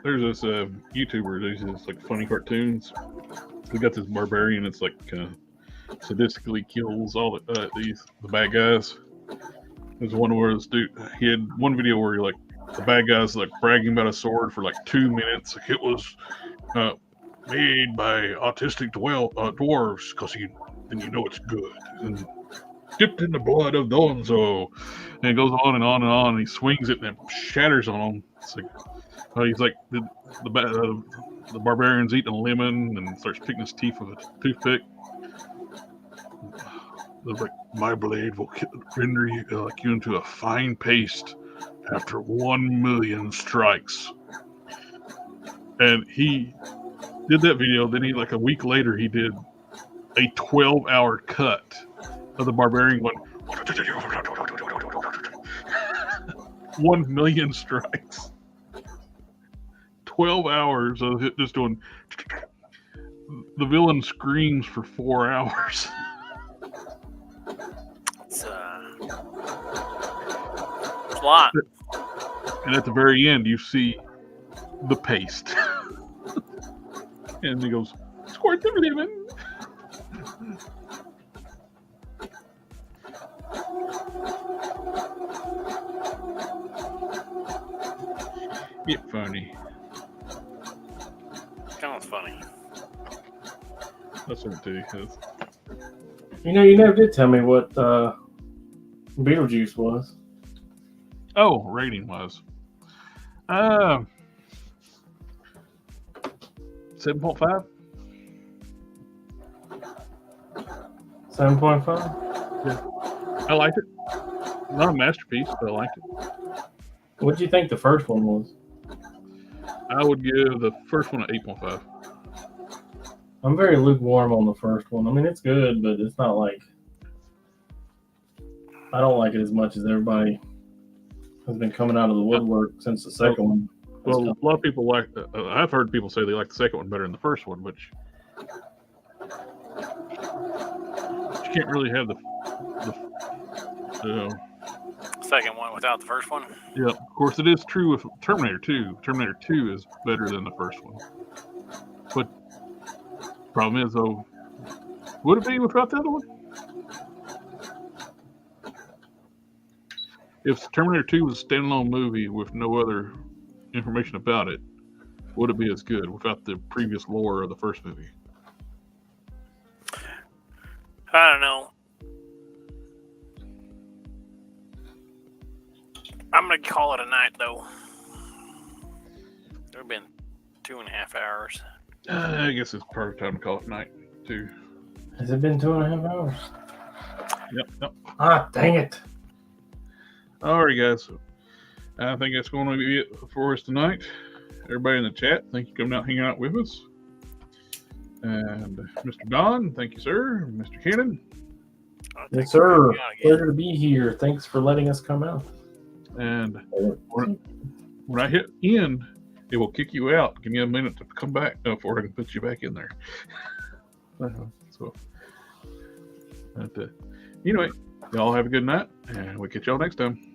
S1: There's this YouTuber. There's this like funny cartoons. We got this barbarian. It's like sadistically kills all the bad guys. There's one where this dude. He had one video where he, like, the bad guys like bragging about a sword for like 2 minutes. Like, it was made by autistic dwarves because then you know it's good. And dipped in the blood of Donzo. And it goes on and on and on. And he swings it and it shatters on him. It's like, he's like the barbarian's eating a lemon and starts picking his teeth with a toothpick. It's like, my blade will render you into a fine paste after 1 million strikes. And he did that video. Then he, like a week later, he did a 12-hour cut of the barbarian going 1 million strikes. 12 hours of it just doing. The villain screams for 4 hours.
S2: It's a lot.
S1: And at the very end, you see the paste. And he goes, squirt the lemon. Get funny.
S2: Sounds funny.
S1: That's what it is.
S3: You know, you never did tell me what Beetlejuice was.
S1: Oh, rating was 7.5.
S3: 7.5?
S1: Yeah. I liked it. Not a masterpiece, but I liked it.
S3: What do you think the first one was?
S1: I would give the first one an 8.5.
S3: I'm very lukewarm on the first one. I mean, it's good, but it's not like... I don't like it as much as everybody has been coming out of the woodwork since the second one.
S1: Well, a lot of people like... I've heard people say they like the second one better than the first one, which... You can't really have the
S2: Second one without the first one.
S1: yeah, of course, it is true with Terminator 2. Terminator 2 is better than the first one. But problem is, though, would it be without the other one? If Terminator 2 was a standalone movie with no other information about it, would it be as good without the previous lore of the first movie?
S2: I don't know. I'm gonna call it a night though. It's been 2.5 hours.
S1: I guess it's perfect time to call it night too.
S3: Has it been 2.5 hours?
S1: Yep.
S3: Ah, dang it.
S1: Alright, guys. I think that's going to be it for us tonight. Everybody in the chat, thank you for coming out hanging out with us. And Mr. Don, thank you, sir. Mr. Cannon.
S3: Yes, sir. Pleasure to be here. Thanks for letting us come out.
S1: And when I hit end, it will kick you out. Give me a minute to come back before I can put you back in there. So, anyway, y'all have a good night, and we'll catch y'all next time.